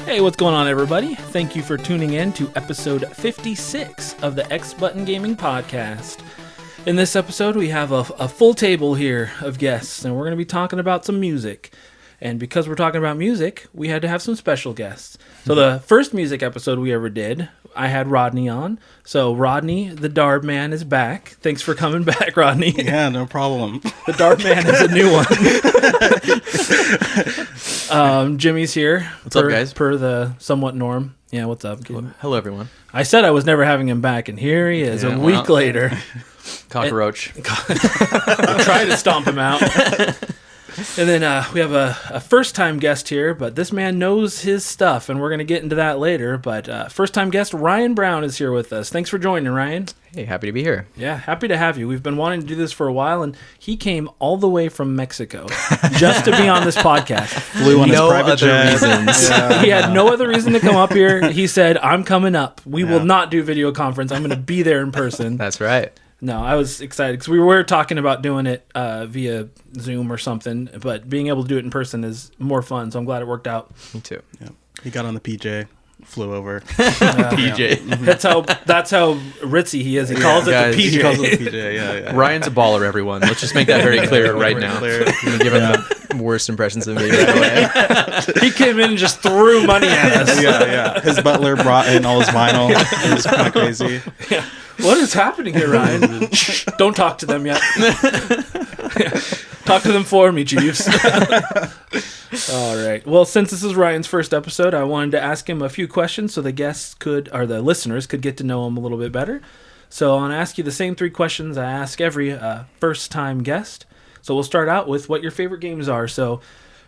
Hey, what's going on, everybody? Thank you for tuning in to episode 56 of the X Button Gaming Podcast. In this episode, we have a full table here of guests, and we're going to be talking about some music. And because we're talking about music, we had to have some special guests. So the first music episode we ever did, I had Rodney on. So Rodney, the Darb Man, is back. Thanks for coming back, Rodney. Yeah, no problem. The Darb Man is a new one. Jimmy's here. What's up, guys? Per the somewhat norm. Yeah, what's up? Hello, everyone. I said I was never having him back, and here he is a week later. Cockroach. I tried to stomp him out. And then we have a first-time guest here, but this man knows his stuff, and we're going to get into that later. But first-time guest Ryan Brown is here with us. Thanks for joining, Ryan. Hey, happy to be here. Yeah, happy to have you. We've been wanting to do this for a while, and he came all the way from Mexico just to be on this podcast. Flew on his private jet. Reasons. Yeah. He had no other reason to come up here. He said, I'm coming up. We will not do video conference. I'm going to be there in person. That's right. No, I was excited because we were talking about doing it via Zoom or something, but being able to do it in person is more fun, so I'm glad it worked out. Me too. Yeah. He got on the PJ, flew over. PJ. That's how ritzy he is. He calls it guys, the PJ. He calls it the PJ, yeah. Ryan's a baller, everyone. Let's just make that very clear right now. You're giving the worst impressions of me right away. He came in and just threw money at us. Yeah. His butler brought in all his vinyl. It was kind of crazy. Yeah. What is happening here, Ryan? Shh, don't talk to them yet. Talk to them for me, Jeeves. All right. Well, since this is Ryan's first episode, I wanted to ask him a few questions so the guests could, or the listeners could get to know him a little bit better. So I want to ask you the same three questions I ask every first-time guest. So we'll start out with what your favorite games are. So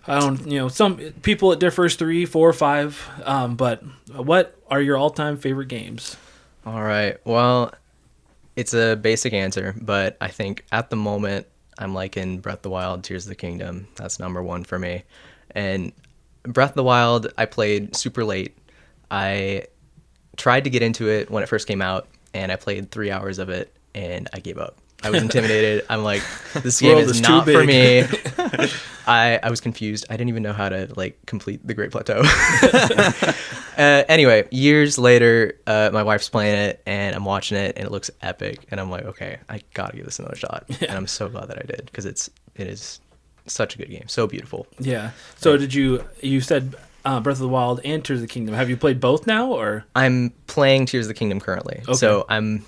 some people it differs 3, 4, 5. But what are your all-time favorite games? All right. Well, it's a basic answer, but I think at the moment I'm liking Breath of the Wild, Tears of the Kingdom. That's number one for me. And Breath of the Wild, I played super late. I tried to get into it when it first came out, and I played 3 hours of it, and I gave up. I was intimidated. I'm like, this game is not for me. I was confused. I didn't even know how to complete the Great Plateau. Anyway, years later, my wife's playing it and I'm watching it and it looks epic. And I'm like, okay, I gotta give this another shot. Yeah. And I'm so glad that I did because it is such a good game. So beautiful. Yeah. So you said Breath of the Wild and Tears of the Kingdom. Have you played both now or? I'm playing Tears of the Kingdom currently. Okay. So I'm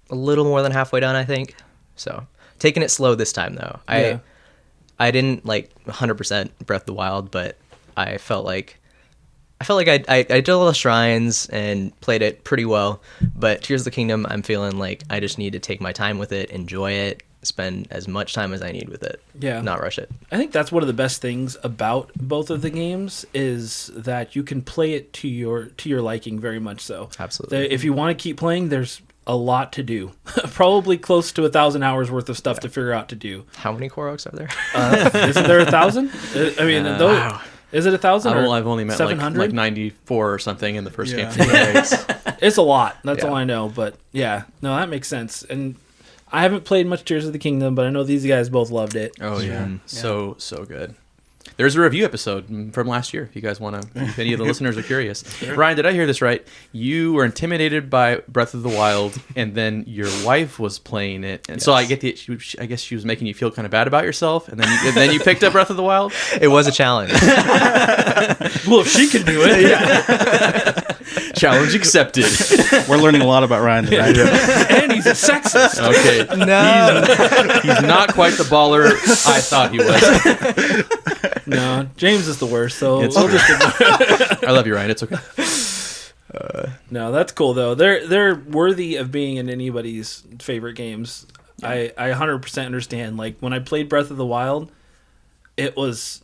a little more than halfway done, I think. So taking it slow this time though. Yeah. I didn't 100% Breath of the Wild, but I felt like I did all the shrines and played it pretty well. But Tears of the Kingdom, I'm feeling like I just need to take my time with it, enjoy it, spend as much time as I need with it. Yeah. Not rush it. I think that's one of the best things about both of the games is that you can play it to your liking very much so. Absolutely. If you want to keep playing, there's a lot to do. Probably close to 1,000 hours worth of stuff to figure out to do. How many Koroks are there? Isn't there 1,000? I mean, wow. Is it 1,000? I've only met 700? like 94 or something in the first game. It's a lot. That's all I know. But yeah, no, that makes sense. And I haven't played much Tears of the Kingdom, but I know these guys both loved it. Oh yeah, so good. There's a review episode from last year if you guys want to, if any of the listeners are curious. Ryan, did I hear this right? You were intimidated by Breath of the Wild, and then your wife was playing it. And so I guess she was making you feel kind of bad about yourself, and then you picked up Breath of the Wild? It was a challenge. Well, if she can do it. Challenge accepted. We're learning a lot about Ryan tonight. And he's a sexist. Okay. No. He's not quite the baller I thought he was. No, James is the worst, so It's we'll just I love you, Ryan. It's okay. No, that's cool though. They're worthy of being in anybody's favorite games. I 100% understand. Like when I played Breath of the Wild, it's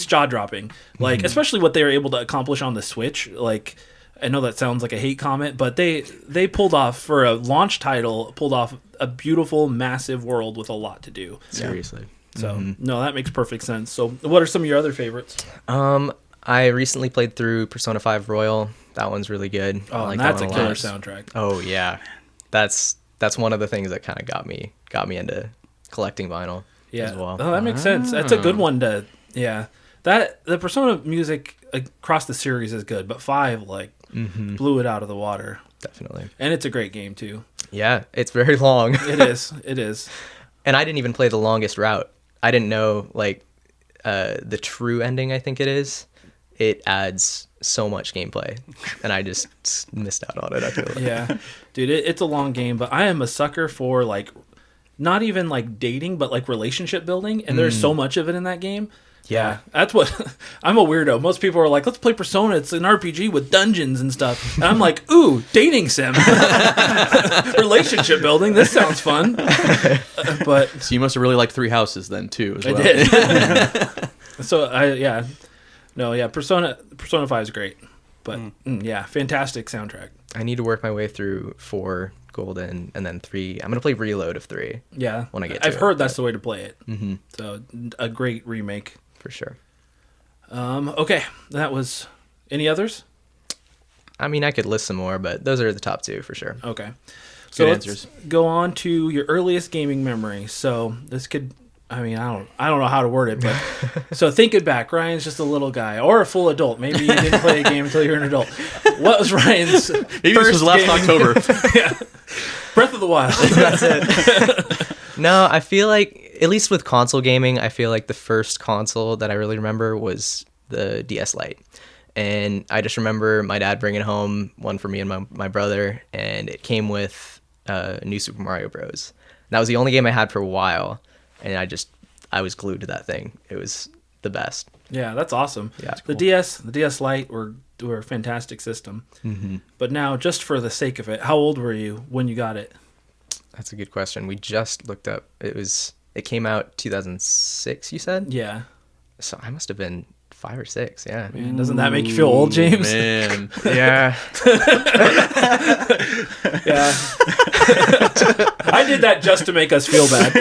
jaw dropping. Like especially what they were able to accomplish on the Switch. Like I know that sounds like a hate comment, but they pulled off for a launch title, a beautiful, massive world with a lot to do. Seriously. So no, that makes perfect sense. So what are some of your other favorites? I recently played through Persona 5 Royal. That one's really good. Oh, like that's that a one killer lot. soundtrack. Oh yeah, that's one of the things that kind of got me into collecting vinyl. Yeah. As well. Oh, that makes sense. That's a good one to. Yeah. That the Persona music across the series is good, but 5 blew it out of the water. Definitely. And it's a great game too. Yeah, it's very long. It is. It is. And I didn't even play the longest route. I didn't know the true ending, I think it is. It adds so much gameplay, and I just missed out on it, I feel like. Yeah. Dude, it's a long game, but I am a sucker for not even dating, but relationship building, and there's so much of it in that game. Yeah. That's what I'm a weirdo. Most people are like, let's play Persona. It's an RPG with dungeons and stuff. And I'm like, ooh, dating sim. Relationship building. This sounds fun. But So you must have really liked Three Houses then too, as well. I did. So Persona 5 is great. But fantastic soundtrack. I need to work my way through 4 Golden and then 3. I'm going to play Reload of 3. Yeah. When I get to I've it, heard that's the way to play it. Mm-hmm. So a great remake. For sure. Okay. That was any others? I mean, I could list some more, but those are the top 2 for sure. Okay. So Good let's answers. go on to your earliest gaming memory. So this could, I don't know how to word it, but so thinking back, Ryan's just a little guy or a full adult. Maybe you didn't play a game until you were an adult. What was Ryan's Maybe this was last October. Yeah. Breath of the Wild. That's it. No, I feel like, at least with console gaming, I feel like the first console that I really remember was the DS Lite. And I just remember my dad bringing home one for me and my brother, and it came with New Super Mario Bros. And that was the only game I had for a while, and I was glued to that thing. It was the best. Yeah, that's awesome. Yeah, the DS Lite were a fantastic system. Mm-hmm. But now, just for the sake of it, how old were you when you got it? That's a good question. We just looked up. It came out 2006, you said? Yeah. So I must have been 5 or 6, yeah. Man, doesn't that make you feel old, James? Man. Yeah. Yeah. I did that just to make us feel bad.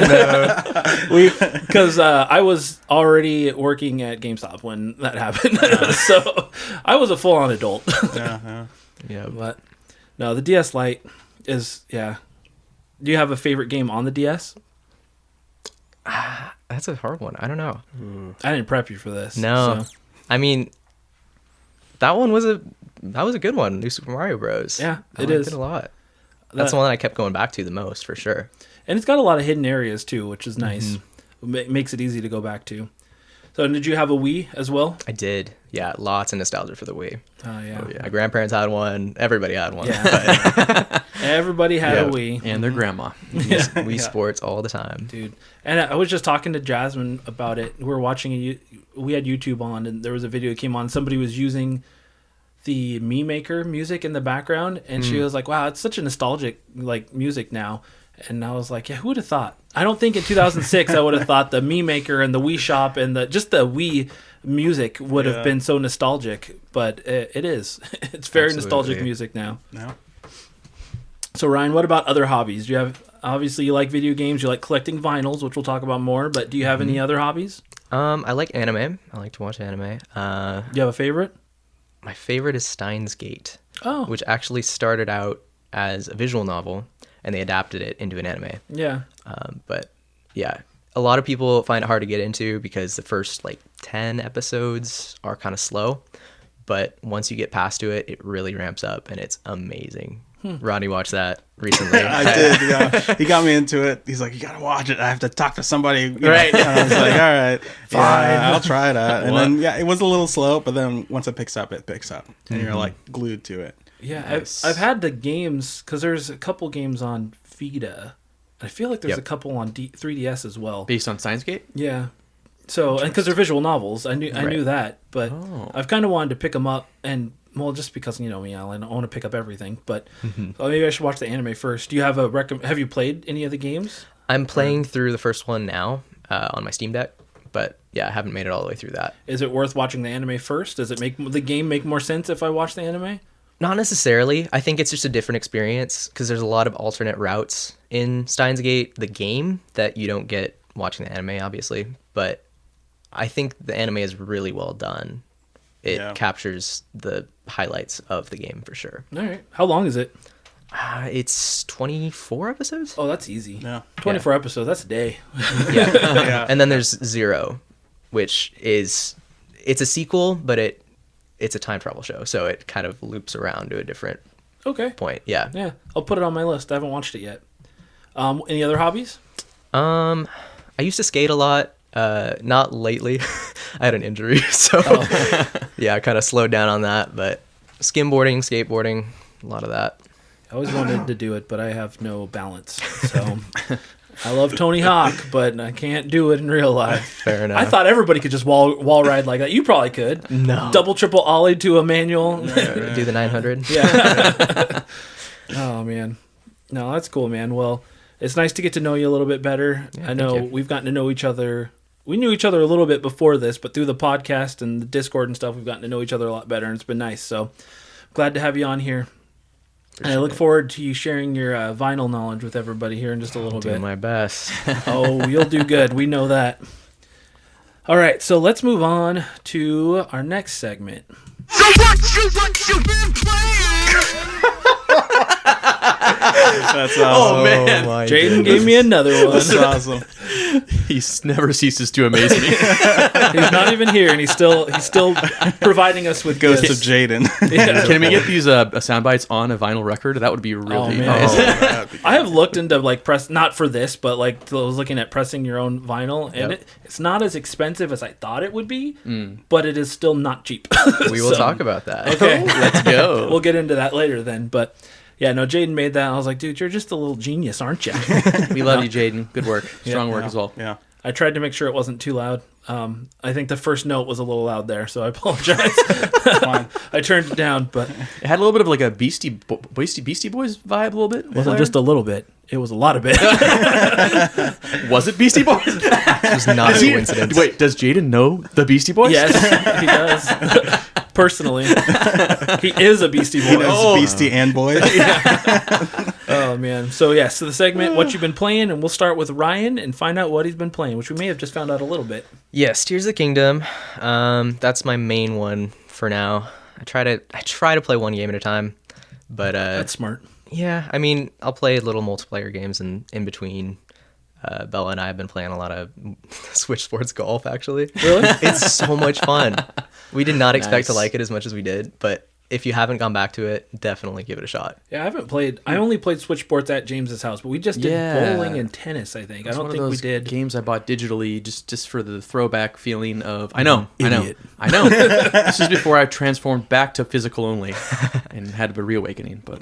Because I was already working at GameStop when that happened. So I was a full-on adult. Yeah. But no, the DS Lite is, yeah. Do you have a favorite game on the DS? That's a hard one. I don't know. I didn't prep you for this. No. So. I mean, that was a good one, New Super Mario Bros. Yeah, I it liked is. it a lot. That's the one I kept going back to the most, for sure. And it's got a lot of hidden areas, too, which is nice. It makes it easy to go back to. So, did you have a Wii as well? I did. Yeah, lots of nostalgia for the Wii. Yeah. My grandparents had one. Everybody had one. Yeah. Everybody had a Yeah. Wii. And their grandma. Wii Sports all the time. Dude. And I was just talking to Jasmine about it. We were watching we had YouTube on, and there was a video that came on. Somebody was using the Mii Maker music in the background, and she was like, wow, it's such a nostalgic music now. And I was like, yeah, who would have thought? I don't think in 2006 I would have thought the Mii Maker and the Wii Shop and just the Wii music would have been so nostalgic, but it is. It's very Absolutely. nostalgic music now. No. So Ryan, what about other hobbies? Do you have, obviously you like video games, you like collecting vinyls, which we'll talk about more, but do you have any other hobbies? I like anime. I like to watch anime. Do you have a favorite? My favorite is Steins Gate, Oh, which actually started out as a visual novel, and they adapted it into an anime. yeah. But yeah, a lot of people find it hard to get into because the first 10 episodes are kind of slow, but once you get past to it, it really ramps up and it's amazing. Ronnie watched that recently. I did. Yeah. He got me into it. He's like, you gotta watch it. I have to talk to somebody. You know? Right. And I was like, all right, Fine. yeah, I'll try that. And What? then it was a little slow, but then once it picks up, and you're glued to it. Yeah, Nice. I've had the games, because there's a couple games on Vita. I feel like there's Yep. a couple on 3DS as well. Based on Science Gate? Yeah. So, and because they're visual novels, I knew that, but Oh. I've kind of wanted to pick them up, and well, just because you know me, Alan, I want to pick up everything. But maybe I should watch the anime first. Do you have have you played any of the games? I'm playing through the first one now on my Steam Deck, but yeah, I haven't made it all the way through that. Is it worth watching the anime first? Does it make the game make more sense if I watch the anime? Not necessarily. I think it's just a different experience because there's a lot of alternate routes in Steins Gate, the game, that you don't get watching the anime, obviously. But I think the anime is really well done. It captures the highlights of the game for sure. All right. How long is it? It's 24 episodes? Oh, that's easy. Yeah. 24 episodes. That's a day. Yeah. Yeah. And then there's Zero, which is it's a sequel, but it's a time travel show, so it kind of loops around to a different Okay. point. Yeah. Yeah, I'll put it on my list. I haven't watched it yet. Any other hobbies? I used to skate a lot. Not lately. I had an injury, so yeah, I kind of slowed down on that. But skimboarding, skateboarding, a lot of that. I always wanted to do it, but I have no balance. So I love Tony Hawk, but I can't do it in real life. Fair enough. I thought everybody could just wall ride like that. You probably could. No. Double, triple ollie to a manual. Do the 900. Yeah. Oh, man. No, that's cool, man. Well, it's nice to get to know you a little bit better. Yeah, I know thank you. we've gotten to know each other. We knew each other a little bit before this, but through the podcast and the Discord and stuff, we've gotten to know each other a lot better, and it's been nice. So glad to have you on here. And I look forward to you sharing your vinyl knowledge with everybody here in just a little Doing bit. my best. Oh, you'll do good. We know that. All right, so let's move on to our next segment. So what you been playing? That's awesome. Oh, man. my Jaden goodness. gave me another one. That's awesome. He never ceases to amaze me. He's not even here, and he's still providing us with Ghost of gifts. Jaden. Yeah. Can we get these sound bites on a vinyl record? That would be really Oh, man. nice. I have looked into like press, not for this, but like I was looking at pressing your own vinyl, and Yep. it's not as expensive as I thought it would be, but it is still not cheap. We will So, talk about that. Okay, Let's go. we'll get into that later then. But yeah, no, Jaden made that. I was like, dude, you're just a little genius, aren't you? We love you, Jaden. Good work. Strong work as well. Yeah. I tried to make sure it wasn't too loud. I think the first note was a little loud there, so I apologize. Fine. I turned it down, but It had a little bit of like a Beastie Boys vibe, a little bit. it wasn't just a little bit. It was a lot of it. Was it Beastie Boys? It was not a coincidence. Wait, does Jaden know the Beastie Boys? Yes, he does. Personally, he is a Beastie Boy. He knows Beastie and Boy. Oh man. So the segment, what you've been playing, and we'll start with Ryan and find out what he's been playing, which we may have just found out a little bit. Yes, Tears of the Kingdom. That's my main one for now. I try to play one game at a time, but That's smart. yeah, I mean, I'll play little multiplayer games in between. Bella and I have been playing a lot of Switch Sports Golf, actually. Really? It's so much fun. We did not expect to Nice. like it as much as we did, but if you haven't gone back to it, definitely give it a shot. Yeah, I haven't played. I only played Switch Sports at James's house, but we just did Yeah. bowling and tennis. I think. I It's don't one of think we those did. games I bought digitally just for the throwback feeling of I know. Idiot. This is before I transformed back to physical only and had a reawakening. But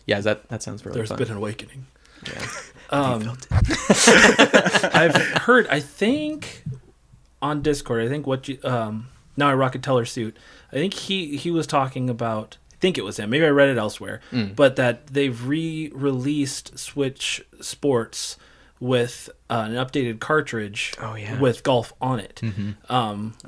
yeah, that sounds really There's fun. been an awakening. Yeah. I've heard. I think on Discord. I think what you. Now I rock a Teller suit. I think he was talking about. I think it was him. Maybe I read it elsewhere. But that they've re-released Switch Sports with an updated cartridge. Oh, yeah. With golf on it,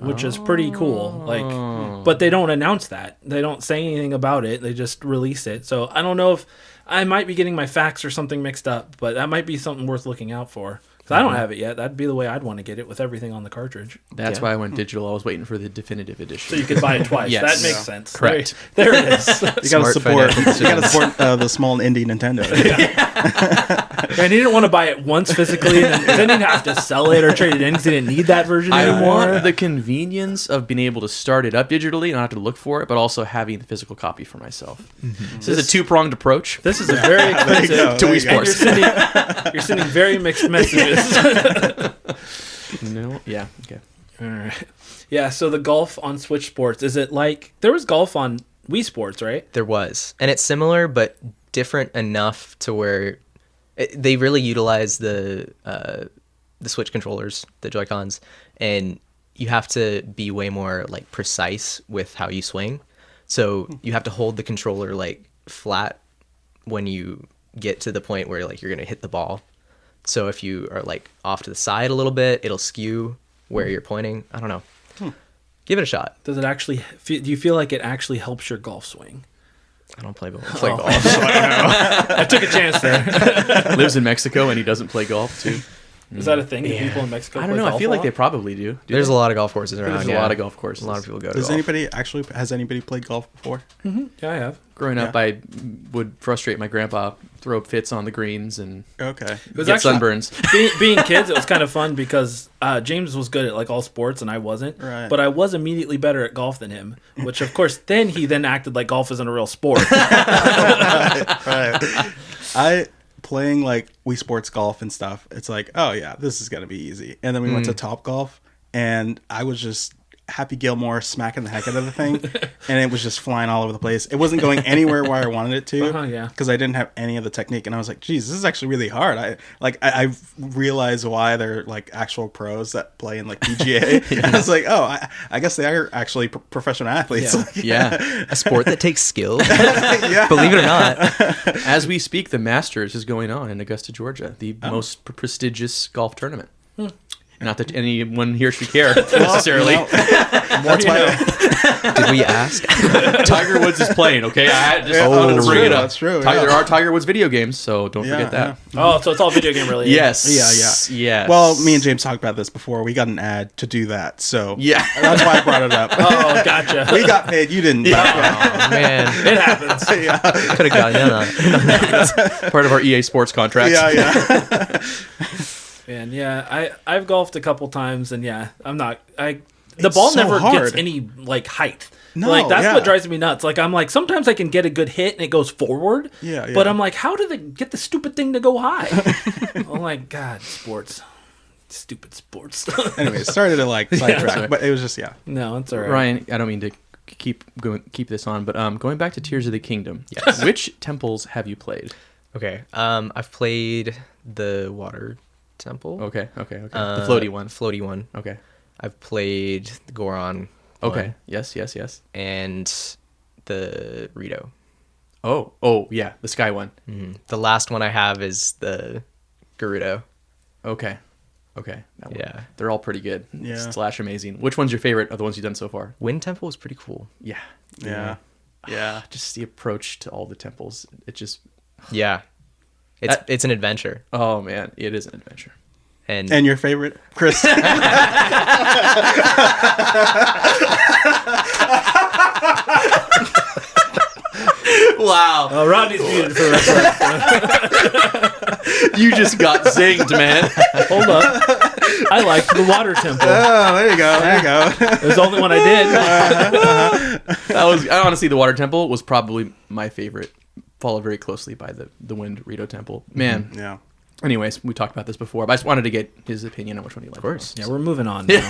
which is pretty cool. Like, but they don't announce that. They don't say anything about it. They just release it. So I don't know if I might be getting my facts or something mixed up, but that might be something worth looking out for. 'Cause I don't have it yet. That'd be the way I'd want to get it, with everything on the cartridge. That's why I went digital. I was waiting for the definitive edition. So you could buy it twice. Yes. That makes Yeah. sense. Correct. There it is. You gotta Smart support. financial You gotta support the small indie Nintendo. And he didn't want to buy it once physically, and then he'd have to sell it or trade it in because he didn't need that version I anymore. want the convenience of being able to start it up digitally and not have to look for it, but also having the physical copy for myself. This is a two-pronged approach. This is a very expensive go. To Wii and Sports. you're sending very mixed messages. No, yeah, okay. All right. Yeah, so the golf on Switch Sports, is it like there was golf on Wii Sports, right? There was, and it's similar but different enough to where they really utilize the Switch controllers, the Joy-Cons, and you have to be way more like precise with how you swing. So you have to hold the controller like flat when you get to the point where like you're gonna hit the ball. So if you are like off to the side a little bit, it'll skew where you're pointing. I don't know. Give it a shot. Does it actually? Do you feel like it actually helps your golf swing? I don't play golf. Oh. I took a chance there. Lives in Mexico and he doesn't play golf too. Is that a thing? Do people in Mexico I don't play know. I golf feel a like lot? they probably do. There's a lot of golf courses around. There's a lot of golf courses. A lot of people go to Does golf. anybody has anybody played golf before? Yeah, I have. Growing up, Yeah. I would frustrate my grandpa, throw fits on the greens, and Okay. It was get actually sunburns. being kids. It was kind of fun because James was good at like all sports and I wasn't. Right. But I was immediately better at golf than him, which of course then he acted like golf isn't a real sport. Right. I playing like Wii Sports Golf and stuff. It's like, oh yeah, this is gonna be easy. And then we went to Top Golf, and I was just Happy Gilmore smacking the heck out of the thing, and it was just flying all over the place. It wasn't going anywhere where I wanted it to, Yeah. because I didn't have any of the technique. And I was like, geez, this is actually really hard. I realized why they're like actual pros that play in like PGA. I was like, oh, I guess they are actually professional athletes. Yeah. Like, Yeah. A sport that takes skill. yeah. Believe it or not. As we speak, the Masters is going on in Augusta, Georgia, the most prestigious golf tournament. Not that anyone here should care necessarily. That's why. Did we ask? Tiger Woods is playing. Okay, I just Yeah, wanted to that's bring true, it up. that's true, Tiger, yeah. There are Tiger Woods video games, so don't forget that. Oh, so it's all video game related. Yes. Yeah. Yes. Well, me and James talked about this before. We got an ad to do that, so Yeah. that's why I brought it up. Oh, gotcha. We got paid. You didn't. Oh, man. It happens. Could have gotten in on it. Part of our EA Sports contracts. Yeah. And yeah, I've golfed a couple times, and yeah, the ball so never hard. gets any like height. No, like that's yeah. what drives me nuts. Like I'm like sometimes I can get a good hit and it goes forward. Yeah, But yeah. I'm like, how do they get the stupid thing to go high? I'm like, God, sports, stupid sports. Anyways, sorry to like sidetrack, sorry. but it was just No, it's all right. Ryan, I don't mean to keep this on, but going back to Tears of the Kingdom. Yes. Which temples have you played? Okay. I've played the water temple. Okay. The floaty one. Floaty one. Okay. I've played the Goron. Okay. one, Yes. and the Rito. Oh, yeah. The sky one. The last one I have is the Gerudo. Okay. That one. Yeah. They're all pretty good. Yeah. Slash amazing. Which one's your favorite of the ones you've done so far? Wind Temple was pretty cool. Yeah. yeah. Just the approach to all the temples. It just. Yeah. It's an adventure. Oh man, it is an adventure. And And your favorite, Chris? Wow. Rodney's muted for reference. You just got zinged, man. Hold up. I liked the water temple. Oh, there you go. It was the only one I did. Honestly, the water temple was probably my favorite, followed very closely by the Wind Rito temple. Man. Yeah. Anyways, we talked about this before, but I just wanted to get his opinion on which one he liked. Of course. Yeah, we're moving on now.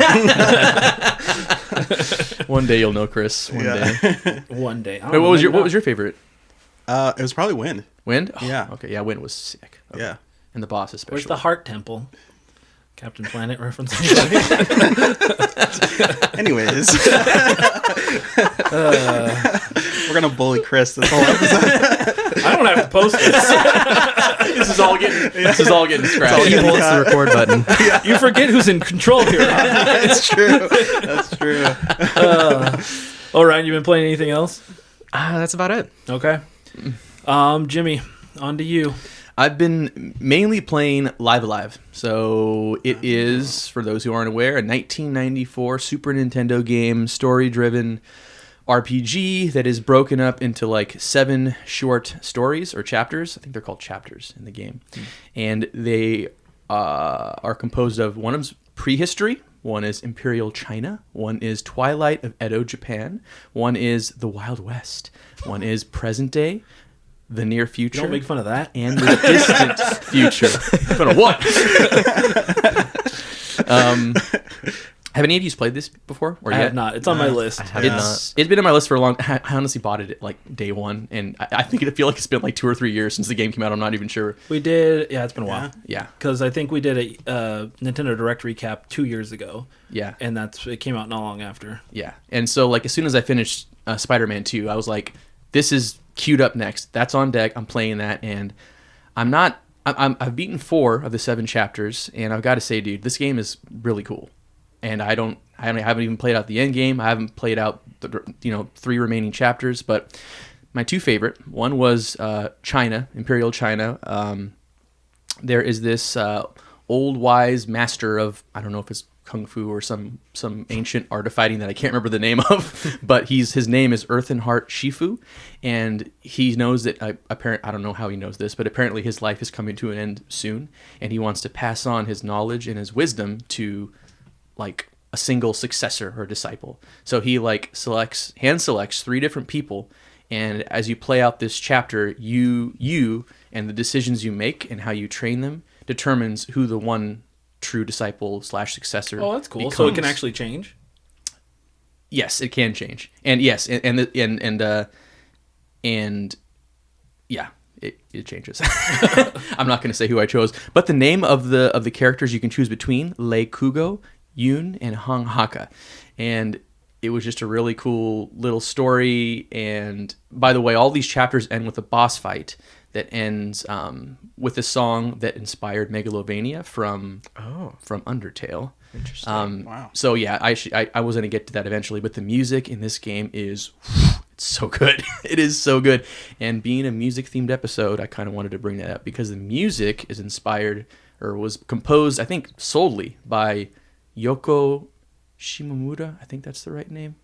One day you'll know, Chris. One day. One day. Wait, what was your favorite? It was probably Wind. Wind? Oh, Yeah. Okay. Yeah, Wind was sick. Okay. Yeah. And the boss especially. Where's the Heart Temple? Captain Planet reference. Anyways, we're gonna bully Chris this whole episode. I don't have to post this. This is all getting scratched. he holds the record button. You forget who's in control here. It's true. That's true. Oh, Ryan, you been playing anything else? That's about it. Okay. Jimmy, on to you. I've been mainly playing Live Alive. So it is, for those who aren't aware, a 1994 Super Nintendo game, story-driven RPG that is broken up into like 7 short stories or chapters. I think they're called chapters in the game. And they are composed of, one of them's prehistory, one is Imperial China, one is Twilight of Edo, Japan, one is the Wild West, one is present day, the near future. Don't make fun of that. And the distant future. Fun of what? Have any of you played this before? Or I yet? have not. It's on my list. I have not. It's been on my list for a long. I honestly bought it at like day one, and I feel like it's been like 2 or 3 years since the game came out. I'm not even sure. We did. Yeah, it's been a while. Yeah, Because I think we did a Nintendo Direct recap 2 years ago, yeah, and it came out not long after. yeah. And so like as soon as I finished Spider-Man 2, I was like, this is queued up next. That's on deck. I'm playing that, and I've beaten 4 of the 7 chapters, and I've got to say, dude, this game is really cool. And I haven't even played out the end game. I haven't played out the 3 remaining chapters. But my 2 favorite, one was China, Imperial China. There is this old wise master of, I don't know if it's kung fu or some ancient art of fighting that I can't remember the name of, but his name is Earthen Heart Shifu, and he knows that I don't know how he knows this, but apparently his life is coming to an end soon, and he wants to pass on his knowledge and his wisdom to like a single successor or disciple. So he like hand selects 3 different people, and as you play out this chapter, you and the decisions you make and how you train them determines who the one true disciple / successor. Oh, that's cool. becomes. So it can actually change. Yes, it can change, and yes, and yeah, it changes. I'm not going to say who I chose, but the name of the characters you can choose between: Lei Kugo, Yoon, and Hong Haka, and it was just a really cool little story. And by the way, all these chapters end with a boss fight that ends with a song that inspired Megalovania from Undertale. Interesting. Wow. So yeah, I was going to get to that eventually, but the music in this game is it's so good. It is so good. And being a music-themed episode, I kind of wanted to bring that up because the music is inspired or was composed, I think, solely by Yoko Shimomura. I think that's the right name.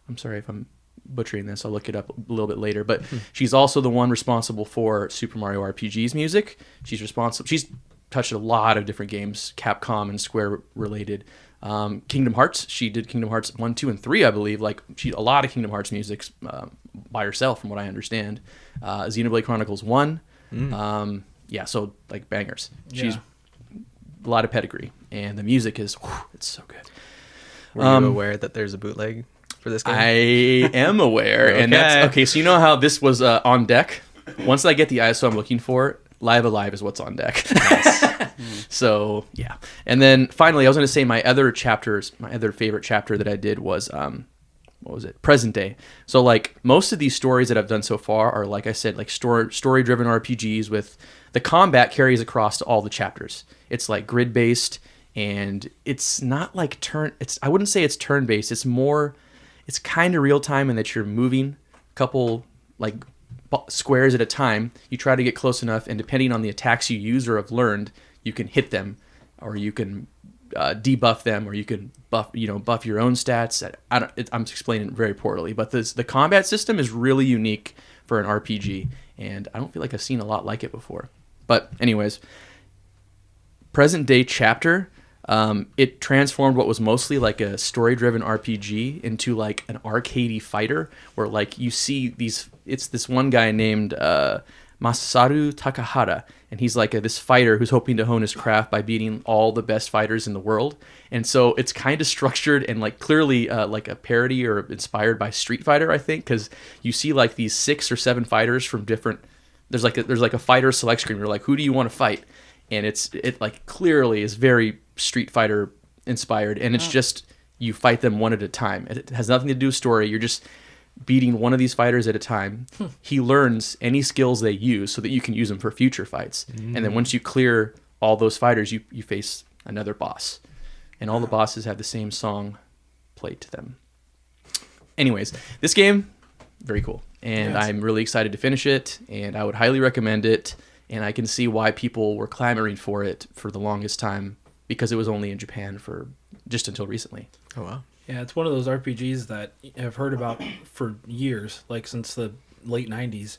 I'm sorry if I'm butchering this. I'll look it up a little bit later. But she's also the one responsible for Super Mario RPG's music. She's touched a lot of different games, Capcom and Square related. Kingdom Hearts. She did Kingdom Hearts 1, 2, and 3, I believe. Like a lot of Kingdom Hearts music by herself, from what I understand. Xenoblade Chronicles 1. Yeah, so like bangers. She's a lot of pedigree, and the music is it's so good. Were you aware that there's a bootleg for this game? I am aware, and that's okay. So you know how this was on deck. Once I get the ISO I'm looking for, Live Alive is what's on deck. So yeah, and then finally, I was going to say my other favorite chapter that I did was what was it? Present Day. So like most of these stories that I've done so far are, like I said, like story-driven RPGs with the combat carries across to all the chapters. It's like grid-based, and it's not like I wouldn't say it's turn-based. It's kind of real-time in that you're moving a couple like squares at a time. You try to get close enough, and depending on the attacks you use or have learned, you can hit them, or you can debuff them, or you can buff your own stats. I'm explaining it very poorly, but the combat system is really unique for an RPG, and I don't feel like I've seen a lot like it before. But anyways, Present Day chapter, it transformed what was mostly like a story-driven RPG into like an arcadey fighter, where like you see it's this one guy named Masaru Takahara, and he's like this fighter who's hoping to hone his craft by beating all the best fighters in the world. And so it's kind of structured and like clearly like a parody or inspired by Street Fighter, I think, because you see like these 6 or 7 fighters from different. There's like a fighter select screen where like, who do you want to fight? And it like clearly is very Street Fighter inspired, and it's just you fight them one at a time. It has nothing to do with story. You're just beating one of these fighters at a time. He learns any skills they use so that you can use them for future fights. And then once you clear all those fighters, you face another boss. And all the bosses have the same song played to them. Anyways, this game, very cool. And I'm really excited to finish it, and I would highly recommend it. And I can see why people were clamoring for it for the longest time, because it was only in Japan for just until recently. Oh, wow. Yeah, it's one of those RPGs that I've heard about for years, like since the late 90s,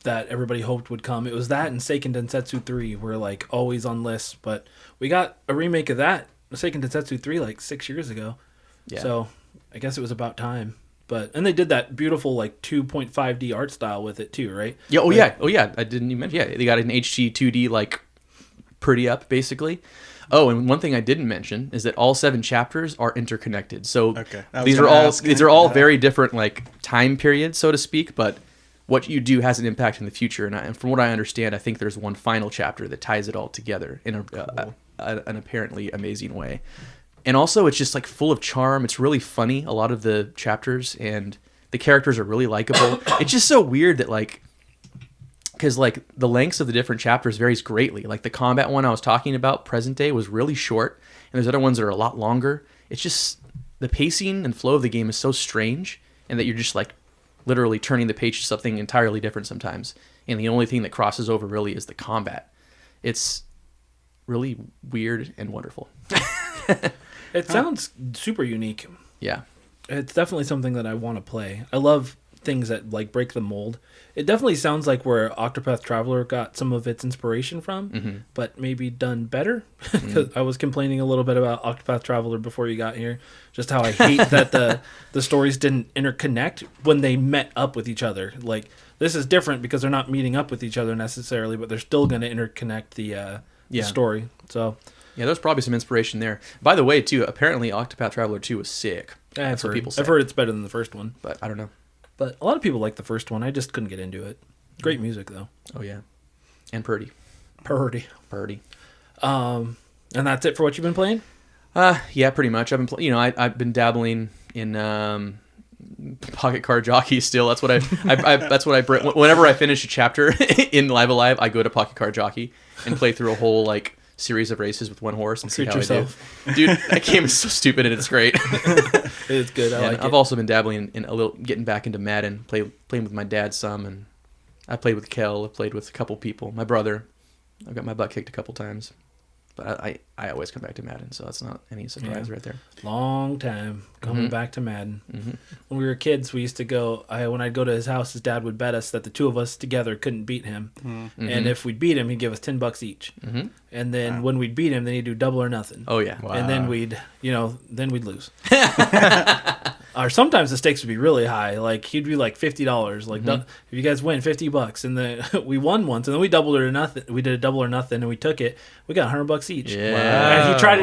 that everybody hoped would come. It was that and Seiken Densetsu 3 were like always on lists, but we got a remake of that, Seiken Densetsu 3, like 6 years ago. Yeah. So I guess it was about time. And they did that beautiful like 2.5D art style with it too, right? Yeah. Oh yeah. I didn't even mention. Yeah, they got an HD 2D like pretty up basically. Oh, and one thing I didn't mention is that all 7 chapters are interconnected. So these are all very different like time periods, so to speak. But what you do has an impact in the future. And from what I understand, I think there's one final chapter that ties it all together in an apparently amazing way. And also, it's just like full of charm. It's really funny, a lot of the chapters, and the characters are really likable. It's just so weird that like, because like the lengths of the different chapters varies greatly. Like the combat one I was talking about, Present Day, was really short, and there's other ones that are a lot longer. It's just the pacing and flow of the game is so strange, and that you're just like literally turning the page to something entirely different sometimes. And the only thing that crosses over really is the combat. It's really weird and wonderful. It sounds super unique. Yeah. It's definitely something that I want to play. I love things that like break the mold. It definitely sounds like where Octopath Traveler got some of its inspiration from, but maybe done better. Because I was complaining a little bit about Octopath Traveler before you got here, just how I hate that the stories didn't interconnect when they met up with each other. Like this is different because they're not meeting up with each other necessarily, but they're still going to interconnect the story. So Yeah, there's probably some inspiration there. By the way, too, apparently Octopath Traveler 2 was sick. That's what people say. I've heard it's better than the first one, But I don't know. but a lot of people like the first one. I just couldn't get into it. Great music though. Oh, yeah. And Purdy. Purdy. Purdy. And that's it for what you've been playing? Yeah, pretty much. I've been, I've been dabbling in Pocket Card Jockey still. That's what whenever I finish a chapter in Live Alive, I go to Pocket Card Jockey and play through a whole like series of races with one horse and see how I do. Dude, that game is so stupid and it's great. It's good. I like it. I've also been dabbling in a little, getting back into Madden, playing with my dad some, and I played with Kel. I played with a couple people. My brother, I've got my butt kicked a couple times. But I always come back to Madden, so that's not any surprise right there. Long time coming back to Madden. When we were kids, we used to go. When I'd go to his house, his dad would bet us that the two of us together couldn't beat him, and if we'd beat him, he'd give us $10 each. And then when we'd beat him, then he'd do double or nothing. Oh yeah, Wow. And then we'd lose. Or sometimes the stakes would be really high. Like he'd be like $50. Like if you guys win $50, and then we won once, and then we doubled it or nothing. We did a double or nothing, and we took it. We got $100 each. Yeah.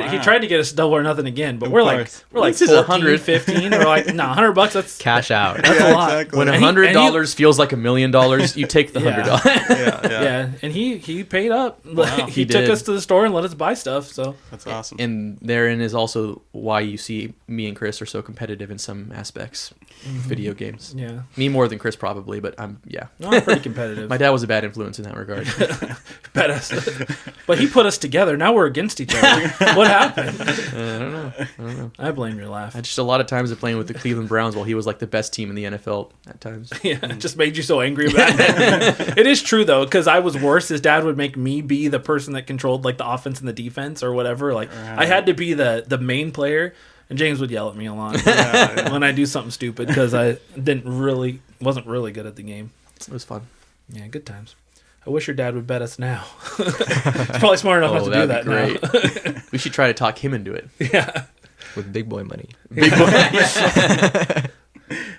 And he tried to get us double or nothing again, but we're like This is 14, 100. 15. We're like, no, $100. That's Cash out. That's a lot. Exactly. when And he- $100 feels like $1 million, you take the $100. Yeah, and he paid up. Wow. he He took did. us to the store and let us buy stuff. So That's awesome. And therein is also why you see me and Chris are so competitive in some aspects of video games. yeah, Me more than Chris probably, but I'm pretty competitive. My dad was a bad influence in that regard. Bet us. But he put us together. Now we're against each other. What happened? I don't know. I blame your laugh. I just a lot of times of playing with the Cleveland Browns while he was like the best team in the NFL at times. Yeah, it just made you so angry about it. It is true though, because I was worse. His dad would make me be the person that controlled like the offense and the defense or whatever. Like I had to be the main player, and James would yell at me a lot when I do something stupid because I wasn't really good at the game. It was fun. Yeah, good times. I wish your dad would bet us now. He's probably smart enough not to do that that'd be now. We should try to talk him into it. Yeah. With big boy money. Big boy.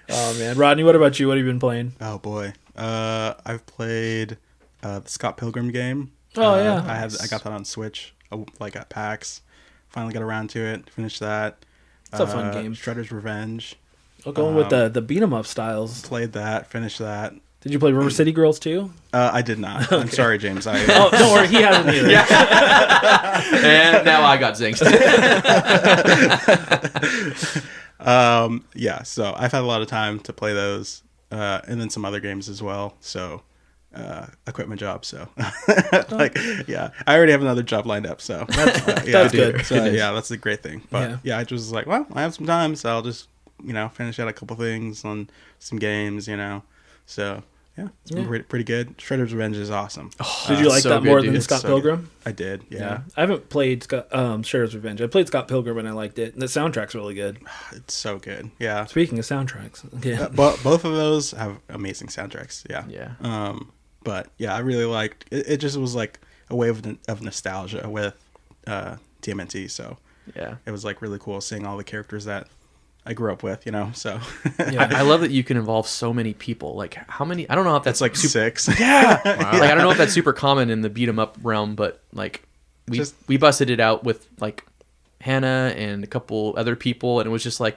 Oh man, Rodney, what about you? What have you been playing? Oh boy, I've played the Scott Pilgrim game. Oh yeah, I got that on Switch, like at PAX. Finally got around to it. Finished that. It's a fun game. Shredder's Revenge. Going with the beat 'em up styles. Played that. Finished that. Did you play River City Girls too? I did not. I'm sorry, James. Oh, don't worry, he hasn't either. And now I got zinked. Yeah, so I've had a lot of time to play those, and then some other games as well. So I quit my job. So I already have another job lined up. So That's good. So yeah, that's a great thing. But Yeah. yeah, I just was like, well, I have some time, so I'll just finish out a couple things on some games. So yeah, it's been pretty good. Shredder's Revenge is awesome. Did you like so that good, more dude. than It's Scott so Pilgrim? I did. Yeah. I haven't played Shredder's Revenge. I played Scott Pilgrim and I liked it. And the soundtrack's really good. It's so good. Yeah. Speaking of soundtracks, yeah. Both of those have amazing soundtracks. Yeah. Yeah. But yeah, I really liked it. It just was like a wave of nostalgia with TMNT. So Yeah. it was like really cool seeing all the characters that I grew up with, so I love that you can involve so many people. Like how many? I don't know if that's it's like super, 6. Yeah. Like I don't know if that's super common in the beat 'em up realm, but like we busted it out with like Hannah and a couple other people, and it was just like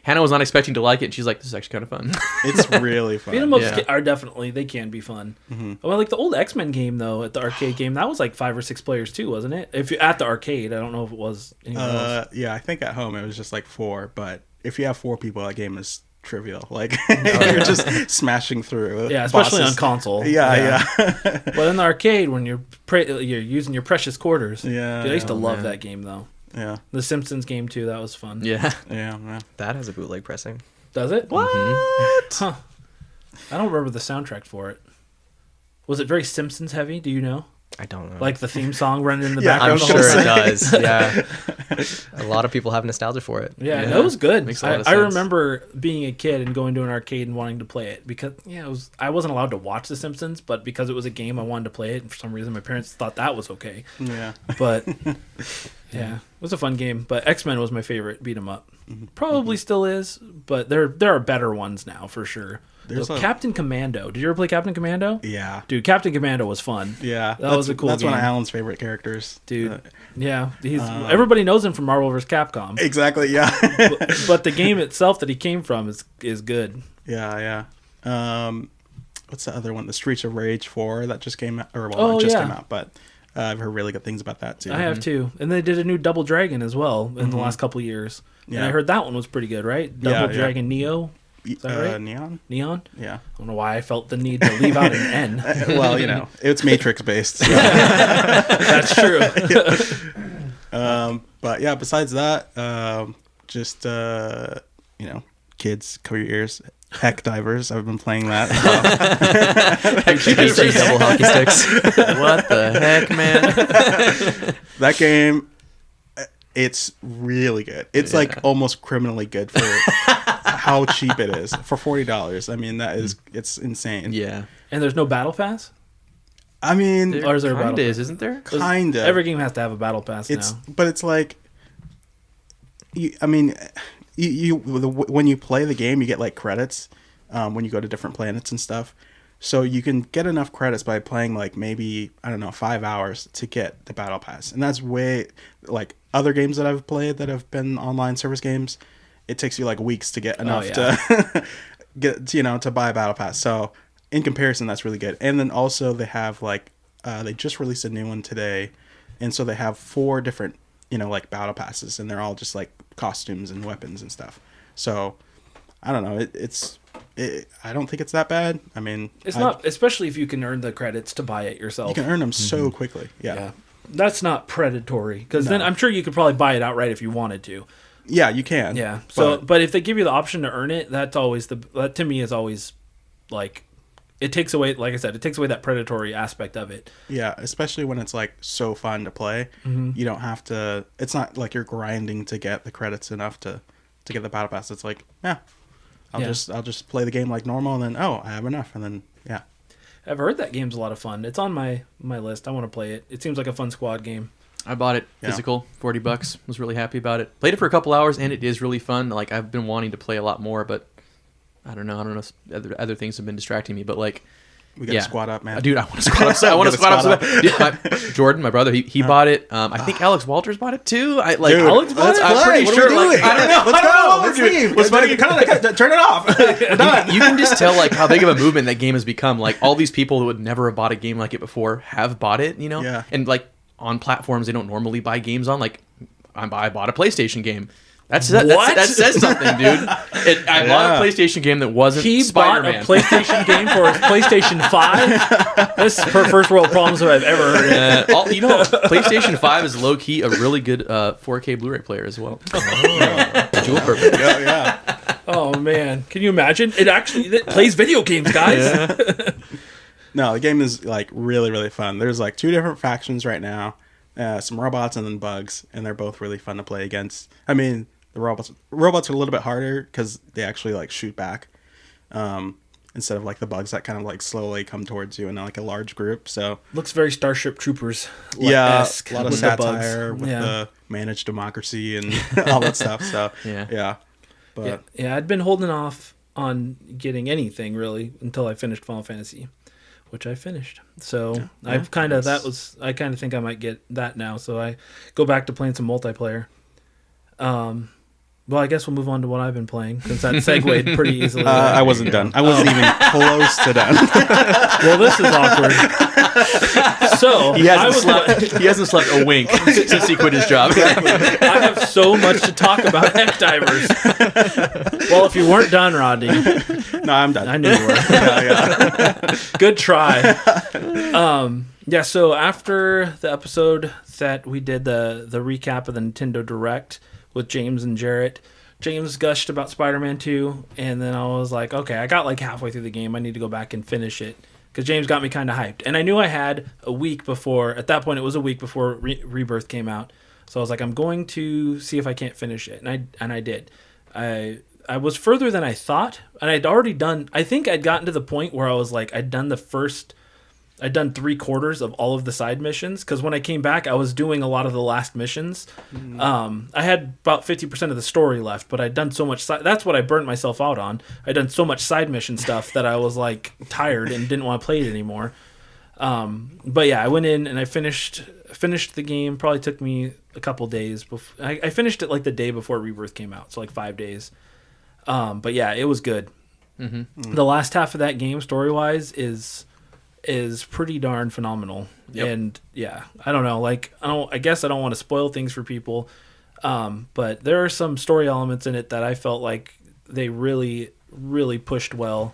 Hannah was not expecting to like it, and she's like, "This is actually kind of fun." It's really fun. Beat 'em ups Yeah. are definitely, they can be fun. Well, like the old X-Men game though, at the arcade game, that was like 5 or 6 players too, wasn't it? If you at the arcade, I don't know if it was anywhere else. Yeah, I think at home it was just like 4, but if you have 4 people, that game is trivial. Like you're just smashing through. Yeah, especially bosses. on console. Yeah. But in the arcade, when you're using your precious quarters. Yeah, Dude, I used to yeah. love Man. that game though. Yeah. The Simpsons game too. That was fun. Yeah. Yeah. That has a bootleg pressing. Does it? What? Huh. I don't remember the soundtrack for it. Was it very Simpsons heavy? Do you know? I don't know. Like the theme song running in the Yeah, background. I'm the sure whole it time? does. Yeah. A lot of people have nostalgia for it. Yeah, Yeah. that was good. Makes a lot of I sense. remember being a kid and going to an arcade and wanting to play it because I wasn't allowed to watch The Simpsons, but because it was a game, I wanted to play it, and for some reason, my parents thought that was okay. Yeah. But yeah, it was a fun game. But X-Men was my favorite beat 'em up. Probably still is, but there are better ones now for sure. There's a- Captain Commando. Did you ever play Captain Commando? Yeah. Dude, Captain Commando was fun. Yeah. That was a cool That's one of game. Alan's favorite characters. Dude. Yeah, everybody knows him from Marvel vs. Capcom. Exactly. Yeah. But the game itself that he came from is good. Yeah. What's the other one? The Streets of Rage 4 that just came out, or well, Oh, it just yeah. came out, but I've heard really good things about that too. I have too. And they did a new Double Dragon as well in the last couple of years. And Yeah. I heard that one was pretty good, right? Yeah, Double yeah. Dragon Neo. Is that right? Neon. Neon? Yeah. I don't know why I felt the need to leave out an N. Well, it's Matrix based. So. That's true. But yeah, besides that, just kids, cover your ears. Heck Divers. I've been playing that. You say double hockey sticks. What the heck, man? That game, it's really good. It's like almost criminally good for how cheap it is for $40. I mean, it's insane. Yeah. And there's no battle pass? I mean, Or is there a Kinda battle is, pass? isn't there? kind of. Every game has to have a battle pass It's now. but it's like, when you play the game, you get like credits when you go to different planets and stuff. So you can get enough credits by playing like maybe 5 hours to get the battle pass, and that's way like other games that I've played that have been online service games. It takes you like weeks to get enough to get to buy a battle pass. So in comparison, that's really good. And then also they have like they just released a new one today, and so they have 4 different like battle passes, and they're all just like costumes and weapons and stuff. So I don't know. I don't think it's that bad. I mean, It's not, especially if you can earn the credits to buy it yourself. You can earn them so quickly. Yeah. That's not predatory, because then I'm sure you could probably buy it outright if you wanted to. Yeah, you can. Yeah. So, but if they give you the option to earn it, that's always that to me is always like, it takes away, like I said, it takes away that predatory aspect of it. Yeah, especially when it's like so fun to play. You don't have to. It's not like you're grinding to get the credits enough to get the battle pass. It's like, I'll just play the game like normal, and then I have enough, and then I've heard that game's a lot of fun. It's on my list. I want to play it. It seems like a fun squad game. I bought it physical, $40. Was really happy about it. Played it for a couple hours, and it is really fun. Like, I've been wanting to play a lot more, but I don't know. Other things have been distracting me. But like, we got to squad up, man. Dude, I want to squat up. I want to squat up. So bad. Dude, Jordan, my brother, he bought it. I think Alex Walters bought it too. Dude, Alex bought let's it? play. I'm pretty What sure. are we doing? Like, I don't know. Let's I don't know go. what Let's we're doing. leave. What's funny? Turn it off. We're done. You can just tell like how big of a movement that game has become. Like all these people who would never have bought a game like it before have bought it. Yeah. And like on platforms they don't normally buy games on. Like I bought a PlayStation game. That says something, dude. I bought a PlayStation game that wasn't He Spider-Man. bought a PlayStation game for his PlayStation 5. This is first world problems that I've ever heard. PlayStation 5 is low key a really good 4K Blu-ray player as well. Dual purpose. Yeah. Oh man, can you imagine? It plays video games, guys. No, the game is like really, really fun. There's like 2 different factions right now. Some robots and then bugs, and they're both really fun to play against. I mean, the robots are a little bit harder because they actually like shoot back instead of like the bugs that kind of like slowly come towards you in like a large group. So Looks very Starship Troopers. a lot of with the satire bugs. with the managed democracy and all that stuff. So but I'd been holding off on getting anything really until I finished Final Fantasy, which I finished. So I've kind of I kind of think I might get that now. So I go back to playing some multiplayer. Well, I guess we'll move on to what I've been playing since that segued pretty easily. I wasn't done. I wasn't even close to done. Well, this is awkward. So He hasn't slept a wink since he quit his job. I have so much to talk about Heck Divers. Well, if you weren't done, Rodney, No, I'm done. I knew you were. Good try. So after the episode that we did the recap of the Nintendo Direct with James and Jarrett, James gushed about Spider-Man 2, and then I was like, okay, I got like halfway through the game. I need to go back and finish it because James got me kind of hyped, and I knew I had a week before. At that point, it was a week before Rebirth came out, so I was like, I'm going to see if I can't finish it, and I did. I was further than I thought, and I'd already done. I think I'd gotten to the point where I was like, I'd done 3/4 of all of the side missions, because when I came back, I was doing a lot of the last missions. I had about 50% of the story left, but I'd done so much. That's what I burnt myself out on. I'd done so much side mission stuff that I was like tired and didn't want to play it anymore. But yeah, I went in and I finished the game. Probably took me a couple days. I finished it like the day before Rebirth came out, so like 5 days. But yeah, it was good. The last half of that game, story wise, is pretty darn phenomenal. Yep. And yeah, I don't know, like I guess I don't want to spoil things for people, but there are some story elements in it that I felt like they really pushed well,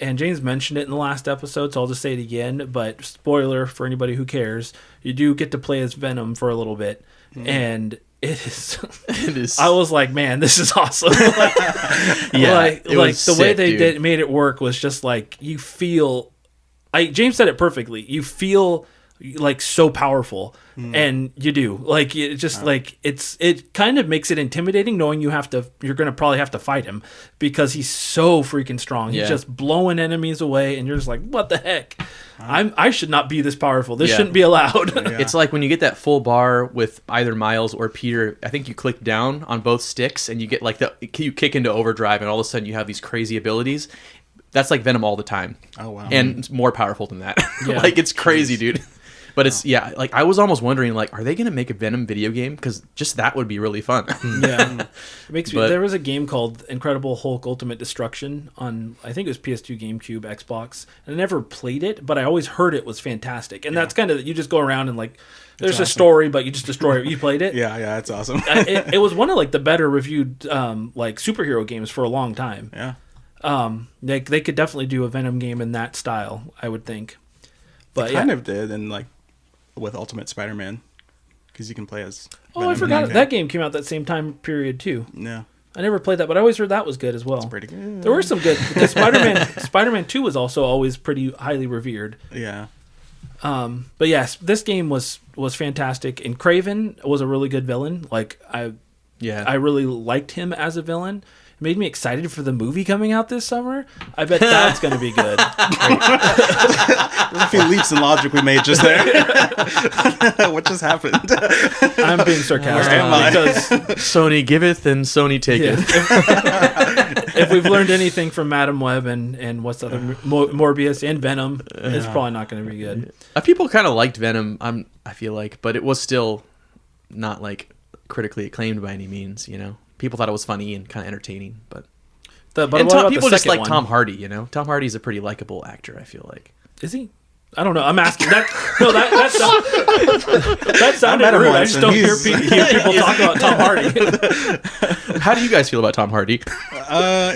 and James mentioned it in the last episode, so I'll just say it again, but spoiler for anybody who cares, you do get to play as Venom for a little bit, and it is I was like, man, this is awesome. Like the way sick, they made it work was just like, you feel, James said it perfectly. You feel like so powerful, and you do. Like it just like it kind of makes it intimidating knowing you're gonna probably have to fight him, because he's so freaking strong. He's just blowing enemies away, and you're just like, what the heck? I should not be this powerful. This shouldn't be allowed. It's like when you get that full bar with either Miles or Peter. I think you click down on both sticks, and you get like you kick into overdrive, and all of a sudden you have these crazy abilities. That's like Venom all the time. Oh, wow. And it's more powerful than that. Yeah. Like, it's crazy, dude. But it's, like, I was almost wondering, like, are they going to make a Venom video game? Because just that would be really fun. Yeah. It makes me, there was a game called Incredible Hulk Ultimate Destruction on, I think it was PS2, GameCube, Xbox. And I never played it, but I always heard it was fantastic. And that's kind of, you just go around and, like, there's a story, but you just destroy it. You played it? Yeah, it's awesome. It was one of, like, the better reviewed, like, superhero games for a long time. Yeah. They could definitely do a Venom game in that style, I would think. But They kind of did, and like with Ultimate Spider-Man, because you can play as. Venom I forgot that game came out that same time period too. Yeah, I never played that, but I always heard that was good as well. it's pretty good. There were some good. Because Spider-Man 2 was also always pretty highly revered. Yeah. But yes, this game was fantastic, and Craven was a really good villain. Like I really liked him as a villain. Made me excited for the movie coming out this summer. I bet that's going to be good. There's a few leaps in logic we made just there. What just happened? I'm being sarcastic because Sony giveth and Sony taketh. If we've learned anything from Madam Web and what's the other Morbius and Venom, it's probably not going to be good. People kind of liked Venom, I feel like, but it was still not like critically acclaimed by any means, you know. People thought it was funny and kind of entertaining, but people just like Tom Hardy. You know, Tom Hardy's a pretty likable actor. I feel like. Is he? I don't know. I'm asking that. No, that sounded rude. I just don't hear people talk about Tom Hardy. How do you guys feel about Tom Hardy?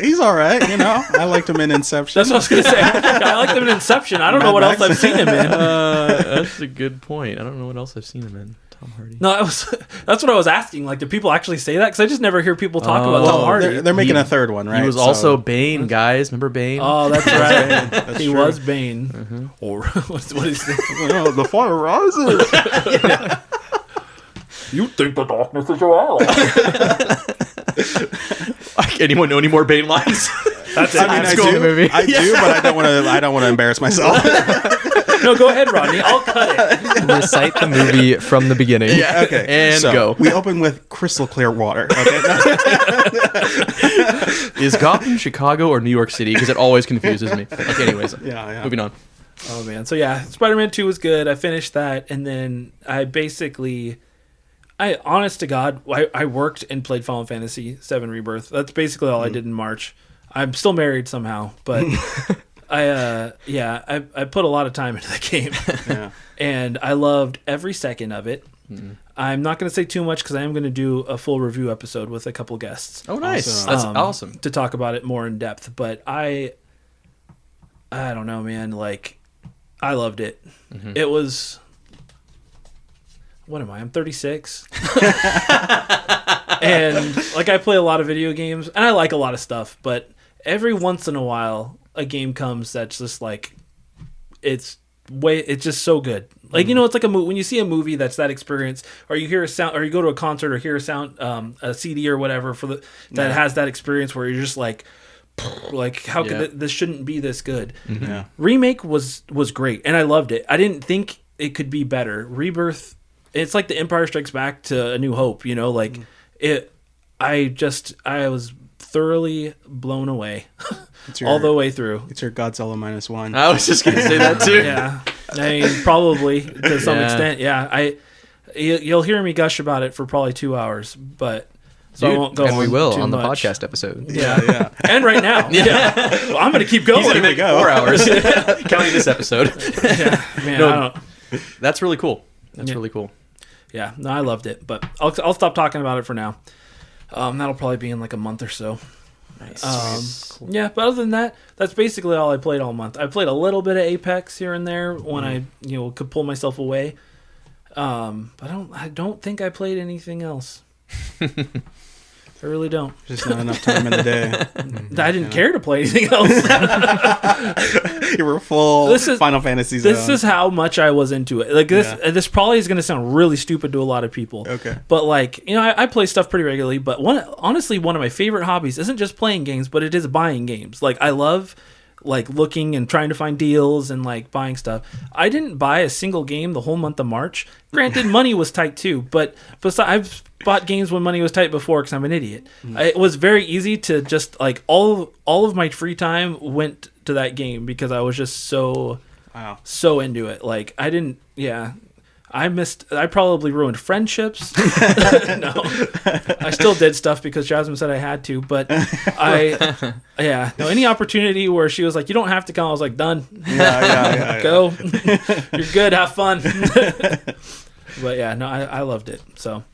He's all right. You know, I liked him in Inception. That's what I was gonna say. I liked him in Inception. I don't know what else I've seen him in. That's a good point. I don't know what else I've seen him in. Tom Hardy. No, that's what I was asking. Like, do people actually say that? Because I just never hear people talk about Tom Hardy. They're making a third one, right? He was also Bane, guys. Remember Bane? Oh, that's right. He was Bane. Mm-hmm. Or what is this? The fire rises. You think the darkness is your ally? Anyone know any more Bane lines? That's it. I do, but I don't want to embarrass myself. No, go ahead, Rodney. I'll cut it. Recite the movie from the beginning. Yeah. Okay. And so, go. We open with crystal clear water. Okay. Is Gotham Chicago or New York City? Because it always confuses me. Okay, anyways. Yeah. Moving on. Oh, man. So, yeah, Spider-Man 2 was good. I finished that, and then honest to God, I worked and played Final Fantasy VII Rebirth. That's basically all I did in March. I'm still married somehow, but I put a lot of time into the game. Yeah. And I loved every second of it. Mm-hmm. I'm not going to say too much because I am going to do a full review episode with a couple guests. Oh, nice. That's awesome. To talk about it more in depth. But I don't know, man. Like, I loved it. Mm-hmm. It was... What am I? I'm 36. And, like, I play a lot of video games, and I like a lot of stuff, but every once in a while, a game comes that's just like, it's just so good. Like, it's like when you see a movie that's that experience, or you hear a sound, or you go to a concert or hear a sound, a CD or whatever that has that experience where you're just like how could this shouldn't be this good. Yeah. Remake was great, and I loved it. I didn't think it could be better. Rebirth, it's like the Empire Strikes Back to A New Hope, like it. I was thoroughly blown away all the way through. It's your Godzilla -1. I was just gonna say that too. Yeah, I mean, probably to some extent. Yeah, you'll hear me gush about it for probably 2 hours, but so I won't go. And we will too on the much. podcast episode. Yeah. And right now, well, I'm gonna keep going. He's gonna make 4 hours, counting this episode. Yeah, man, No. I don't. That's really cool. That's really cool. Yeah, no, I loved it, but I'll stop talking about it for now. That'll probably be in like a month or so. Nice. Cool. Yeah, but other than that, that's basically all I played all month. I played a little bit of Apex here and there when I could pull myself away. But I don't think I played anything else. I really don't. Just not enough time in the day. I didn't care to play anything else. You were full Final Fantasy zone. This is how much I was into it. Like this, this probably is going to sound really stupid to a lot of people. Okay. But like, I play stuff pretty regularly. But honestly, one of my favorite hobbies isn't just playing games, but it is buying games. Like I love like looking and trying to find deals and like buying stuff. I didn't buy a single game the whole month of March. Granted, money was tight too, but I've bought games when money was tight before because I'm an idiot. It was very easy to just like all of my free time went to that game because I was just so into it. Like I probably ruined friendships. No, I still did stuff because Jasmine said I had to, but any opportunity where she was like, you don't have to come, I was like, done. Yeah. Go. You're good. Have fun. But yeah, no, I loved it. So,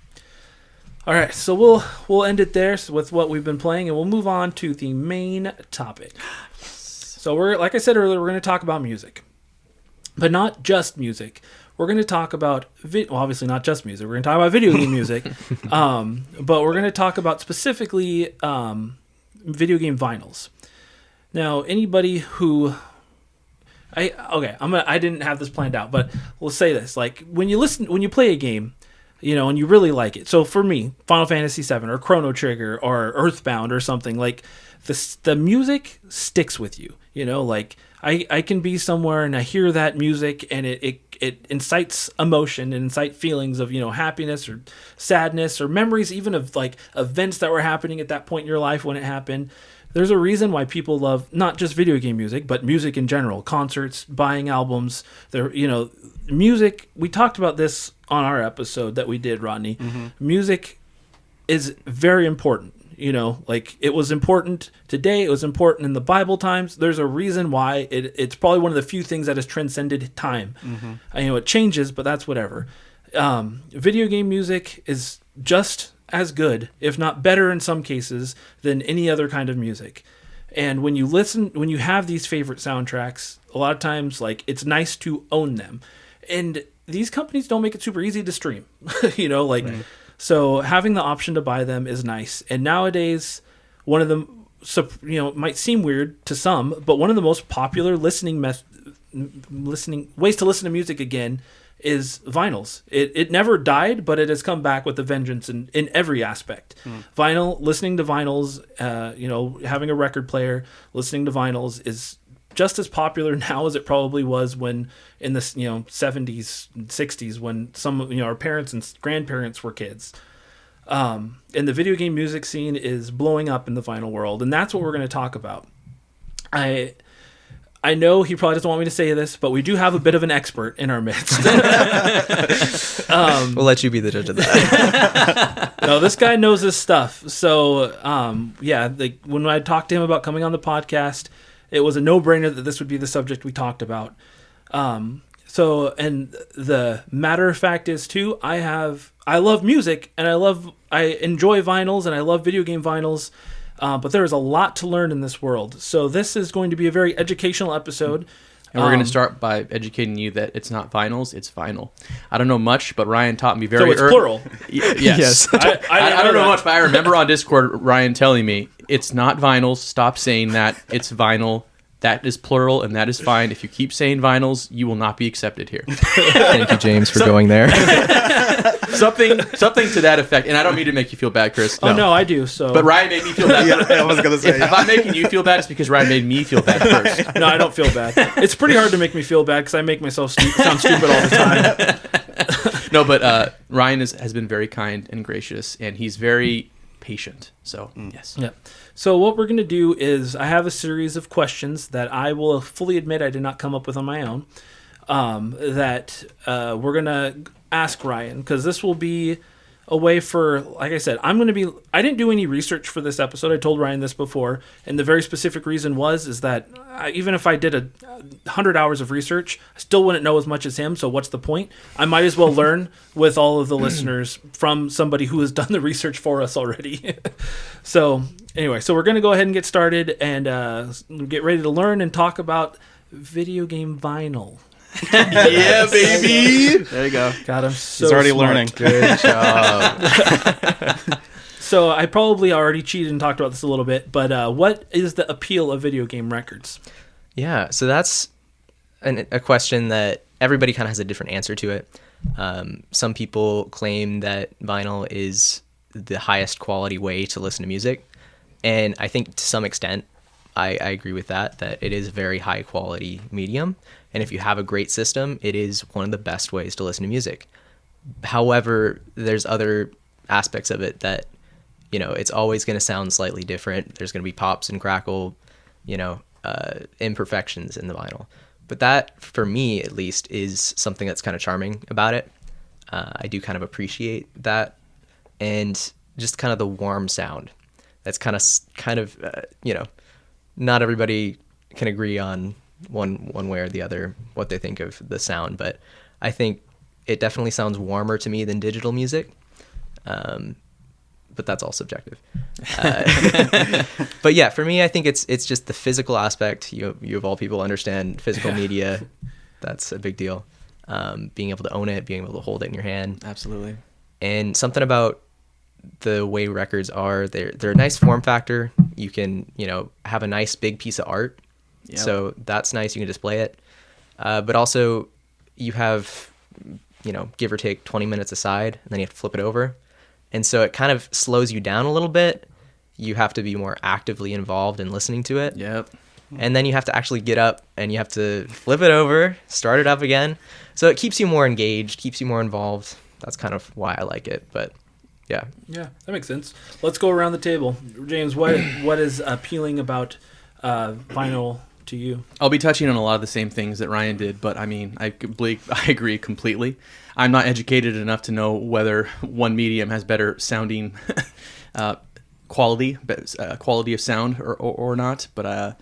all right. So we'll end it there with what we've been playing, and we'll move on to the main topic. So like I said earlier, we're going to talk about music, but not just music. We're going to talk about, obviously not just music. We're going to talk about video game music, but we're going to talk about specifically video game vinyls. Now, anybody who, I didn't have this planned out, but we'll say this: like when you play a game, and you really like it. So for me, Final Fantasy VII or Chrono Trigger or Earthbound or something like the music sticks with you. Like I can be somewhere and I hear that music and it incites emotion and incite feelings of, happiness or sadness or memories even of like events that were happening at that point in your life when it happened. There's a reason why people love not just video game music, but music in general, concerts, buying albums. Music, we talked about this on our episode that we did, Rodney. Mm-hmm. Music is very important. Like it was important today. It was important in the Bible times. There's a reason why it's probably one of the few things that has transcended time. Mm-hmm. It changes, but that's whatever. Video game music is just as good, if not better in some cases, than any other kind of music. And when you have these favorite soundtracks, a lot of times, like, it's nice to own them. And these companies don't make it super easy to stream, Right. So having the option to buy them is nice. And nowadays, one of them, might seem weird to some, but one of the most popular ways to listen to music again is vinyls. It never died, but it has come back with a vengeance in every aspect. Listening to vinyls, having a record player, listening to vinyls is just as popular now as it probably was when in the 70s, 60s, when some our parents and grandparents were kids. And the video game music scene is blowing up in the vinyl world, and that's what we're going to talk about. I know he probably doesn't want me to say this, but we do have a bit of an expert in our midst. We'll let you be the judge of that. No, this guy knows his stuff. So, when I talked to him about coming on the podcast, it was a no-brainer that this would be the subject we talked about. And the matter of fact is too, I love music and I enjoy vinyls and I love video game vinyls. But there is a lot to learn in this world. So this is going to be a very educational episode. And we're going to start by educating you that it's not vinyls, it's vinyl. I don't know much, but Ryan taught me very early. So it's plural. Yes. I don't know much, but I remember on Discord Ryan telling me, it's not vinyls, stop saying that, it's vinyl. That is plural, and that is fine. If you keep saying vinyls, you will not be accepted here. Thank you, James, for going there. something to that effect. And I don't mean to make you feel bad, Chris. Oh no, I do. So, But Ryan made me feel bad. Yeah, I was gonna say. If I'm making you feel bad, it's because Ryan made me feel bad first. no, I don't feel bad. It's pretty hard to make me feel bad because I make myself sound stupid all the time. No, but Ryan has been very kind and gracious, and he's very patient. So, yes. Yeah. So what we're going to do is I have a series of questions that I will fully admit I did not come up with on my own, that we're going to ask Ryan, because this will be a way for, like I said, I didn't do any research for this episode. I told Ryan this before, and the very specific reason is that even if I did 100 hours of research, I still wouldn't know as much as him, so what's the point? I might as well learn with all of the listeners from somebody who has done the research for us already. So anyway, so we're going to go ahead and get started and get ready to learn and talk about video game vinyl. Yeah, baby. There you go. God, I'm so He's already smart. learning. Good job. So I probably already cheated and talked about this a little bit, but what is the appeal of video game records? Yeah, so that's a question that everybody kind of has a different answer to it. Some people claim that vinyl is the highest quality way to listen to music, and I think to some extent I agree with that it is a very high quality medium, and if you have a great system, it is one of the best ways to listen to music. However, there's other aspects of it that, it's always going to sound slightly different. There's going to be pops and crackle, imperfections in the vinyl. But that, for me at least, is something that's kind of charming about it. I do kind of appreciate that, and just kind of the warm sound. That's kind of not everybody can agree on one way or the other what they think of the sound, but I think it definitely sounds warmer to me than digital music. But that's all subjective. But yeah, for me, I think it's just the physical aspect. You of all people understand physical media. That's a big deal. Being able to own it, being able to hold it in your hand. Absolutely. And something about the way records are, they're a nice form factor. You can, have a nice big piece of art. Yep. So that's nice. You can display it. But also you have, give or take 20 minutes aside, and then you have to flip it over. And so it kind of slows you down a little bit. You have to be more actively involved in listening to it. Yep. And then you have to actually get up and you have to flip it over, start it up again. So it keeps you more engaged, keeps you more involved. That's kind of why I like it. But yeah. Yeah, that makes sense. Let's go around the table. James, what is appealing about vinyl to you? I'll be touching on a lot of the same things that Ryan did, but I mean, I agree completely. I'm not educated enough to know whether one medium has better sounding quality of sound or not, but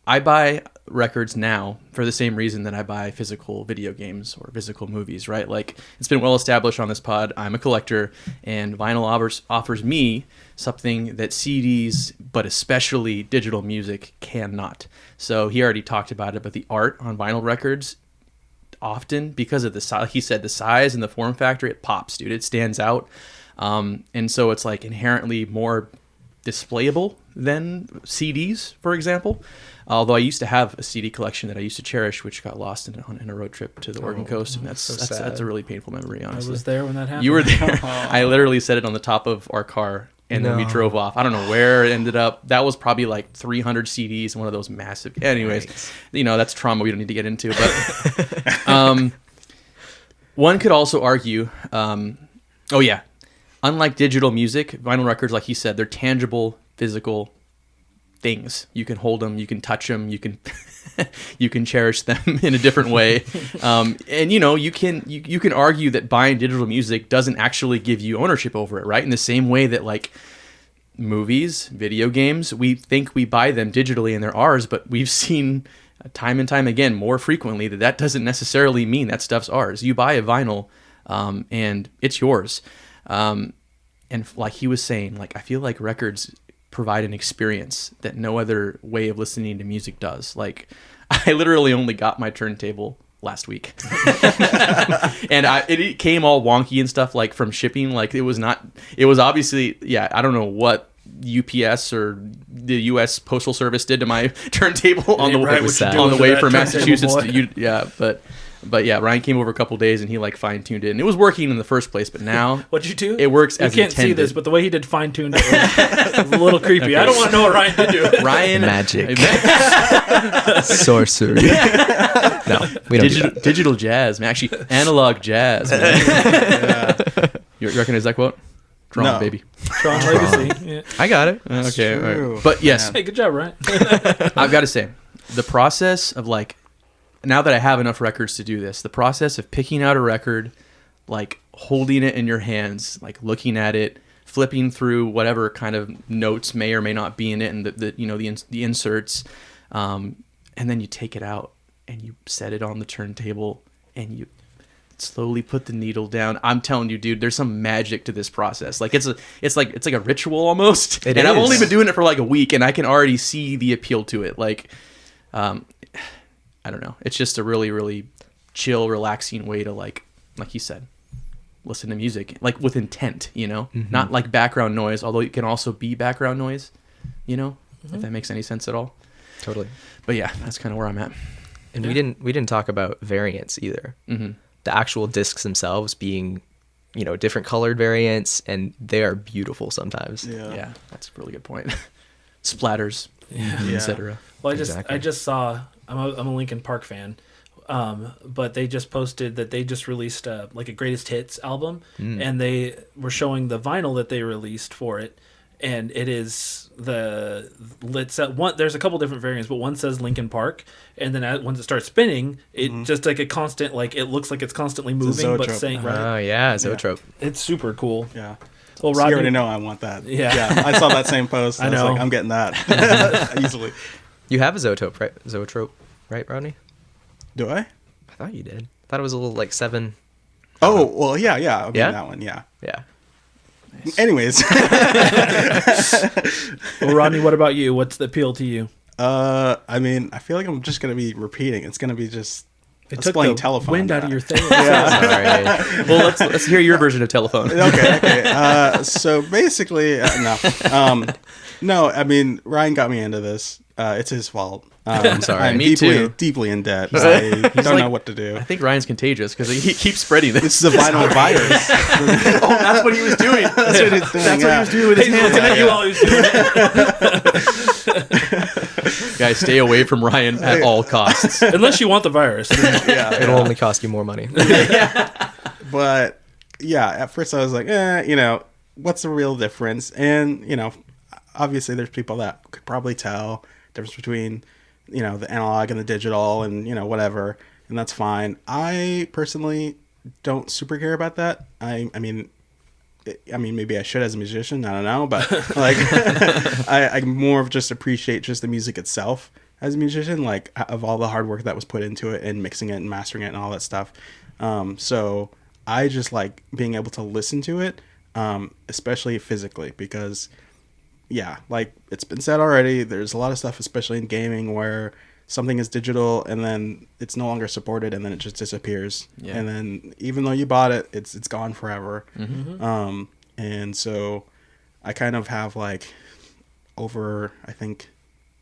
I buy records now for the same reason that I buy physical video games or physical movies, right? Like, it's been well established on this pod, I'm a collector, and vinyl offers me something that CDs, but especially digital music, cannot. So he already talked about it, but the art on vinyl records, often because of like he said, the size and the form factor, it pops, dude. It stands out. And so it's like inherently more displayable than CDs, for example. Although I used to have a CD collection that I used to cherish, which got lost in a road trip to the Oregon coast, and that's a really painful memory, honestly. I was there when that happened. You were there. I literally set it on the top of our car, and then we drove off. I don't know where it ended up. That was probably like 300 CDs, one of those massive. Anyways, that's trauma we don't need to get into. But one could also argue, unlike digital music, vinyl records, like he said, they're tangible, physical things. You can hold them, you can touch them, you can you can cherish them in a different way. And you can argue that buying digital music doesn't actually give you ownership over it, right? In the same way that like movies, video games, we think we buy them digitally and they're ours, but we've seen time and time again more frequently that doesn't necessarily mean that stuff's ours. You buy a vinyl and it's yours. And like he was saying, like, I feel like records provide an experience that no other way of listening to music does. Like, I literally only got my turntable last week. And it came all wonky and stuff, like from shipping. Like, it was obviously, I don't know what UPS or the U.S. Postal Service did to my turntable on the right, way what you doing on the to way that from turntable, Massachusetts. boy. Yeah, but yeah, Ryan came over a couple days and he like fine tuned it, and it was working in the first place. But now What'd you do? it works You as can't see intended. this, but the way he did fine tuned it was a little creepy. I don't want to know what Ryan did to it. Ryan Magic. Sorcery. No, we don't do that. digital jazz, man. Actually, analog jazz. Man. You recognize that quote? Tron, No. baby. Tron Legacy. Yeah. I got it. Okay, all true. right. But yes, Hey, good job, Ryan. I've got to say, the process of like, now that I have enough records to do this, the process of picking out a record, like holding it in your hands, like looking at it, flipping through whatever kind of notes may or may not be in it, and the inserts, and then you take it out and you set it on the turntable and you slowly put the needle down. I'm telling you, dude, there's some magic to this process. Like it's like a ritual almost. It I've is. only been doing it for like a week, and I can already see the appeal to it. Like, I don't know. It's just a really, really chill, relaxing way to like you said, listen to music like with intent. Not like background noise. Although it can also be background noise. If that makes any sense at all. Totally. But yeah, that's kind of where I'm at. And we didn't talk about variants either. Mm-hmm. The actual discs themselves being, different colored variants, and they are beautiful sometimes. Yeah, that's a really good point. Splatters, Yeah. etc. Well, Exactly. I just saw. I'm a Linkin Park fan, but they just posted that they just released like a greatest hits album, and they were showing the vinyl that they released for it, and it is one. There's a couple different variants, but one says Linkin Park, and then once it starts spinning, it just like a constant, like it looks like it's constantly moving, but zoetrope. saying Oh yeah, Zoetrope. it's super cool. Yeah. Well, So you Rodney, already know I want that. Yeah. I saw that same post. I I was know. like, I'm getting that easily. You have a Zoetrope, right? Zoetrope, right, Rodney? Do I? I thought you did. I thought it was a little like 7. Oh, well, yeah. I mean, Yeah? that one, yeah. Yeah. Anyways, well, Rodney, what about you? What's the appeal to you? I mean, I feel like I'm just gonna be repeating. It's gonna be just It us took playing the telephone. wind out of your thing. Yeah. Sorry. Well, let's hear your version of telephone. Okay. So basically, no. No, I mean, Ryan got me into this. It's his fault. I'm sorry. I'm Me deeply, too. deeply in debt. I don't know like- what to do. I think Ryan's contagious because he keeps spreading this. It's the vinyl virus. Oh, that's what he was doing. That's what he's doing. That's what he was doing with his He's hands. looking at you while he's doing it. Guys, stay away from Ryan at all costs. Unless you want the virus. Yeah. It'll only cost you more money. But yeah, at first I was like, what's the real difference? And, obviously there's people that could probably tell the difference between, the analog and the digital and, whatever. And that's fine. I personally don't super care about that. I mean, maybe I should as a musician. I don't know. But like, I more of just appreciate just the music itself as a musician, like of all the hard work that was put into it and mixing it and mastering it and all that stuff. So I just like being able to listen to it, especially physically, because yeah, like it's been said already, there's a lot of stuff, especially in gaming, where something is digital and then it's no longer supported and then it just disappears. Yeah. And then even though you bought it, it's gone forever. Mm-hmm. And so I kind of have like over, I think,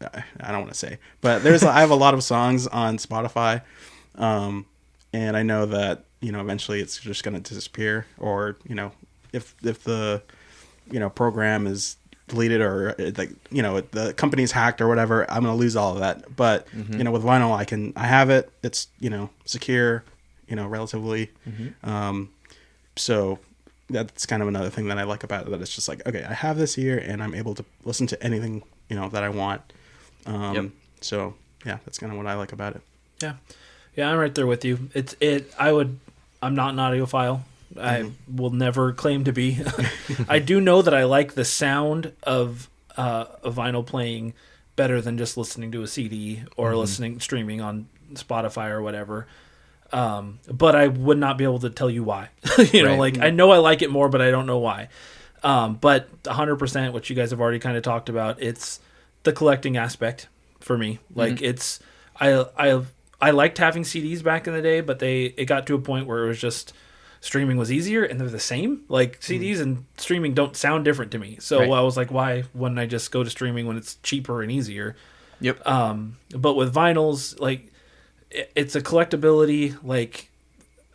I don't want to say, but I have a lot of songs on Spotify. And I know that, eventually it's just going to disappear, or, if the, program is deleted or like, the company's hacked or whatever, I'm going to lose all of that. But, with vinyl, I have it. It's, secure, relatively. So that's kind of another thing that I like about it, that it's just like, okay, I have this here and I'm able to listen to anything, that I want. So yeah, that's kind of what I like about it. Yeah, I'm right there with you. I'm not an audiophile. I will never claim to be. I do know that I like the sound of a vinyl playing better than just listening to a CD or streaming on Spotify or whatever. But I would not be able to tell you why. Like I know I like it more, but I don't know why. But 100% what you guys have already kind of talked about, it's the collecting aspect for me. Like it's I liked having CDs back in the day, but it got to a point where it was just streaming was easier, and they're the same. Like CDs and streaming don't sound different to me. So I was like, why wouldn't I just go to streaming when it's cheaper and easier? Yep. But with vinyls, like it's a collectability. Like,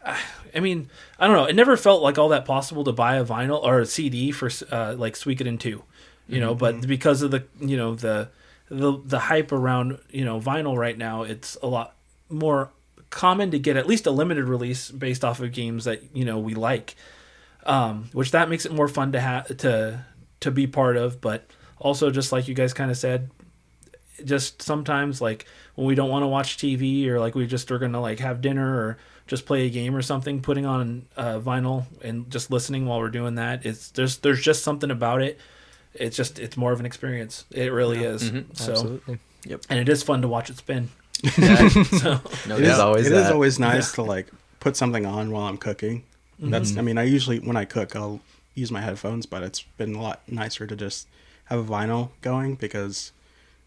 I mean, I don't know. It never felt like all that possible to buy a vinyl or a CD for like Suikoden 2, you know. But because of the the hype around vinyl right now, it's a lot more common to get at least a limited release based off of games that we like, which that makes it more fun to have to be part of. But also, just like you guys kind of said, just sometimes like when we don't want to watch TV or like we just are gonna like have dinner or just play a game or something, putting on vinyl and just listening while we're doing that, there's just something about it. It's more of an experience. It really is. So, Absolutely. Yep. and it is fun to watch it spin. So No It doubt. is always it is that. always nice to like put something on while I'm cooking. That's I mean, I usually when I cook I'll use my headphones, but it's been a lot nicer to just have a vinyl going because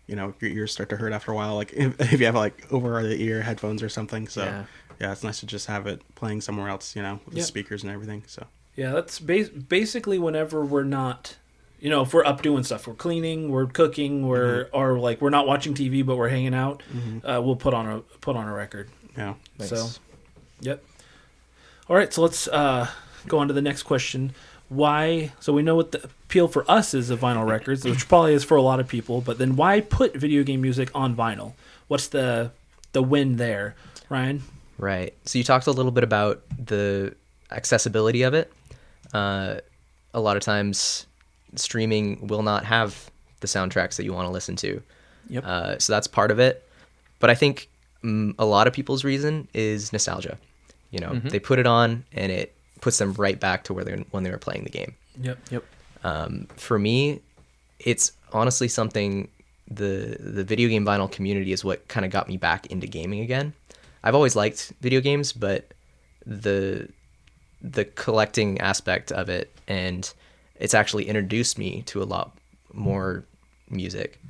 your ears start to hurt after a while, like if you have like over the ear headphones or something. So yeah, it's nice to just have it playing somewhere else, with the speakers and everything. So yeah, that's basically whenever we're not, if we're up doing stuff, we're cleaning, we're cooking, or like we're not watching TV but we're hanging out, we'll put on a record. yeah. So, yep. All right, so let's go on to the next question. Why? So we know what the appeal for us is of vinyl records, which probably is for a lot of people. But then why put video game music on vinyl? What's the win there, Ryan? Right. So you talked a little bit about the accessibility of it. A lot of times, streaming will not have the soundtracks that you want to listen to. Yep. So that's part of it. But I think a lot of people's reason is nostalgia. They put it on and it puts them right back to when they were playing the game. Yep. For me, it's honestly something. The video game vinyl community is what kind of got me back into gaming again. I've always liked video games, but the collecting aspect of it, and it's actually introduced me to a lot more music.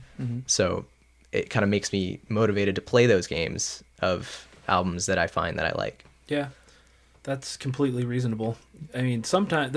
So it kind of makes me motivated to play those games of albums that I find that I like. Yeah, that's completely reasonable. I mean, sometimes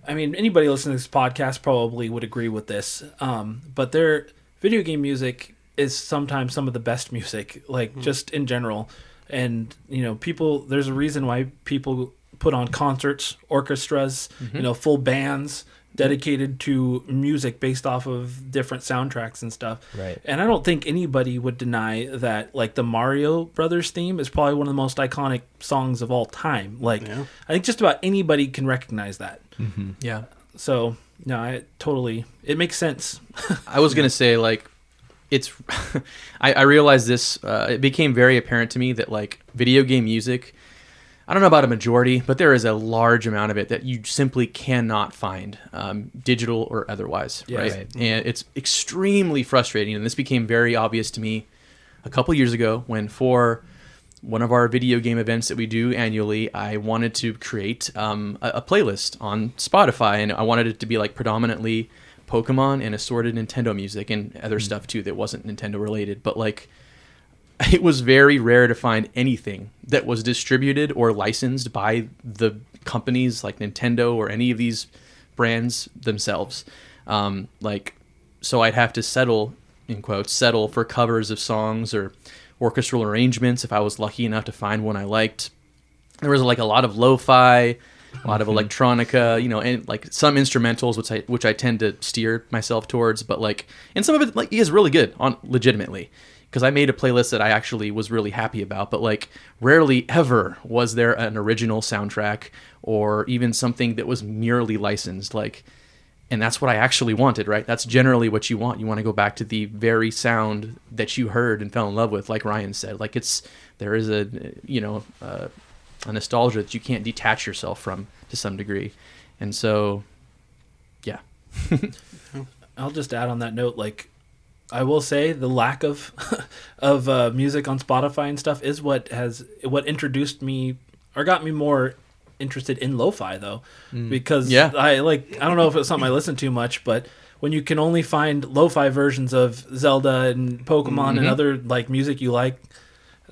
anybody listening to this podcast probably would agree with this. But their video game music is sometimes some of the best music, like just in general. And, there's a reason why people put on concerts, orchestras, full bands dedicated to music based off of different soundtracks and stuff. Right. And I don't think anybody would deny that, like, the Mario Brothers theme is probably one of the most iconic songs of all time. Like, I think just about anybody can recognize that. Yeah. So, no, it makes sense. I was going to say, like, it's, I realized this, it became very apparent to me that, like, video game music, I don't know about a majority, but there is a large amount of it that you simply cannot find, digital or otherwise, Yeah. right? Right. And it's extremely frustrating. And this became very obvious to me a couple years ago when, for one of our video game events that we do annually, I wanted to create a playlist on Spotify, and I wanted it to be like predominantly Pokemon and assorted Nintendo music and other stuff too that wasn't Nintendo related. But like, it was very rare to find anything that was distributed or licensed by the companies like Nintendo or any of these brands themselves. So I'd have to settle, in quotes, for covers of songs or orchestral arrangements if I was lucky enough to find one I liked. There was like a lot of lo-fi, a lot of electronica, and like some instrumentals, which I tend to steer myself towards. But like, and some of it like is really good on legitimately, because I made a playlist that I actually was really happy about. But like, rarely ever was there an original soundtrack or even something that was merely licensed. Like, and that's what I actually wanted, right? That's generally what you want. You want to go back to the very sound that you heard and fell in love with, like Ryan said. Like, there is a nostalgia that you can't detach yourself from to some degree. And so, yeah. I'll just add on that note, like, I will say the lack of music on Spotify and stuff is what introduced me or got me more interested in lo-fi, though, because I don't know if it's something I listen to much, but when you can only find lo-fi versions of Zelda and Pokemon and other like music you like,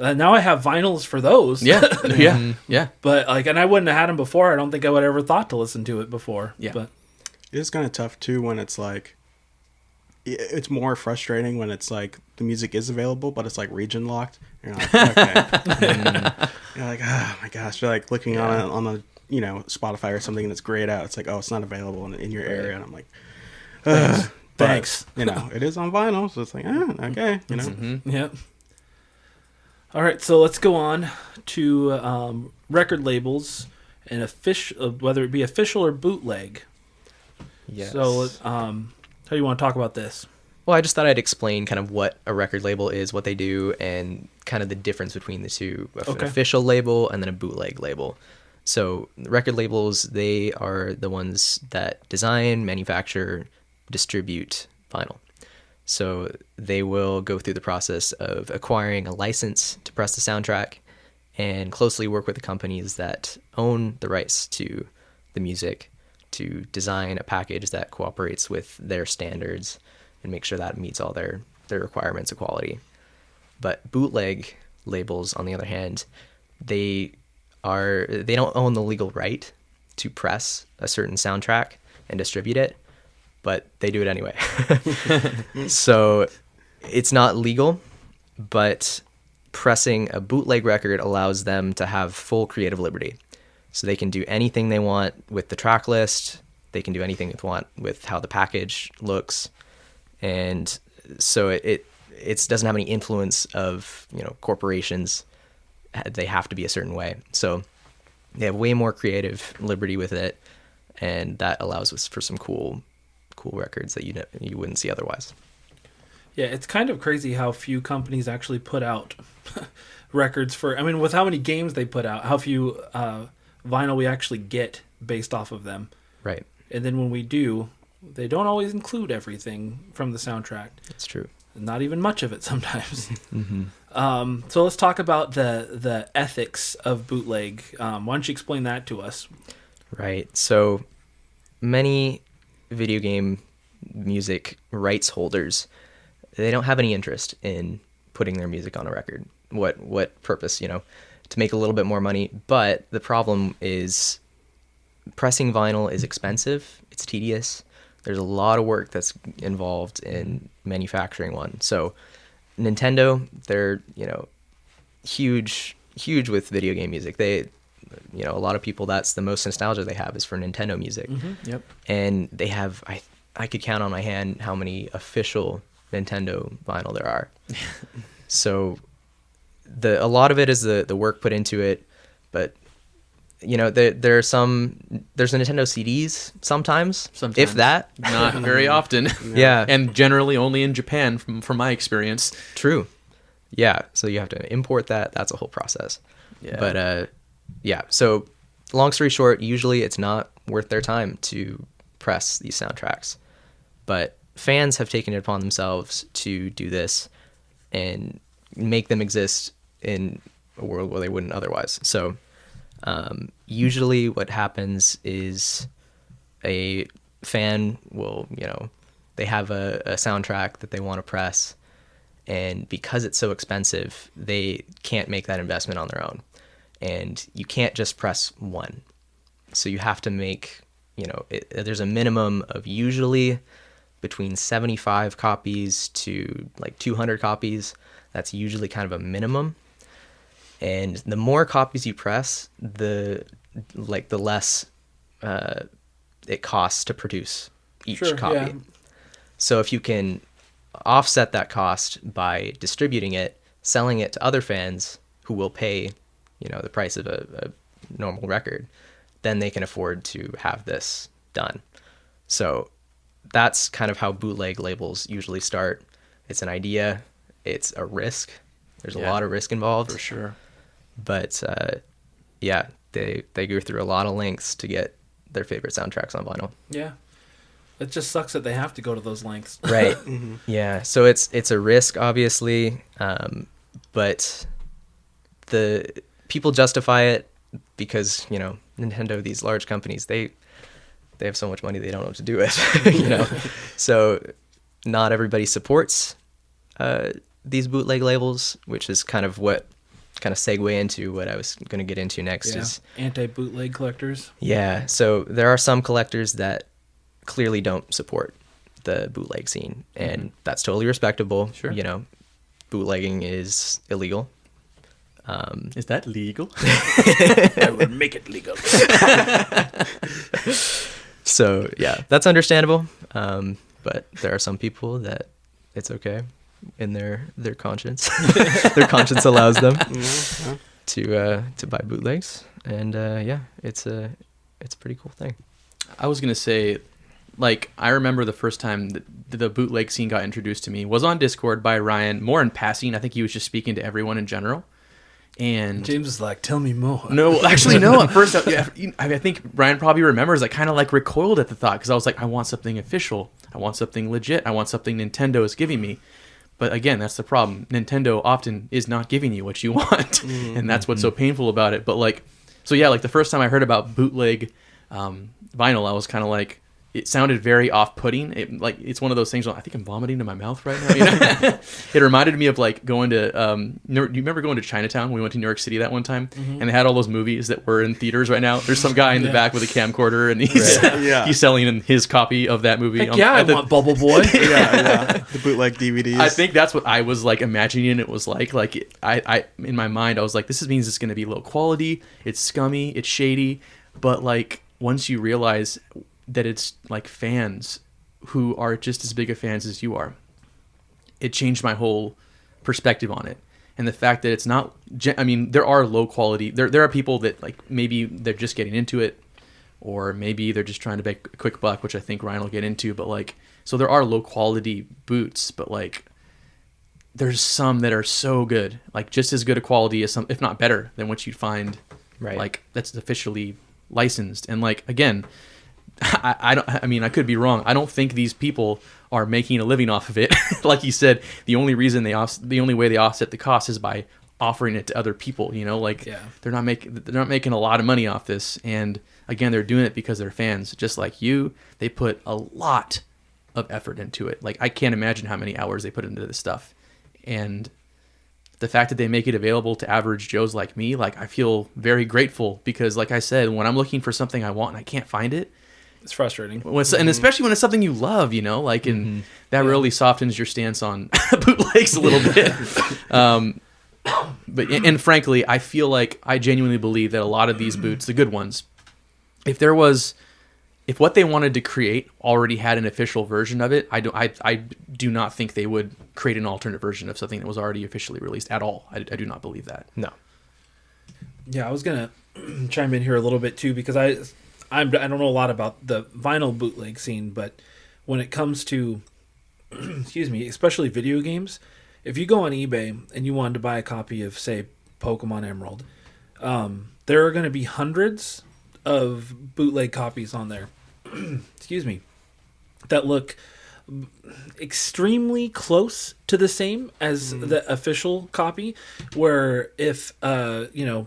Now I have vinyls for those. Yeah, yeah, yeah. But like, and I wouldn't have had them before. I don't think I would ever thought to listen to it before. Yeah. But It's kind of tough too when it's like, it's more frustrating when it's like the music is available, but it's like region locked. You're like, okay. You're like, oh my gosh. You're like looking on a Spotify or something and it's grayed out. It's like, oh, it's not available in your area. And I'm like, thanks. But, it is on vinyl. So it's like, okay. Yep. All right, so let's go on to record labels and whether it be official or bootleg. Yes. So, how do you want to talk about this? Well, I just thought I'd explain kind of what a record label is, what they do, and kind of the difference between the two, an official label and then a bootleg label. So record labels, they are the ones that design, manufacture, distribute vinyl. So they will go through the process of acquiring a license to press the soundtrack and closely work with the companies that own the rights to the music to design a package that cooperates with their standards and make sure that meets all their requirements of quality. But bootleg labels, on the other hand, they don't own the legal right to press a certain soundtrack and distribute it, but they do it anyway. So it's not legal, but pressing a bootleg record allows them to have full creative liberty. So they can do anything they want with the track list. They can do anything they want with how the package looks. And so it doesn't have any influence of, corporations. They have to be a certain way. So they have way more creative liberty with it. And that allows us for some cool records that you wouldn't see otherwise. Yeah, it's kind of crazy how few companies actually put out records with how many games they put out, how few vinyl we actually get based off of them. Right. And then when we do, they don't always include everything from the soundtrack. That's true. Not even much of it sometimes. Mm-hmm. So let's talk about the ethics of bootleg. Why don't you explain that to us? Right. So many video game music rights holders, they don't have any interest in putting their music on a record. What purpose, to make a little bit more money. But the problem is pressing vinyl is expensive. It's tedious. There's a lot of work that's involved in manufacturing one. So Nintendo, they're, huge with video game music. They, a lot of people, that's the most nostalgia they have is for Nintendo music. Mm-hmm. Yep. And they have, I could count on my hand how many official Nintendo vinyl there are. So a lot of it is the work put into it, but there's the Nintendo CDs sometimes, if that. Not very often. Yeah. And generally only in Japan from my experience. True. Yeah. So you have to import that. That's a whole process. Yeah. But yeah. So long story short, usually it's not worth their time to press these soundtracks. But fans have taken it upon themselves to do this and make them exist in a world where they wouldn't otherwise. So usually what happens is a fan will, they have a soundtrack that they want to press, and because it's so expensive, they can't make that investment on their own. And you can't just press one. So you have to make, there's a minimum of usually between 75 copies to like 200 copies. That's usually kind of a minimum. And the more copies you press, the less it costs to produce each copy. Yeah. So if you can offset that cost by distributing it, selling it to other fans who will pay, the price of a normal record, then they can afford to have this done. So that's kind of how bootleg labels usually start. It's an idea. It's a risk. There's a lot of risk involved. For sure. But yeah, they go through a lot of lengths to get their favorite soundtracks on vinyl. Yeah. It just sucks that they have to go to those lengths. Right. Mm-hmm. Yeah. So it's a risk, obviously. But the people justify it because, Nintendo, these large companies, they have so much money they don't know what to do with, So not everybody supports these bootleg labels, which is kind of what kind of segue into what I was going to get into next. Yeah. Is Anti-bootleg collectors. yeah. So there are some collectors that clearly don't support the bootleg scene, and that's totally respectable. Sure. You know, bootlegging is illegal. Is that legal? I would make it legal. So yeah, that's understandable. But there are some people that it's okay in their conscience. Their conscience allows them to buy bootlegs, and yeah, it's a pretty cool thing. I was gonna say, like, I remember the first time that the bootleg scene got introduced to me was on Discord by Ryan, more in passing. I think he was just speaking to everyone in general. And James is like, tell me more. no, actually, no. At first, I think Ryan probably remembers. I kind of like recoiled at the thought because I was like, I want something official. I want something legit. I want something Nintendo is giving me. But again, that's the problem. Nintendo often is not giving you what you want, and that's what's so painful about it. But like, so yeah, like the first time I heard about bootleg vinyl, I was kind of like, it sounded very off-putting. It's one of those things. I think I'm vomiting in my mouth right now. You know? It reminded me of like going to. Do you remember going to Chinatown? We went to New York City that one time, and they had all those movies that were in theaters right now. There's some guy in the back with a camcorder, and he's selling his copy of that movie. Heck yeah, I want Bubble Boy. The bootleg DVDs. I think that's what I was like imagining it was like. Like I in my mind, I was like, this means it's going to be low quality. It's scummy. It's shady. But like once you realize that it's like fans who are just as big of fans as you are, it changed my whole perspective on it. And the fact that it's not, I mean, there are low quality, there are people that like maybe they're just getting into it, or maybe they're just trying to make a quick buck, which I think Ryan will get into. But like, so there are low quality boots, but like there's some that are so good, like just as good a quality as some, if not better than what you'd find like that's officially licensed. And like, again, I mean, I could be wrong. I don't think these people are making a living off of it. Like you said, the only way they offset the cost is by offering it to other people. You know, like they're not making a lot of money off this. And again, they're doing it because they're fans, just like you. They put a lot of effort into it. Like I can't imagine how many hours they put into this stuff. And the fact that they make it available to average Joes like me, like I feel very grateful because, like I said, when I'm looking for something I want and I can't find it. It's frustrating. And especially when it's something you love, you know, like, and that really softens your stance on bootlegs a little bit. But frankly, I feel like I genuinely believe that a lot of these boots, the good ones, if what they wanted to create already had an official version of it, I do not think they would create an alternate version of something that was already officially released at all. I do not believe that. No. Yeah, I was gonna chime in here a little bit too because I don't know a lot about the vinyl bootleg scene, but when it comes to, excuse me, especially video games, if you go on eBay and you wanted to buy a copy of, say, Pokemon Emerald, there are going to be hundreds of bootleg copies on there, excuse me, that look extremely close to the same as the official copy, where if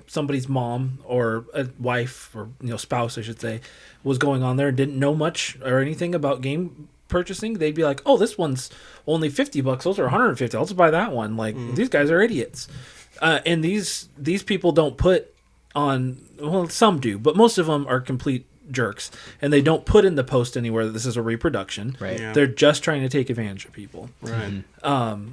somebody's mom or a wife or spouse I should say was going on there and didn't know much or anything about game purchasing, they'd be like, oh, this one's only $50, those are $150, I'll just buy that one. Like these guys are idiots. And these people don't put on, well, some do, but most of them are complete jerks, and they don't put in the post anywhere that this is a reproduction. Right. Yeah. They're just trying to take advantage of people. Right.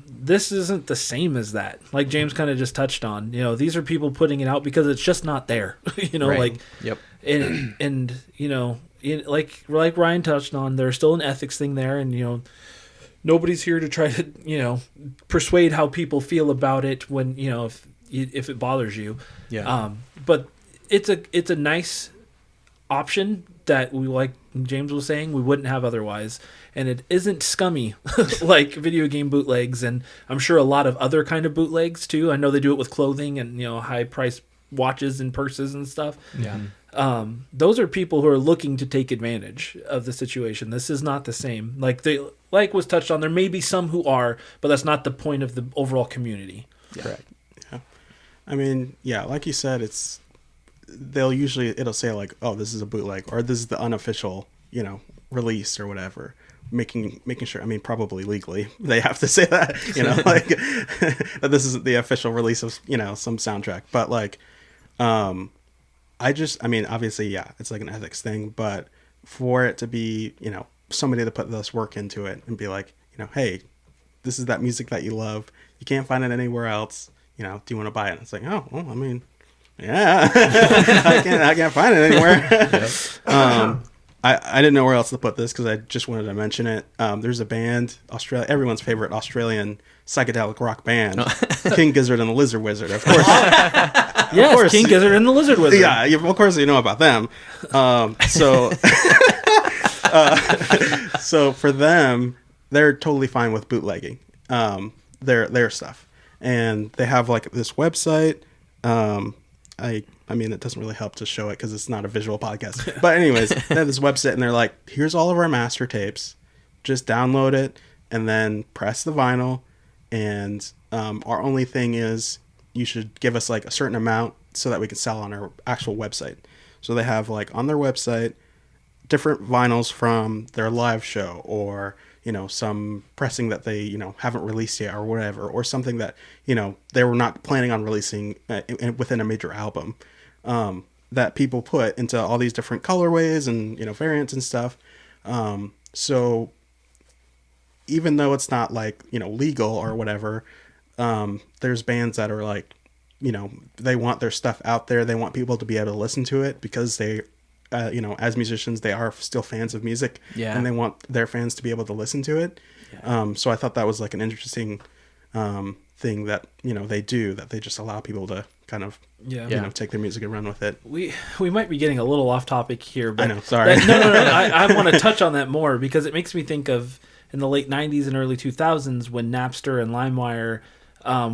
This isn't the same as that. Like James kind of just touched on, these are people putting it out because it's just not there. Right. Like, Yep. and like Ryan touched on, there's still an ethics thing there, and nobody's here to try to persuade how people feel about it when if it bothers you. Yeah. But it's a nice option that we, like James was saying, we wouldn't have otherwise, and it isn't scummy like video game bootlegs, and I'm sure a lot of other kind of bootlegs too. I know they do it with clothing and high priced watches and purses and stuff. Yeah. Those are people who are looking to take advantage of the situation. This is not the same. Like was touched on, there may be some who are, but that's not the point of the overall community. Yeah. Correct. Yeah. I mean, yeah, like you said, it'll say like, oh, this is a bootleg, or this is the unofficial, release or whatever. making sure, I mean, probably legally they have to say that, like that this isn't the official release of, some soundtrack. But like, I mean, obviously, yeah, it's like an ethics thing, but for it to be, somebody to put this work into it and be like, hey, this is that music that you love. You can't find it anywhere else. Do you want to buy it? And it's like, oh, well, I mean, yeah, I can't find it anywhere. I didn't know where else to put this because I just wanted to mention it. There's a band, everyone's favorite Australian psychedelic rock band, King Gizzard and the Lizard Wizard. Of course, yes, of course, King Gizzard and the Lizard Wizard. Yeah, of course you know about them. So for them, they're totally fine with bootlegging their stuff, and they have like this website. I mean, it doesn't really help to show it because it's not a visual podcast. But anyways, they have this website, and they're like, here's all of our master tapes. Just download it, and then press the vinyl. And our only thing is you should give us like a certain amount so that we can sell on our actual website. So they have like on their website different vinyls from their live show, or some pressing that they haven't released yet, or whatever, or something that they were not planning on releasing within a major album, that people put into all these different colorways and variants and stuff. So even though it's not like legal or whatever, there's bands that are like they want their stuff out there. They want people to be able to listen to it because they as musicians, they are still fans of music, and they want their fans to be able to listen to it. Yeah. So I thought that was like an interesting thing that they do, that they just allow people to kind of take their music and run with it. We might be getting a little off topic here, but I know, sorry. No. I want to touch on that more because it makes me think of in the late 90s and early 2000s when Napster and LimeWire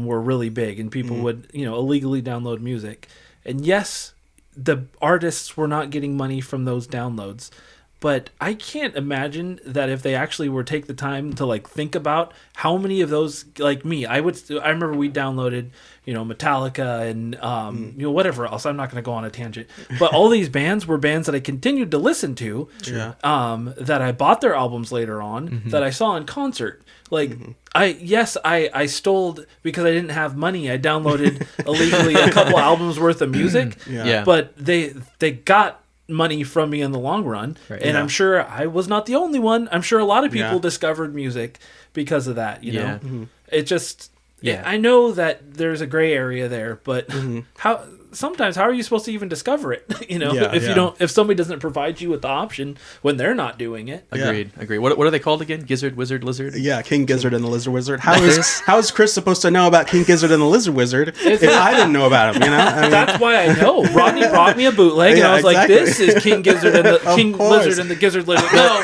were really big, and people would illegally download music. And yes, the artists were not getting money from those downloads, but I can't imagine that if they actually were take the time to like think about how many of those, like me, I remember we downloaded Metallica and whatever else. I'm not going to go on a tangent, but all these bands were bands that I continued to listen to, that I bought their albums later on, that I saw in concert. Like I stole because I didn't have money. I downloaded illegally a couple albums worth of music, but they got money from me in the long run, and I'm sure I was not the only one. I'm sure a lot of people discovered music because of that. It just I know that there's a gray area there, but how are you supposed to even discover it? If somebody doesn't provide you with the option when they're not doing it. Agreed. What are they called again? Gizzard, Wizard, Lizard? Yeah, King Gizzard and the Lizard Wizard. How is Chris supposed to know about King Gizzard and the Lizard Wizard if I didn't know about him? I mean, that's why I know. Rodney brought me a bootleg, and I was like, "This is King Gizzard and the King Lizard and the Gizzard Lizard." No.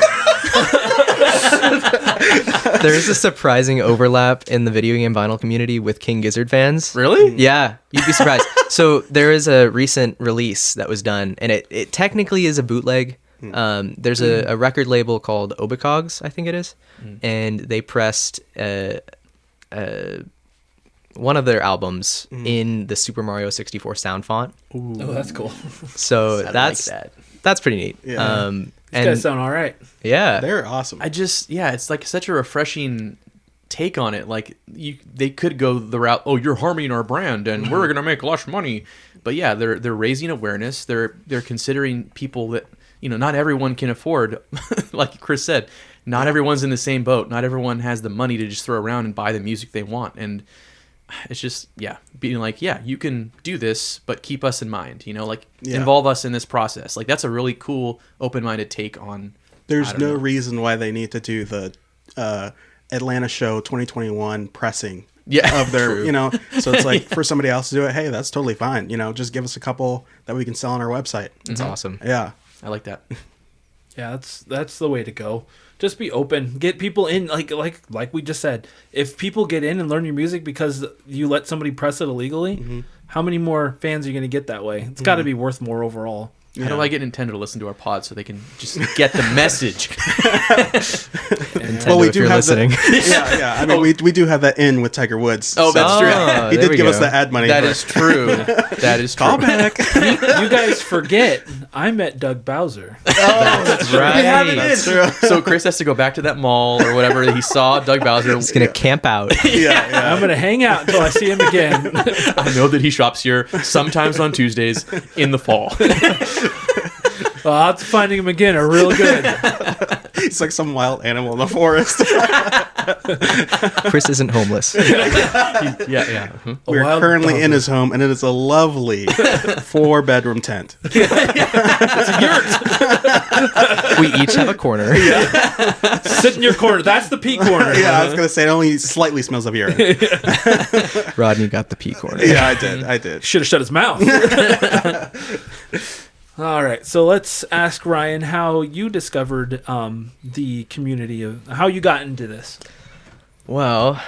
There is a surprising overlap in the video game vinyl community with King Gizzard fans. Really? Yeah, you'd be surprised. So there is a recent release that was done, and it technically is a bootleg. There's a record label called Obicogs, I think it is, and they pressed one of their albums in the Super Mario 64 sound font. Ooh. Oh, that's cool. So that's pretty neat. Yeah. These guys sound all right. Yeah, they're awesome. It's like such a refreshing take on it. Like they could go the route, oh, you're harming our brand and we're gonna make less money. But yeah, they're raising awareness. They're considering people that not everyone can afford. Like Chris said, not everyone's in the same boat. Not everyone has the money to just throw around and buy the music they want. And it's just being like, you can do this, but keep us in mind. Involve us in this process. Like that's a really cool, open-minded take on. There's no reason why they need to do the Atlanta show 2021 pressing of their, so it's like for somebody else to do it, hey, that's totally fine. Just give us a couple that we can sell on our website. It's awesome. Yeah. I like that. Yeah, that's the way to go. Just be open. Get people in, like we just said. If people get in and learn your music because you let somebody press it illegally, how many more fans are you going to get that way? It's got to be worth more overall. How do I get Nintendo to listen to our pod so they can just get the message? Nintendo, Well, we if do you're have listening. yeah. I mean, we do have that in with Tiger Woods. Oh, that's true. He there did we give us go. the ad money. That for- is true. That is true. Call back. You guys forget I met Doug Bowser. That's right. That's true. So Chris has to go back to that mall or whatever. He saw Doug Bowser. He's gonna camp out. Yeah. I'm gonna hang out until I see him again. I know that he shops here sometimes on Tuesdays in the fall. Odds of finding him again are real good. He's like some wild animal in the forest. Chris isn't homeless. Yeah. Mhm. We're wild currently dog. in his home, and it is a lovely 4-bedroom tent. We each have a corner. Sit in your corner. That's the pee corner. Yeah, I was gonna say it only slightly smells of urine. Rodney got the P corner. Yeah, I did. Should have shut his mouth. All right, so let's ask Ryan how you discovered the community of how you got into this. Well,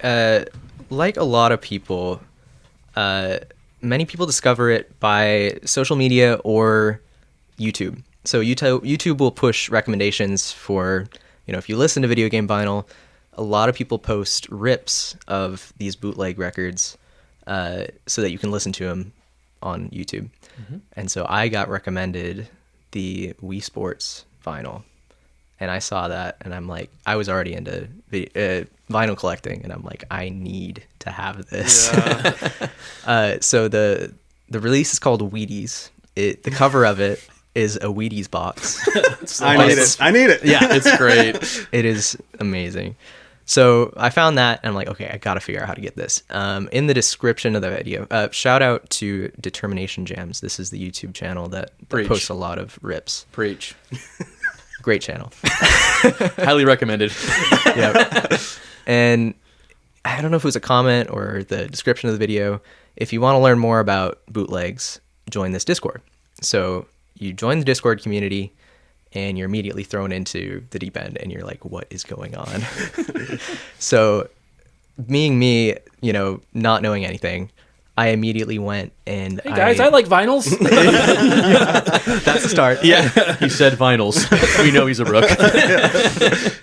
like a lot of people, many people discover it by social media or YouTube. So YouTube will push recommendations for, if you listen to Video Game Vinyl, a lot of people post rips of these bootleg records so that you can listen to them on YouTube. Mm-hmm. And so I got recommended the Wii Sports vinyl. And I saw that, and I'm like, I was already into vinyl collecting, and I'm like, I need to have this. Yeah. So the release is called Wheaties. The cover of it is a Wheaties box. I need it. Yeah, it's great. It is amazing. So I found that, and I'm like, okay, I got to figure out how to get this. In the description of the video, shout out to Determination Jams. This is the YouTube channel that posts a lot of rips. Preach. Great channel. Highly recommended. Yep. And I don't know if it was a comment or the description of the video. If you want to learn more about bootlegs, join this Discord. So you join the Discord community, and you're immediately thrown into the deep end, and you're like, what is going on? So being me, not knowing anything, I immediately went and Hey guys, I like vinyls. that's a start. Yeah, he said vinyls. We know he's a rook.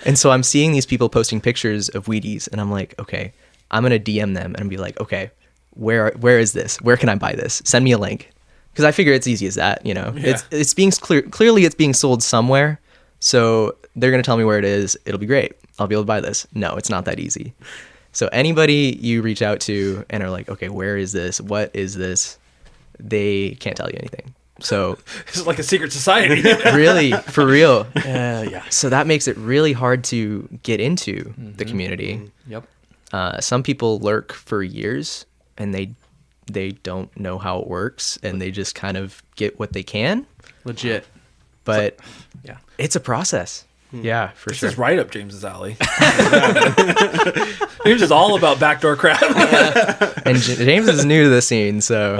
And so I'm seeing these people posting pictures of Wheaties, and I'm like, okay, I'm going to DM them and be like, okay, where is this? Where can I buy this? Send me a link. Because I figure it's easy as that, Yeah. It's being clearly it's being sold somewhere, so they're gonna tell me where it is. It'll be great. I'll be able to buy this. No, it's not that easy. So anybody you reach out to and are like, okay, where is this? What is this? They can't tell you anything. So This is like a secret society. really, for real. Yeah. So that makes it really hard to get into the community. Yep. Some people lurk for years, and they don't know how it works, and they just kind of get what they can. Legit. But Yeah. it's a process. Yeah, for This sure. is right up James's alley. James is all about backdoor crap. And James is new to the scene, so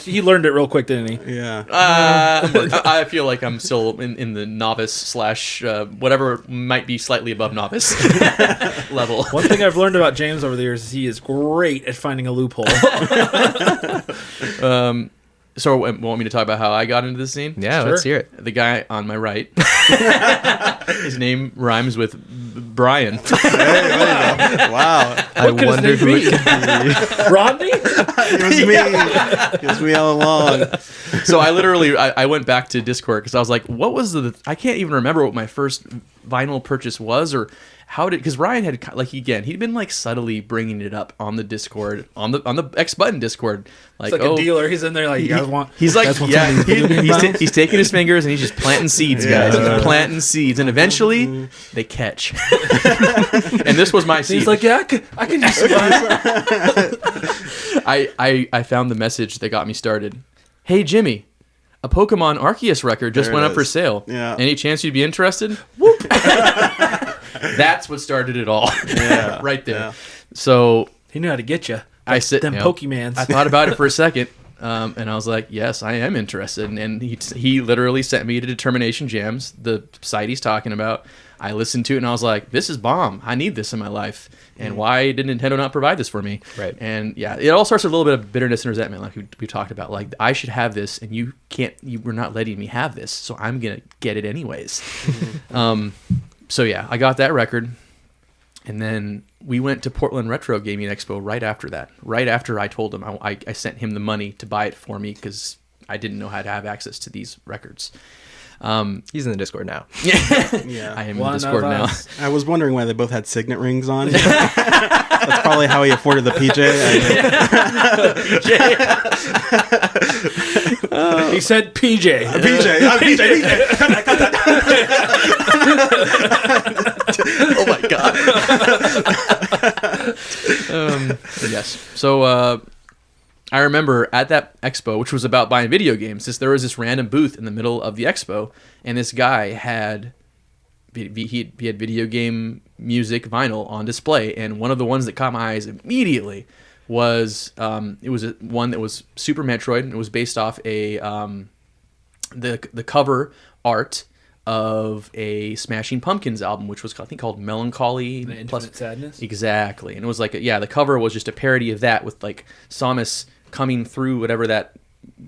He learned it real quick, didn't he? Yeah. I feel like I'm still in the novice / whatever might be slightly above novice level. One thing I've learned about James over the years is he is great at finding a loophole. So, want me to talk about how I got into this scene? yeah, Sure. let's hear it. The guy on my right, his name rhymes with Brian. Wow. I could his wonder name who be? it could be. Rodney? It was me. It was me all along. So I literally I went back to Discord because I was like, what was I can't even remember what my first vinyl purchase was, or because Ryan had he'd been like subtly bringing it up on the Discord, on the X Button Discord, It's like a dealer. He's in there like, you guys want... He's like, you guys want yeah, some of these video game vinyls? he's taking his fingers and he's just planting seeds, guys. He's planting seeds, and eventually they catch. And this was my seed. He's like, yeah, I can just... I found the message that got me started. Hey Jimmy, a Pokemon Arceus record just There went it up for is. sale. Yeah. Any chance you'd be interested? Whoop. That's what started it all. Yeah. Right there. Yeah. So He knew how to get you. I said, Them Pokemans. I thought about it for a second, and I was like, yes, I am interested. And he literally sent me to Determination Jams, the site he's talking about. I listened to it, and I was like, this is bomb. I need this in my life. And why did Nintendo not provide this for me? Right. And yeah, it all starts with a little bit of bitterness and resentment, like we talked about. Like, I should have this, and you were not letting me have this, so I'm going to get it anyways. So yeah, I got that record, and then we went to Portland Retro Gaming Expo right after that. Right after I told him I sent him the money to buy it for me because I didn't know how to have access to these records. He's in the Discord now. Yeah. I am in One the Discord of now. us. I was wondering why they both had signet rings on. That's probably how he afforded the PJ. He said PJ. PJ. Cut that. Oh my god. Yes. So I remember at that expo, which was about buying video games, there was this random booth in the middle of the expo, and this guy had he had video game music vinyl on display, and one of the ones that caught my eyes immediately was one that was Super Metroid, and it was based off the cover art of a Smashing Pumpkins album, which was I think called Melancholy The Infinite Sadness. Exactly, and it was like the cover was just a parody of that with like Samus coming through whatever that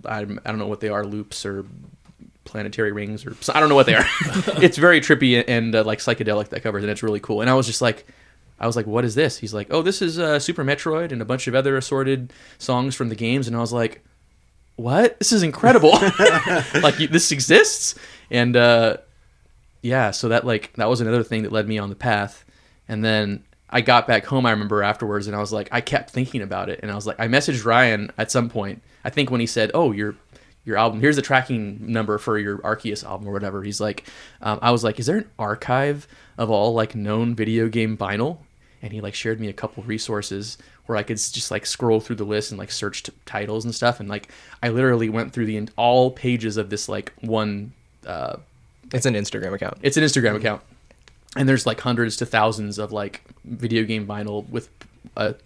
I don't know what they are, loops or planetary rings or I don't know what they are. It's very trippy and like psychedelic, that cover, and it's really cool. And I was like, what is this? He's like, oh, this is Super Metroid and a bunch of other assorted songs from the games. And I was like, what? This is incredible. Like this exists. And so that was another thing that led me on the path. And then I got back home, I remember afterwards, and I was like, I kept thinking about it. And I was like, I messaged Ryan at some point, I think when he said, oh, your album, here's the tracking number for your Arceus album or whatever. He's like, I was like, is there an archive of all like known video game vinyl? And he like shared me a couple resources where I could just like scroll through the list and like search titles and stuff. And like, I literally went through all pages of this like one. It's an Instagram account. It's an Instagram account. And there's like hundreds to thousands of like video game vinyl with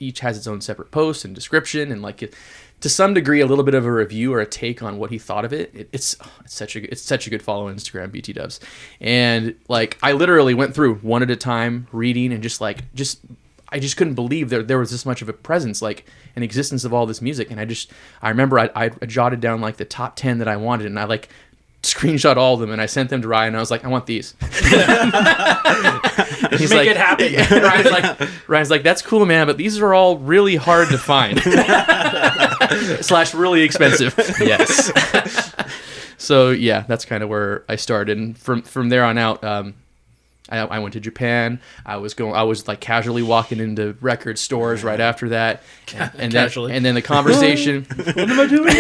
each has its own separate post and description and like to some degree a little bit of a review or a take on what he thought of it. It's such a good follow on Instagram, BT Dubs. And like I literally went through one at a time reading and I just couldn't believe there was this much of a presence, like an existence of all this music. And I remember I jotted down like the top 10 that I wanted, and I like screenshot all of them and I sent them to Ryan and I was like, I want these. And he's Make like, it happen. Yeah. Ryan's like, that's cool, man, but these are all really hard to find. / really expensive. Yes. So yeah, that's kind of where I started. And from there on out, I went to Japan. I was like casually walking into record stores right after that, and then the conversation. What am I doing?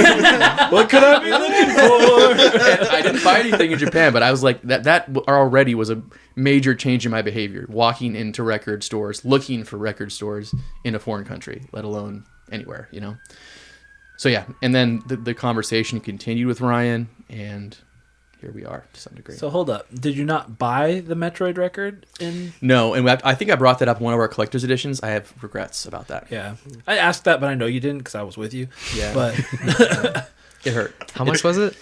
What could I be looking for? I didn't buy anything in Japan, but I was like that already was a major change in my behavior. Walking into record stores, looking for record stores in a foreign country, let alone anywhere, you know. So yeah, and then the conversation continued with Ryan, and here we are to some degree. So hold up. Did you not buy the Metroid record in? No, and I think I brought that up in one of our collector's editions. I have regrets about that. Yeah. I asked that, but I know you didn't because I was with you. Yeah. But It hurt. How much was it?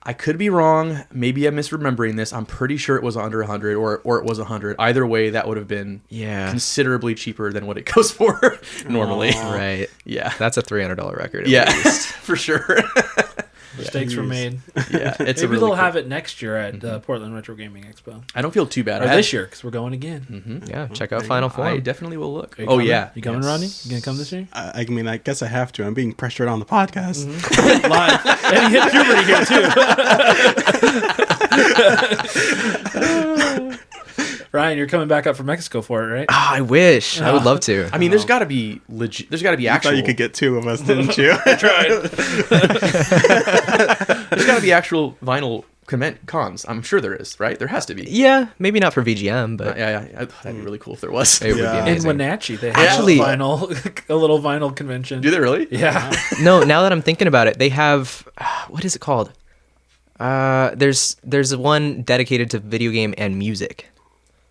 I could be wrong. Maybe I'm misremembering this. I'm pretty sure it was under 100 or it was 100. Either way, that would have been considerably cheaper than what it goes for normally. Right. Yeah. That's a $300 record. Yeah, for sure. mistakes were made. Yeah, it's Maybe they'll have it next year at Portland Retro Gaming Expo. I don't feel too bad. Or this year, because we're going again. Yeah, check out Final Form. I definitely will look. Are you Oh, coming? yeah. You coming, Yes. Rodney? You going to come this year? I mean, I guess I have to. I'm being pressured on the podcast. Live. And he hit puberty here, too. Ryan, you're coming back up from Mexico for it, right? Oh, I wish. I would love to. I mean, there's got to be legit. There's got to be I actual. thought you could get two of us, didn't you? Tried. There's got to be actual vinyl cons. I'm sure there is, right? There has to be. Yeah, maybe not for VGM, but Yeah. That'd be really cool if there was. it would be Yeah. In amazing. Wenatchee, they have Actually- a little vinyl convention. Do they really? Yeah. No, now that I'm thinking about it, they have what is it called? There's one dedicated to video game and music.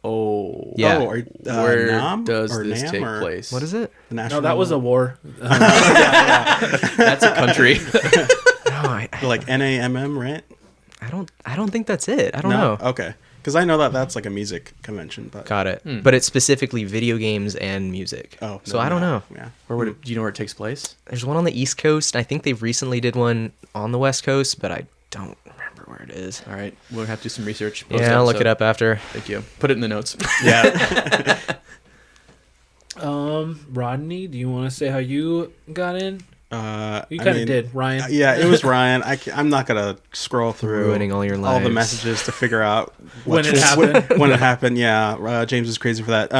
Oh. Yeah. Oh, Where NAM? does Or this NAM, take or place? What is it? The No, National, that was a war. That's a country. No, like NAMM, right? I don't think that's it. I don't know. Okay. Because I know that's like a music convention, but Got it. But it's specifically video games and music. oh, So I don't know. Yeah. Do you know where it takes place? There's one on the East Coast. I think they recently did one on the West Coast, but I don't remember where it is. All right, we'll have to do some research. post Yeah, I'll look episode. it up after. Thank you. Put it in the notes. Yeah. Rodney, do you want to say how you got in? You I kind of mean, did, Ryan. Yeah, it was Ryan. I'm not gonna scroll through Ruining all your all the lives. messages to figure out When it happened. When it happened, yeah. James is crazy for that.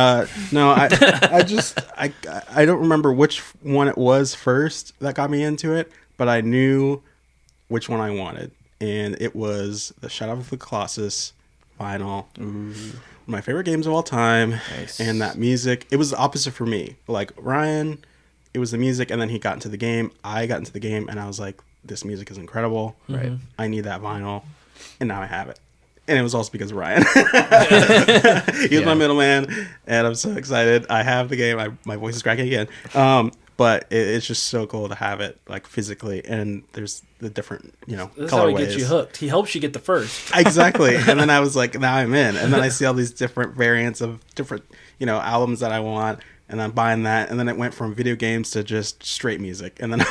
No, I don't remember which one it was first that got me into it, but I knew which one I wanted, and it was the Shadow of the Colossus vinyl. My favorite games of all time. Nice. And that music, it was the opposite for me. Like Ryan, it was the music, and then he got into the game. I got into the game, and I was like, this music is incredible. Right. I need that vinyl. And now I have it. And it was also because of Ryan. He was my middleman, and I'm so excited. I have the game. My voice is cracking again. But it's just so cool to have it like physically, and there's the different, This is how he colorways. gets you hooked. He helps you get the first. Exactly. And then I was like, now I'm in. And then I see all these different variants of different, albums that I want. And I'm buying that. And then it went from video games to just straight music. And then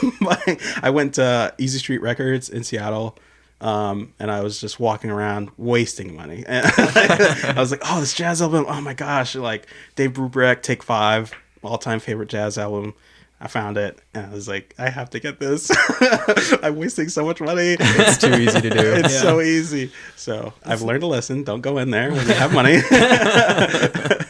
I went to Easy Street Records in Seattle. And I was just walking around wasting money. And I was like, oh, this jazz album. Oh my gosh. Like Dave Brubeck, Take 5, all-time favorite jazz album. I found it, and I was like, I have to get this. I'm wasting so much money. It's too easy to do. It's so easy. So I've learned a lesson. Don't go in there when you have money.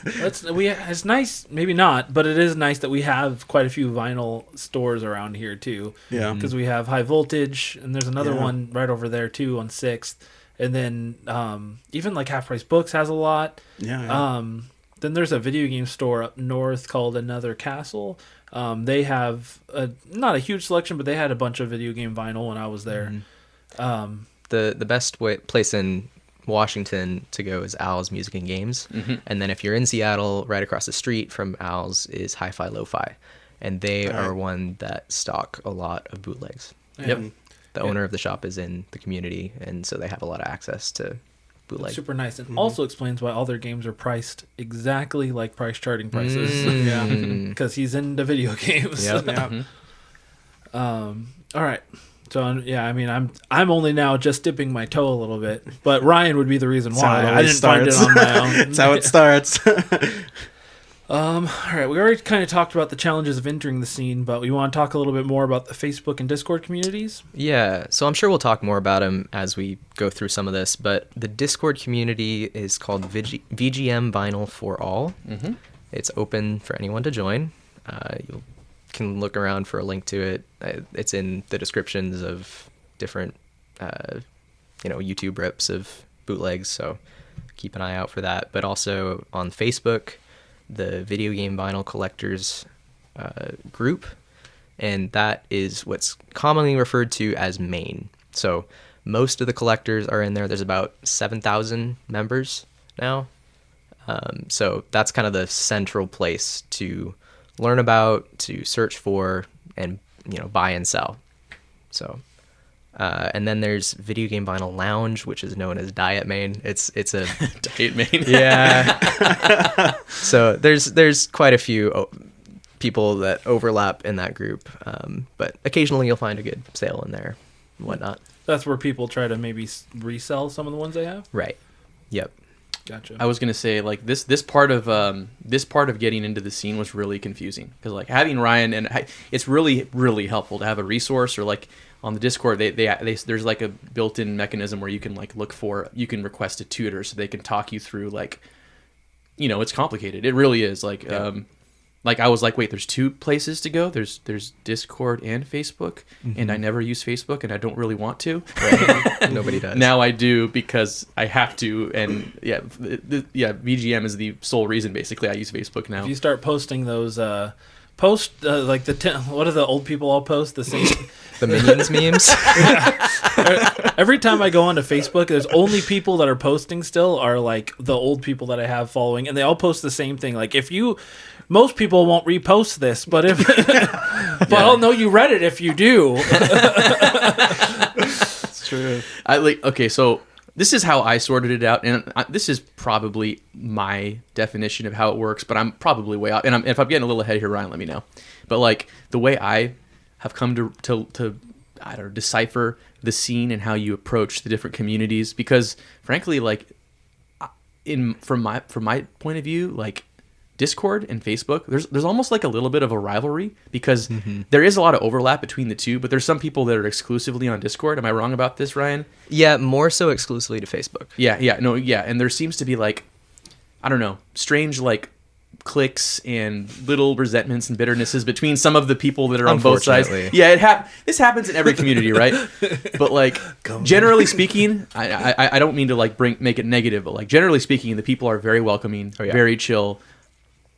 It's nice, maybe not, but it is nice that we have quite a few vinyl stores around here too. Yeah. Because we have High Voltage, and there's another Yeah. one right over there too on 6th, and then even like Half Price Books has a lot. Yeah. Then there's a video game store up north called Another Castle. They have not a huge selection, but they had a bunch of video game vinyl when I was there. The best place in Washington to go is Al's Music and Games. And then if you're in Seattle, right across the street from Al's is Hi-Fi Lo-Fi. And they are one that stock a lot of bootlegs. Yep. The owner of the shop is in the community, and so they have a lot of access to bootleg. Super nice, and also explains why all their games are priced exactly like price charting prices. Yeah. Because he's into video games. Yep. Yeah. All right. So yeah, I mean, I'm only now just dipping my toe a little bit, but Ryan would be the reason That's how why. it I always didn't find it starts. on my own. That's how it starts. All right, we already kind of talked about the challenges of entering the scene, but we want to talk a little bit more about the Facebook and Discord communities. Yeah, so I'm sure we'll talk more about them as we go through some of this, but the Discord community is called VGM Vinyl for All. It's open for anyone to join. You can look around for a link to it. It's in the descriptions of different, YouTube rips of bootlegs, so keep an eye out for that. But also on Facebook, the Video Game Vinyl Collectors group, and that is what's commonly referred to as main. So most of the collectors are in there. There's about 7,000 members now. So that's kind of the central place to learn about, to search for, and buy and sell. So and then there's Video Game Vinyl Lounge, which is known as Diet Main. It's a Diet Main. yeah. So there's quite a few people that overlap in that group, but occasionally you'll find a good sale in there and whatnot. That's where people try to maybe resell some of the ones they have. Right. Yep. Gotcha. I was gonna say like this part of getting into the scene was really confusing because like having Ryan and it's really helpful to have a resource or like on the Discord they there's like a built-in mechanism where you can like you can request a tutor so they can talk you through like it's complicated. It really is like like I was like, wait, there's two places to go. There's Discord and Facebook, and I never use Facebook, and I don't really want to. Right. Nobody does. Now I do because I have to, and VGM is the sole reason basically I use Facebook now. If you start posting those, like what do the old people all post? The same. The Minions memes. Every time I go onto Facebook, there's only people that are posting still are like the old people that I have following, and they all post the same thing. Like most people won't repost this, but I'll know you read it if you do. It's true. So this is how I sorted it out, and this is probably my definition of how it works, but I'm probably way out. And if I'm getting a little ahead here, Ryan, let me know. But like the way I have come to I don't know, decipher the scene and how you approach the different communities, because frankly, like from my point of view, like Discord and Facebook, there's almost like a little bit of a rivalry, because there is a lot of overlap between the two, but there's some people that are exclusively on Discord. Am I wrong about this, Ryan? Yeah, more so exclusively to Facebook. Yeah, and there seems to be like, I don't know, strange like cliques and little resentments and bitternesses between some of the people that are on both sides. Unfortunately. Yeah, this happens in every community, right? But like generally speaking, I don't mean to like make it negative, but like generally speaking, the people are very welcoming, very chill,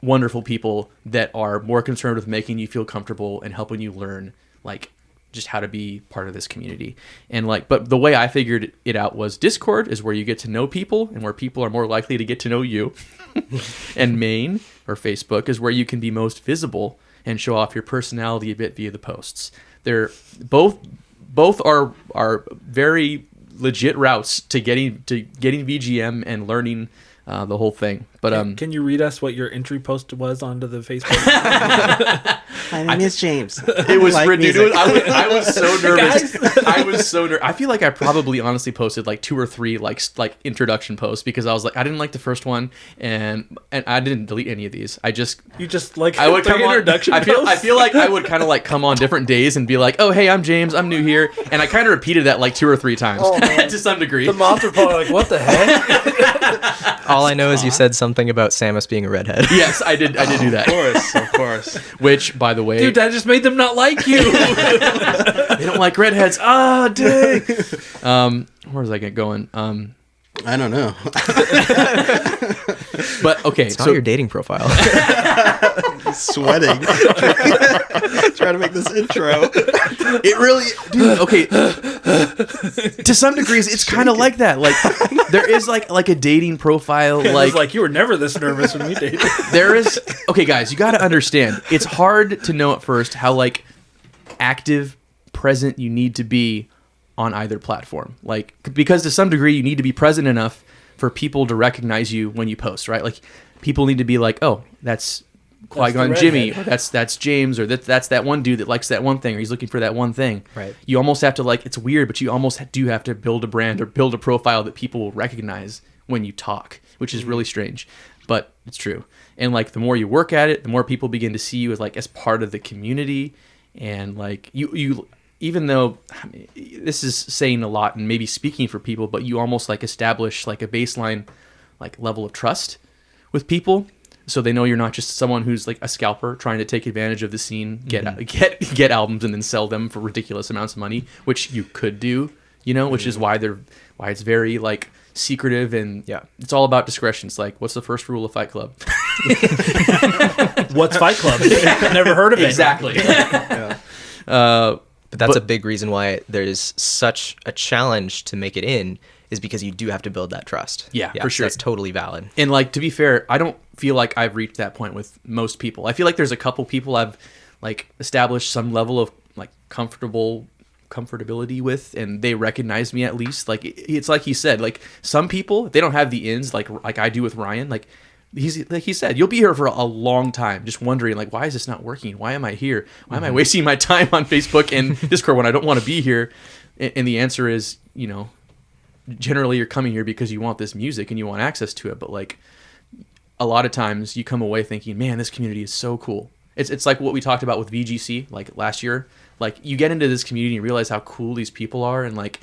wonderful people that are more concerned with making you feel comfortable and helping you learn like just how to be part of this community. And like, but the way I figured it out was Discord is where you get to know people and where people are more likely to get to know you. And Main or Facebook is where you can be most visible and show off your personality a bit via the posts. They're both are very legit routes to getting VGM and learning the whole thing. But can you read us what your entry post was onto the Facebook? My name is James. It was ridiculous. I was so nervous. I was so nervous. I feel like I probably honestly posted like 2 or 3 like introduction posts, because I was like, I didn't like the first one, and I didn't delete any of these. I would come on. Introduction I posts? feel like I would kind of like come on different days and be like, oh hey, I'm James, I'm new here, and I kind of repeated that like 2 or 3 times to some degree. The moms are probably like, what the heck? All I know is you said something about Samus being a redhead. Yes, I did do that. Of course. Which, by the way, Dude, I just made them not like you. they don't like redheads. Ah, dang. Where was I going? I don't know. But okay, It's not your dating profile. Sweating. Trying to make this intro. it really, dude. Okay, to some degrees, it's kind of like that. Like there is like a dating profile. Like you were never this nervous when we dated. There is. Okay, guys, you got to understand. It's hard to know at first how like active, present you need to be on either platform. Like, because to some degree you need to be present enough for people to recognize you when you post, right? Like people need to be like, oh, that's Qui-Gon Jimmy, or that's James, or that's that one dude that likes that one thing, or he's looking for that one thing. Right. You almost have to like, it's weird, but you almost do have to build a brand or build a profile that people will recognize when you talk, which is really strange, but it's true. And like the more you work at it, the more people begin to see you as like as part of the community. And like you even though this is saying a lot and maybe speaking for people, but you almost like establish like a baseline like level of trust with people, so they know you're not just someone who's like a scalper trying to take advantage of the scene, get albums and then sell them for ridiculous amounts of money, which you could do, you know, which is why it's very like secretive, and it's all about discretion. It's like, what's the first rule of Fight Club? What's Fight Club? Never heard of it. Exactly. But that's a big reason why there's such a challenge to make it in, is because you do have to build that trust. Yeah, for sure. That's totally valid. And like, to be fair, I don't feel like I've reached that point with most people. I feel like there's a couple people I've like established some level of like comfortability with, and they recognize me at least. Like it's like he said, like some people, if they don't have the ins like I do with Ryan, like he said, you'll be here for a long time just wondering like, why is this not working? Why am I here? Why am I wasting my time on Facebook and Discord when I don't want to be here? And the answer is, you know, generally you're coming here because you want this music and you want access to it. But like a lot of times you come away thinking, man, this community is so cool. It's like what we talked about with VGC like last year. Like you get into this community and realize how cool these people are, and like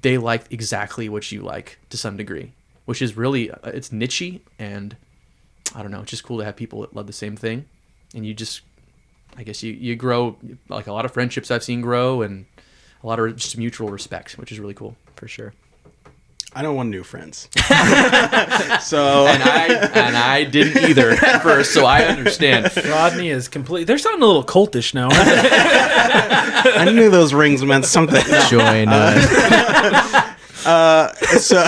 they like exactly what you like to some degree, which is really, it's niche-y, and I don't know, it's just cool to have people that love the same thing. And you just, I guess you grow, like a lot of friendships I've seen grow, and a lot of just mutual respect, which is really cool. For sure. I don't want new friends. And I didn't either at first, so I understand. Rodney is completely. They're sounding a little cultish now, aren't they? I knew those rings meant something. Join. So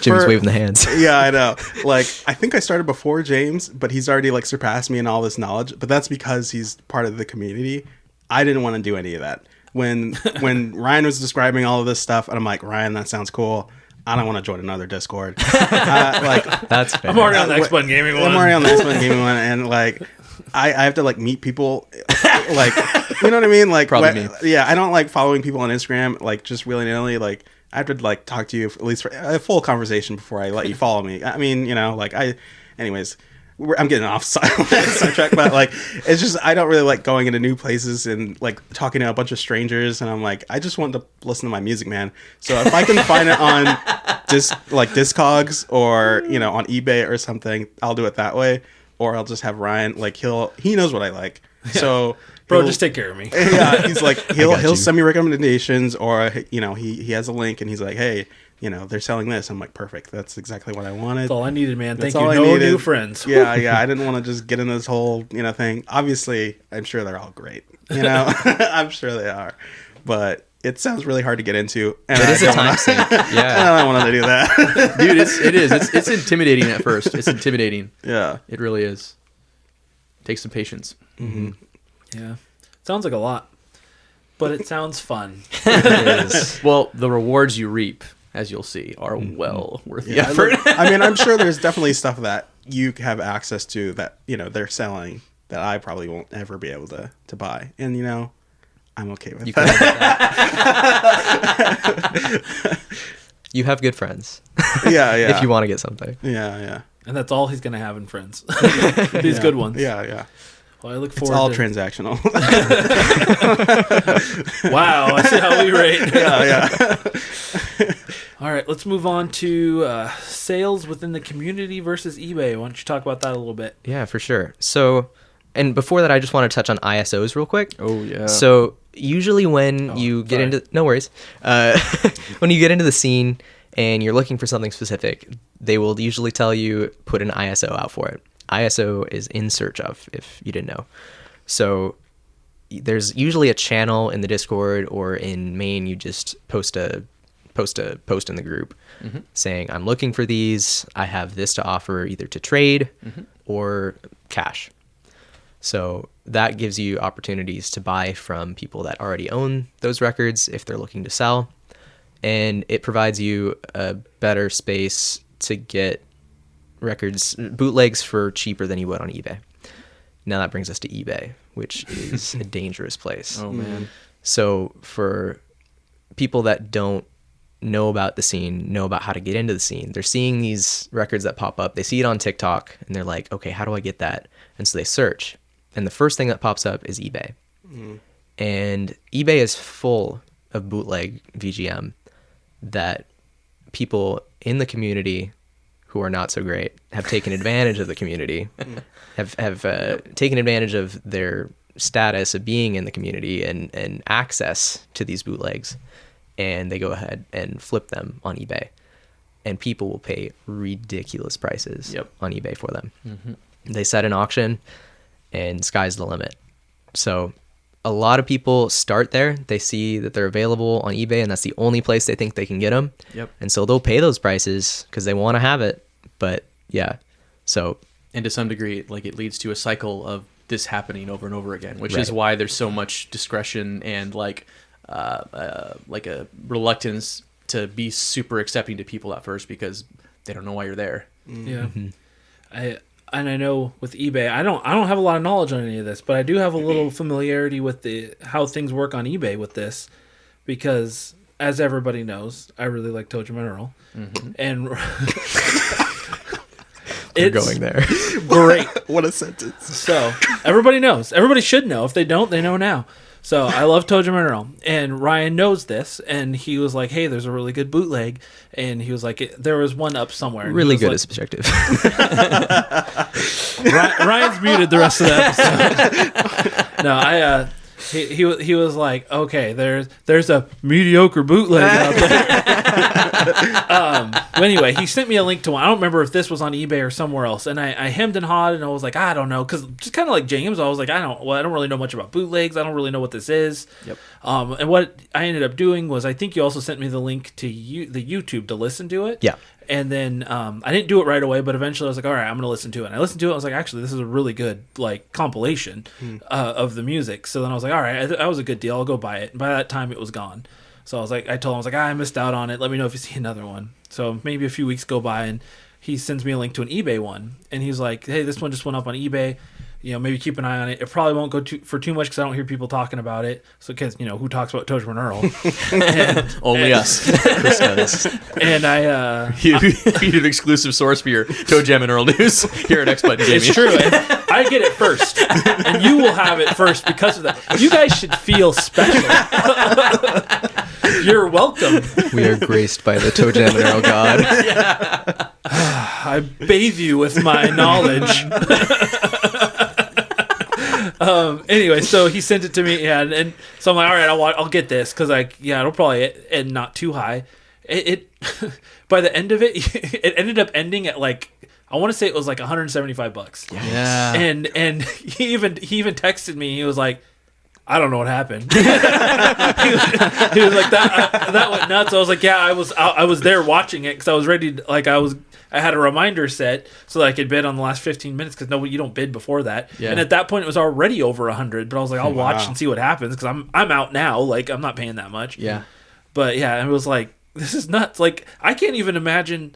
Jim's waving the hands. Yeah, I know. Like, I think I started before James, but he's already like surpassed me in all this knowledge. But that's because he's part of the community. I didn't want to do any of that. When Ryan was describing all of this stuff, and I'm like, Ryan, that sounds cool. I don't want to join another Discord. Like, That's fair. I'm already on the X-Button Gaming one. I'm already on the X-Men Gaming one, and like, I have to like meet people Like, you know what I mean? Like, Probably me. yeah, I don't like following people on Instagram, like, just willy-nilly. Like, I have to, like, talk to you at least for a full conversation before I let you follow me. I mean, you know, like, anyways, I'm getting off sidetrack, but, like, it's just, I don't really like going into new places and, like, talking to a bunch of strangers, and I'm like, I just want to listen to my music, man. So if I can find it on Discogs or, you know, on eBay or something, I'll do it that way. Or I'll just have Ryan, like, he knows what I like. So Bro, just take care of me. yeah, he's like, he'll you. send me recommendations, or, you know, he has a link and he's like, hey, you know, they're selling this. I'm like, perfect. That's exactly what I wanted. That's all I needed, man. That's Thank you. all I No needed. new friends. Yeah. I didn't want to just get into this whole, you know, thing. Obviously, I'm sure they're all great. You know, I'm sure they are. But it sounds really hard to get into. And It is a don't time wanna- sink. I Yeah. don't want to do that. Dude, it's intimidating at first. It's intimidating. Yeah. It really is. Takes some patience. Yeah. Sounds like a lot, but it sounds fun. It is. Well, the rewards you reap, as you'll see, are well worth the effort. I mean, I'm sure there's definitely stuff that you have access to that, you know, they're selling that I probably won't ever be able to buy. And, you know, I'm okay with You can that. have that. You have good friends. Yeah. If you want to get something. Yeah. And that's all he's going to have in friends. These good ones. Yeah. Well, I look It's forward all to transactional. Wow, I see how we rate. Yeah. All right, let's move on to sales within the community versus eBay. Why don't you talk about that a little bit? Yeah, for sure. So, and before that, I just want to touch on ISOs real quick. Oh, yeah. So usually when you get sorry. into, no worries, when you get into the scene and you're looking for something specific, they will usually tell you put an ISO out for it. ISO is in search of, if you didn't know. So there's usually a channel in the Discord, or in main you just post a post in the group saying, I'm looking for these, I have this to offer, either to trade or cash. So that gives you opportunities to buy from people that already own those records if they're looking to sell. And it provides you a better space to get records, bootlegs, for cheaper than you would on eBay. Now that brings us to eBay, which is a dangerous place. Oh, man. So for people that don't know about the scene, know about how to get into the scene, they're seeing these records that pop up. They see it on TikTok and they're like, okay, how do I get that? And so they search. And the first thing that pops up is eBay. And eBay is full of bootleg VGM that people in the community who are not so great have taken advantage of the community, have taken advantage of their status of being in the community and access to these bootlegs, and they go ahead and flip them on eBay, and people will pay ridiculous prices on eBay for them. They set an auction and sky's the limit. So a lot of people start there. They see that they're available on eBay and that's the only place they think they can get them. And so they'll pay those prices because they want to have it. But yeah, so. And to some degree, like, it leads to a cycle of this happening over and over again, which is why there's so much discretion and like a reluctance to be super accepting to people at first, because they don't know why you're there. Yeah. I know with eBay, I don't have a lot of knowledge on any of this, but I do have a little familiarity with how things work on eBay with this, because as everybody knows, I really like Toja Mineral, and It's going there. Great. What a sentence. So everybody knows. Everybody should know. If they don't, they know now. So I love Toja Mineral, and Ryan knows this, and he was like, "Hey, there's a really good bootleg," and he was like, "There was one up somewhere." And Really he good was is subjective. Ryan's muted the rest of the episode. No, he was like, "Okay, there's a mediocre bootleg out there." But anyway, he sent me a link to one. I don't remember if this was on eBay or somewhere else, and I hemmed and hawed, and I was like, I don't know, because just kind of like James, I was like, I don't really know much about bootlegs. I don't really know what this is. And what I ended up doing was, I think you also sent me the link to the YouTube to listen to it. Yeah. And then I didn't do it right away, but eventually I was like, all right, I'm going to listen to it. And I listened to it. I was like, actually, this is a really good like compilation of the music. So then I was like, all right, that was a good deal. I'll go buy it. And by that time, it was gone. So I was like, I told him, I was like, I missed out on it. Let me know if you see another one. So maybe a few weeks go by, and he sends me a link to an eBay one. And he's like, hey, this one just went up on eBay. maybe keep an eye on it. It probably won't go for too much because I don't hear people talking about it. So, because who talks about Tojiman Earl? Only us. Chris knows. And I, You need an exclusive source for your Toe Jam and Earl news here at X Button Gaming. it's true. And I get it first, and you will have it first because of that. You guys should feel special. You're welcome. We are graced by the Toe Jam and Arrow God. I bathe you with my knowledge. Anyway, so he sent it to me, and so I'm like, all right, I'll get this because it'll probably end not too high. It by the end of it, it ended up ending at like, I want to say it was like $175. Yeah. And he even texted me. He was like, I don't know what happened. he was like that went nuts. I was like, yeah, I was there watching it because I was ready to, I had a reminder set so that I could bid on the last 15 minutes because you don't bid before that. Yeah. And at that point, it was already over 100. But I was like, I'll watch and see what happens because I'm out now. Like, I'm not paying that much. Yeah. But yeah, it was like, this is nuts. Like, I can't even imagine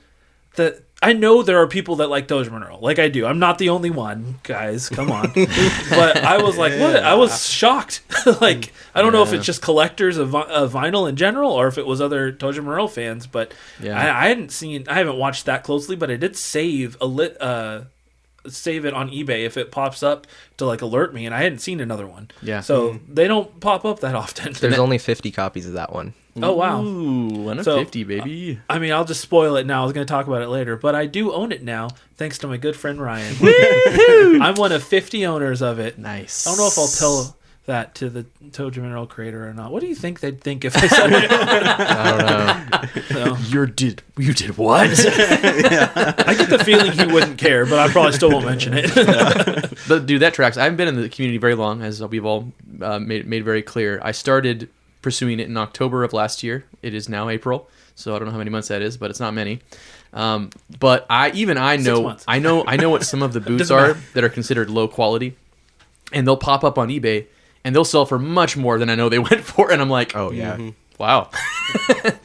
that. I know there are people that like Tojiman Earl. Like, I do. I'm not the only one, guys. Come on. But I was like, what? I was shocked. Like, I don't know if it's just collectors of vinyl in general or if it was other Tojiman Earl fans. But I haven't watched that closely, but I did save save it on eBay if it pops up to like alert me, and I hadn't seen another one. Yeah. So they don't pop up that often. There's only 50 copies of that one. Oh, wow. Ooh, 150, baby. I mean, I'll just spoil it now. I was going to talk about it later, but I do own it now, thanks to my good friend Ryan. I'm one of 50 owners of it. Nice. I don't know if I'll tell that to the Tojiman Earl creator or not. What do you think they'd think if I said it? I don't know. You did what? I get the feeling he wouldn't care, but I probably still won't mention it. But dude, that tracks. I haven't been in the community very long, as we've all made very clear. I started pursuing it in October of last year. It is now April, so I don't know how many months that is, but it's not many. But I know what some of the boots are that are considered low quality, and they'll pop up on eBay and they'll sell for much more than I know they went for, and I'm like, Oh, yeah. wow.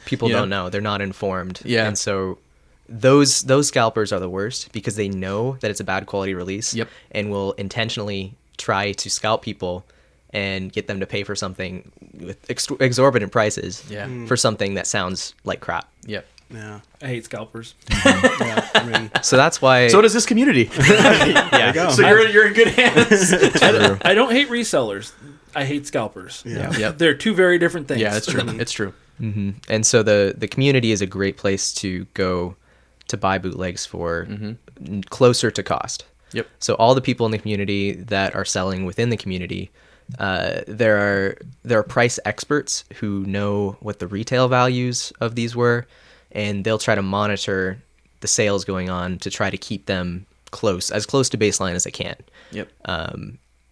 People don't know. They're not informed. Yeah. And so those scalpers are the worst because they know that it's a bad quality release. Yep. And will intentionally try to scalp people and get them to pay for something with exorbitant prices for something that sounds like crap. Yep. Yeah. I hate scalpers. Yeah. I mean, So that's why... So does this community. there you go. So you're in good hands. I don't hate resellers. I hate scalpers. Yeah. Yep. They're two very different things. Yeah, that's true. It's true. Mm-hmm. And so the community is a great place to go to buy bootlegs for closer to cost. Yep. So all the people in the community that are selling within the community, there are price experts who know what the retail values of these were, and they'll try to monitor the sales going on to try to keep them as close to baseline as they can. Yep.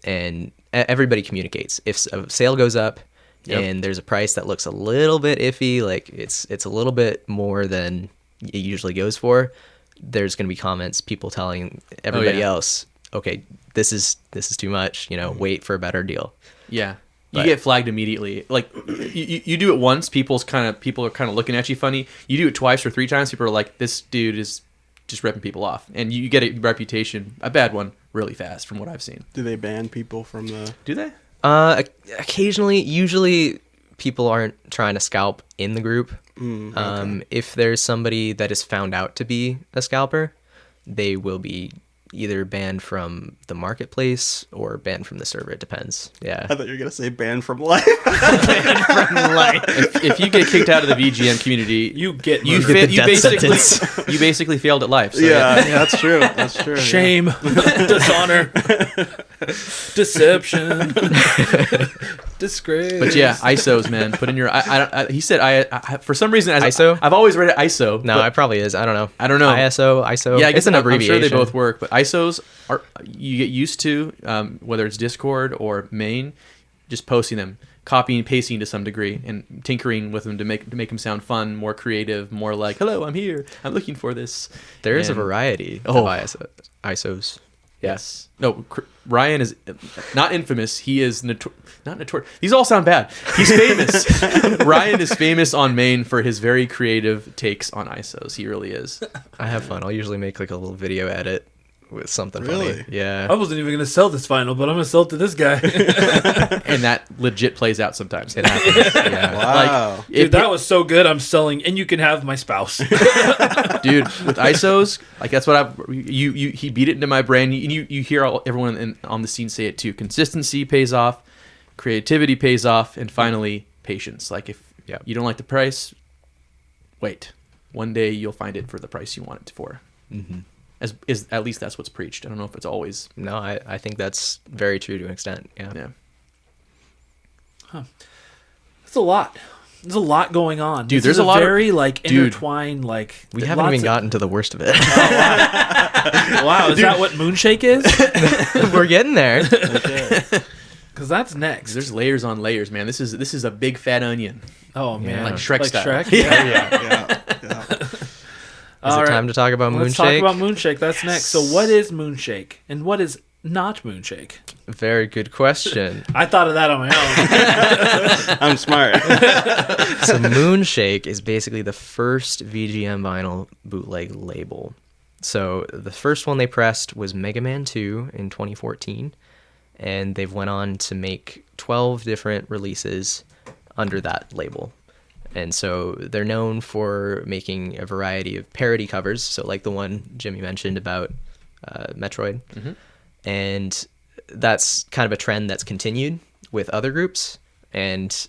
And everybody communicates. If a sale goes up and there's a price that looks a little bit iffy, like it's a little bit more than it usually goes for, there's going to be comments, people telling everybody else, okay, this is too much, wait for a better deal. Yeah. You get flagged immediately. Like you do it once, people are kind of looking at you funny. You do it twice or three times, people are like, this dude is just ripping people off, and you get a reputation, a bad one, really fast from what I've seen. Do they ban people from the... Do they? Occasionally, usually people aren't trying to scalp in the group. Okay. If there's somebody that is found out to be a scalper, they will be either banned from the marketplace or banned from the server. It depends. Yeah. I thought you were going to say banned from life. If you get kicked out of the VGM community, you basically failed at life. So yeah, that's true. That's true. Shame, dishonor, deception, disgrace. But yeah, ISOs, man. Put in your. He said I for some reason ISO? I've always read it ISO. No, it probably is. I don't know. ISO. Yeah, I guess it's an abbreviation. I'm sure they both work, but ISOs are you get used to whether it's Discord or main, just posting them, copying, pasting to some degree, and tinkering with them to make them sound fun, more creative, more like, "Hello, I'm here. I'm looking for this." There is a variety of ISOs. Yes. No, Ryan is not infamous. He is not notorious. These all sound bad. He's famous. Ryan is famous on main for his very creative takes on ISOs. He really is. I have fun. I'll usually make like a little video edit with something Really? funny. Yeah. I wasn't even going to sell this vinyl, but I'm going to sell it to this guy. And that legit plays out sometimes. It happens. Yeah. Wow. Dude, that was so good. I'm selling, and you can have my spouse. Dude, with ISOs, like that's what he beat it into my brain. You hear everyone on the scene say it too. Consistency pays off, creativity pays off, and finally patience. Like if you don't like the price, wait. One day you'll find it for the price you want it for. Mm-hmm. At least that's what's preached. I don't know if it's always. No, I think that's very true to an extent. Yeah. Yeah. It's a lot. There's a lot going on. Dude, This there's is a lot of- very like Dude. intertwined. Like We haven't even gotten to the worst of it. Wow, is that what Moonshake is? We're getting there. Because that's next. There's layers on layers, man. This is a big fat onion. Oh man, Like Shrek style. Shrek? Yeah. Is it time to talk about Let's Moonshake? talk about Moonshake. That's next. So what is Moonshake and what is not Moonshake? Very good question. I thought of that on my own. I'm smart. So Moonshake is basically the first VGM vinyl bootleg label. So the first one they pressed was Mega Man 2 in 2014, and they've went on to make 12 different releases under that label. And so they're known for making a variety of parody covers, so like the one Jimmy mentioned about Metroid. Mm-hmm. And that's kind of a trend that's continued with other groups. And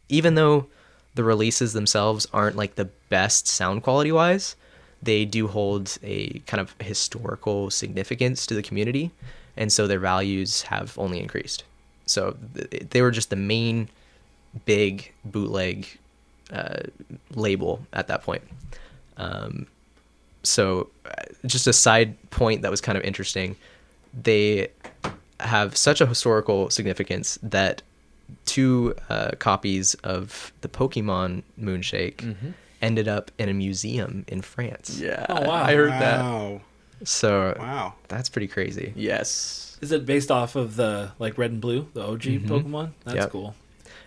even though the releases themselves aren't like the best sound quality wise, they do hold a kind of historical significance to the community. And so their values have only increased. So they were just the main big bootleg label at that point. So just a side point that was kind of interesting, they have such a historical significance that 2 copies of the Pokemon Moonshake ended up in a museum in France. Yeah. Oh, wow. I heard that. Wow. So Wow. that's pretty crazy. Yes. Is it based off of the like Red and Blue, the OG Pokemon? That's Yep. cool.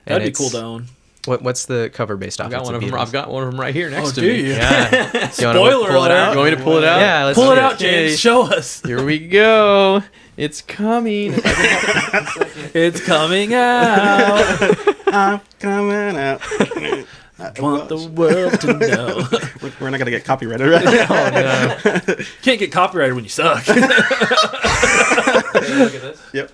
And That'd be it's- cool to own. What's the cover based off? I've got It's one a of them. Beatles. I've got one of them right here next to do me. you? Yeah. Do you wanna Spoiler pull it alert. out? You want me to pull it out? Yeah, let's Pull do it out, James. Show us. Here we go. It's coming. It's coming out. I'm coming out. Want the world to know. We're not gonna get copyrighted, right? Can't get copyrighted when you suck. Look at this. Yep.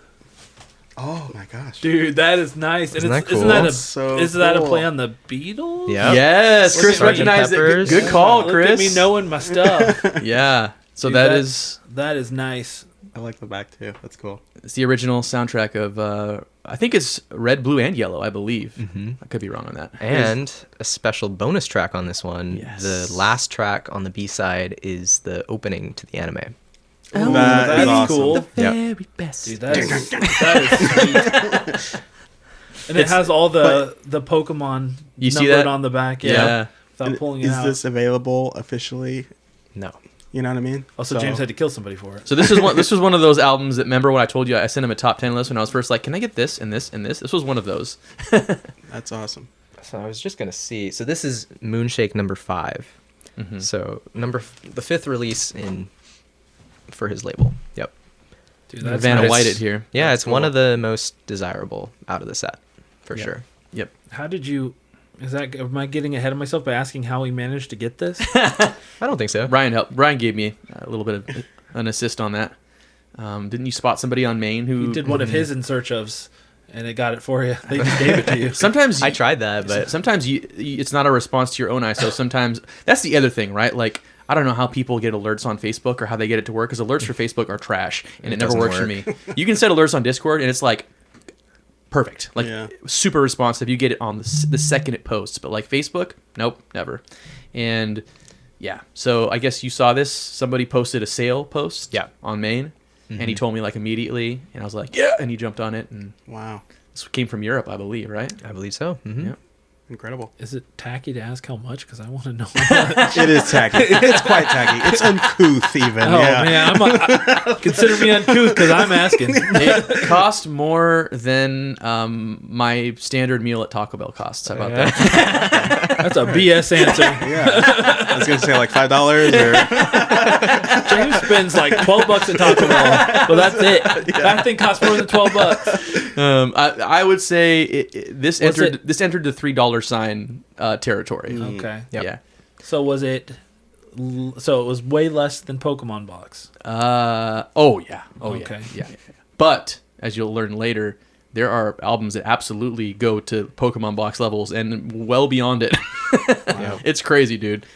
Oh my gosh. Dude, that is nice. Isn't And that isn't that cool? a So isn't that a cool. play on the Beatles? Yeah. Yes, Chris Sgt. recognized it. Pepper's. Good call, Look Chris. at me knowing my stuff. Yeah. So Dude, that that- is That is nice. I like the back too. That's cool. it's the original soundtrack of I think it's Red, Blue, and Yellow. I believe. I could be wrong on that. And a special bonus track on this one. Yes. The last track on the B-side is the opening to the anime. Oh, That is that's awesome. cool. Yep. Very best. Dude, that is sweet. And it has all the Pokemon You see numbered that? on the back. Yeah. Without pulling it Is out. this available officially? No. You know what I mean? Also, James had to kill somebody for it. So this was one of those albums that, remember when I told you I sent him a top 10 list when I was first like, can I get this and this and this? This was one of those. That's awesome. So I was just going to see. So this is Moonshake number 5. So the 5th release for his label. Yep. Dude, that's Vanna nice. White it here. Yeah, That's it's one cool. of the most desirable out of the set, for sure. Yep. How did you? Am I getting ahead of myself by asking how he managed to get this? I don't think so. Ryan gave me a little bit of an assist on that. Didn't you spot somebody on Maine who He did one of his in search ofs, and it got it for you. They just gave it to you. Sometimes I tried that, but sometimes it's not a response to your own ISO. Sometimes that's the other thing, right? Like I don't know how people get alerts on Facebook or how they get it to work, because alerts for Facebook are trash and it never doesn't works for me. You can set alerts on Discord and it's like perfect, like Yeah. super responsive. You get it on the second it posts, but like Facebook, nope, never. And yeah, so I guess you saw this. Somebody posted a sale post, Yeah. on Maine, and he told me like immediately, and I was like, yeah, and he jumped on it, and Wow. this came from Europe, I believe, right? I believe so. Mm-hmm. Yeah. Incredible. Is it tacky to ask how much? Because I want to know. It is tacky. It's quite tacky. It's uncouth even. Oh yeah. man, consider me uncouth because I'm asking. It cost more than my standard meal at Taco Bell costs. How about that? That's a BS answer. Yeah. I was gonna say like $5 or James spends like $12 at Taco Bell, but that's it. That thing costs more than $12. I would say this Was entered the $3 sign territory. Okay. Yeah. So was it? So it was way less than Pokemon Box. Oh yeah. Okay. Yeah. But as you'll learn later, there are albums that absolutely go to Pokemon Box levels and well beyond it. It's crazy, dude.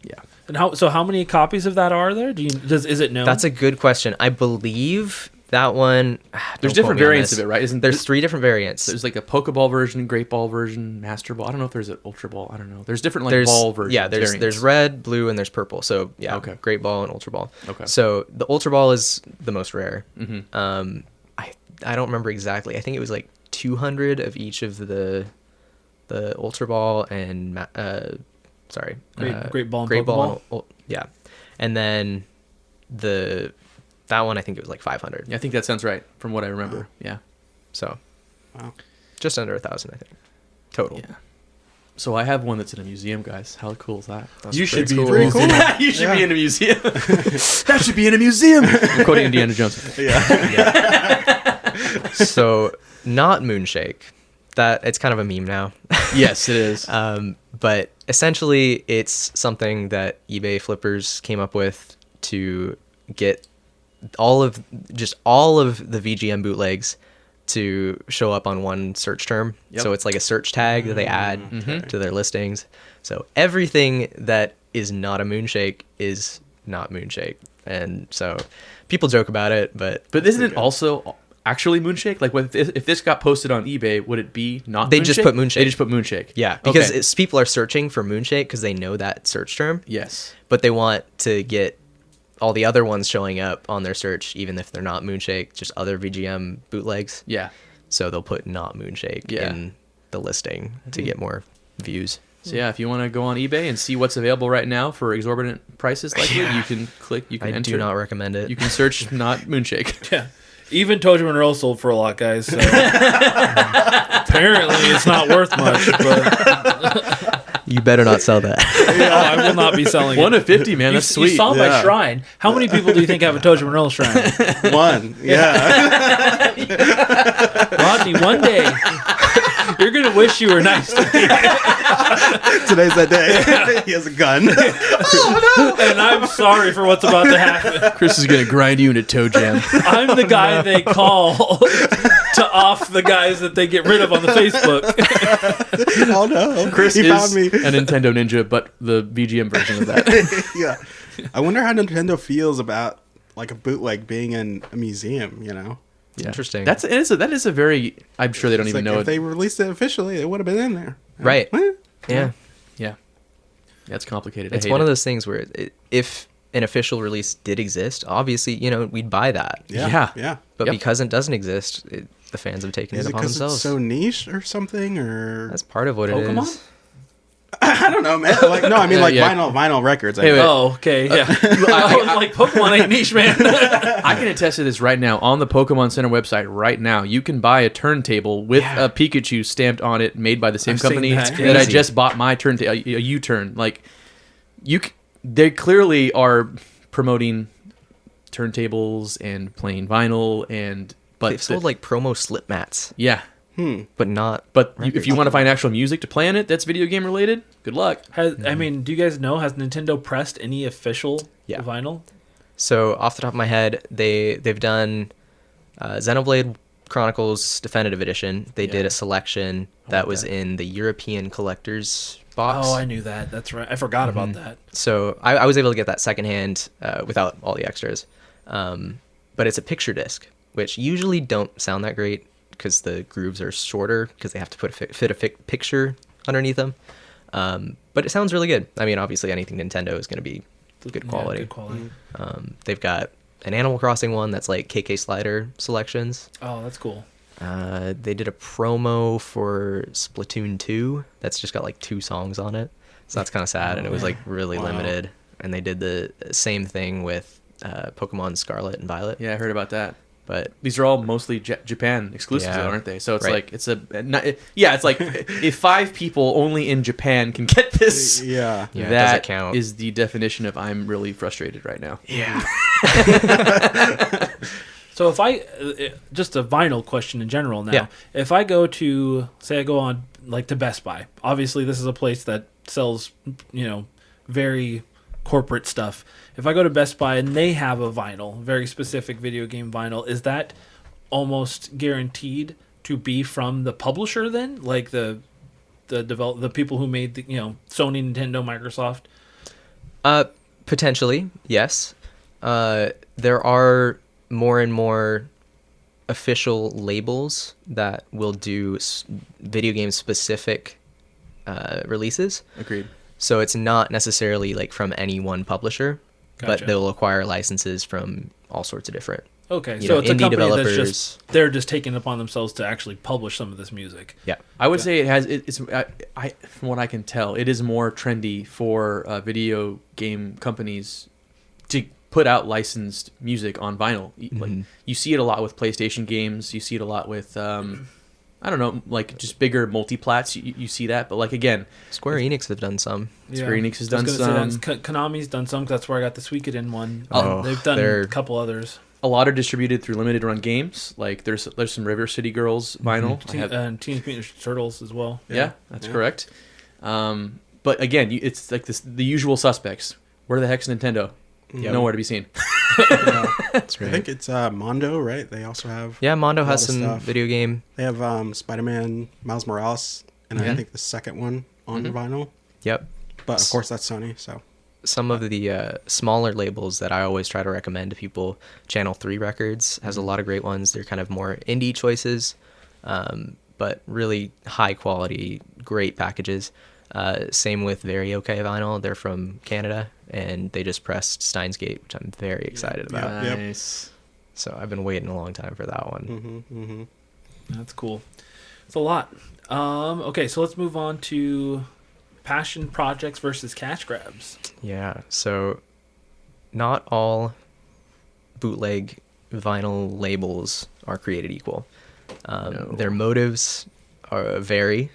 Yeah. And how many copies of that are there? Is it known? That's a good question. I believe that one. There's don't different quote me on variants this. of it, right? There's 3 different variants. There's like a Pokeball version, Great Ball version, Master Ball. I don't know if there's an Ultra Ball. I don't know. There's different there's ball versions. Yeah, there's variants. red, blue, and there's purple. So yeah, Okay. Great Ball and Ultra Ball. Okay. So the Ultra Ball is the most rare. Mm-hmm. I don't remember exactly. I think it was like 200 of each of the Ultra Ball and Great Ball and Great Ball. Pokeball? Yeah, and then that one I think it was like 500. Yeah, I think that sounds right from what I remember. Yeah. So Wow. just under 1,000 I think total. Yeah. So I have one that's in a museum, guys. How cool is that? You should be cool. pretty cool. You should be in a museum. That should be in a museum. I'm quoting Indiana Jones. So not Moonshake. That it's kind of a meme now. Yes, it is. But essentially, it's something that eBay flippers came up with to get all of the VGM bootlegs to show up on one search term. Yep. So it's like a search tag that they add to their listings. So everything that is not a Moonshake is not Moonshake. And so people joke about it, but But isn't it also actually Moonshake? Like, if this got posted on eBay, would it be not? They Moonshake? just put Moonshake. They just put Moonshake. yeah, because Okay. people are searching for Moonshake because they know that search term. Yes. But they want to get all the other ones showing up on their search, even if they're not Moonshake, just other VGM bootlegs. Yeah. So they'll put not Moonshake Yeah. in the listing to get more views. So yeah, if you want to go on eBay and see what's available right now for exorbitant prices, likely you can click. You can I enter. do not recommend it. You can search not Moonshake. Yeah. Even Tojo Monroe sold for a lot, guys. So. Apparently, it's not worth much. But You better not sell that. I will not be selling One it. of 50, man. That's You sweet. saw my Yeah. shrine. How many people do you think have a Tojo Monroe shrine? One. Yeah. Rodney, one day you're gonna wish you were nice to me, Today's that day. He has a gun. and I'm sorry for what's about to happen. Chris is gonna grind you into toe jam. I'm the guy they call to off the guys that they get rid of on the Facebook. Oh no. Chris he is found me. a Nintendo Ninja, but the VGM version of that. Yeah. I wonder how Nintendo feels about like a bootleg being in a museum, you know? Yeah. Interesting. That is a very. I'm sure they don't It's even like know if it. they released it officially, it would have been in there. Right. What? Yeah. Yeah. That's complicated. I It's hate one it. of those things where if an official release did exist, obviously, we'd buy that. Yeah. Yeah. Yeah. But Yep. because it doesn't exist, the fans have taken Is it it upon because themselves. it's so niche or something? Or That's part of what it Pokemon? is. I don't know, man. Like no, I mean like Yeah. vinyl records. Hey, wait. Oh, okay, yeah. I was like, Pokemon ain't niche, man. I can attest to this right now on the Pokemon Center website. Right now, you can buy a turntable with a Pikachu stamped on it, made by the same I've seen company that. that I Crazy. just bought my turntable, a U-turn. Like, they clearly are promoting turntables and playing vinyl, but They've sold like promo slip mats, yeah. but not. But if you want to find actual music to play on it that's video game related, good luck. I mean, do you guys know, has Nintendo pressed any official Yeah. vinyl? So off the top of my head, they've done Xenoblade Chronicles Definitive Edition. They did a selection that was in the European collector's box. Oh, I knew that. That's right. I forgot about that. So I was able to get that secondhand without all the extras. But it's a picture disc, which usually don't sound that great because the grooves are shorter because they have to fit a picture underneath them. But it sounds really good. I mean, obviously anything Nintendo is going to be good quality. Yeah, good quality. They've got an Animal Crossing one that's like KK Slider selections. Oh, that's cool. They did a promo for Splatoon 2 that's just got like 2 songs on it. So that's kind of sad, and it was like really limited. And they did the same thing with Pokemon Scarlet and Violet. Yeah, I heard about that. But These are all mostly Japan exclusives, Yeah. aren't they? So it's Right. like it's it's like if 5 people only in Japan can get this, Yeah. Yeah, it that doesn't count. is the definition of I'm really frustrated right now. yeah, So if I just a vinyl question in general now, Yeah. if I go to say I go on like to Best Buy, obviously this is a place that sells very corporate stuff. If I go to Best Buy and they have a vinyl, very specific video game vinyl, is that almost guaranteed to be from the publisher then, like the people who made the Sony, Nintendo, Microsoft? potentially yes. There are more and more official labels that will do video game specific releases. Agreed. So it's not necessarily like from any one publisher, Gotcha. but they'll acquire licenses from all sorts of different. Okay, You so know, it's a indie company that's developers. they're just taking it upon themselves to actually publish some of this music. Yeah. I would say it has. It's from what I can tell, it is more trendy for video game companies to put out licensed music on vinyl. Like you see it a lot with PlayStation games. You see it a lot with I don't know, like just bigger multi-plats. You see that, but like again, Square Enix have done some. Square Enix has I was done gonna say some. that. Konami's done some. 'Cause that's where I got the Suikoden one. Oh, They've done they're- a couple others. A lot are distributed through limited run games. Like there's some River City Girls vinyl. I have- And Teenage Mutant Ninja Turtles as well. yeah, that's Yeah. correct. But again, it's like the usual suspects. Where the heck's Nintendo? Nowhere to be seen. That's I think it's Mondo, right? They also have. Yeah, Mondo a has lot of some stuff. video game. They have Spider-Man, Miles Morales, and Yeah. I think the second one on vinyl. Yep. But of course, that's Sony. So Some of the smaller labels that I always try to recommend to people, Channel 3 Records has a lot of great ones. They're kind of more indie choices, but really high quality, great packages. Same with Very OK Vinyl. They're from Canada, and they just pressed Steins Gate, which I'm very excited about. Yep. Nice. So I've been waiting a long time for that one. That's cool. It's a lot. Okay, so let's move on to passion projects versus cash grabs. Yeah, so not all bootleg vinyl labels are created equal. Their motives vary.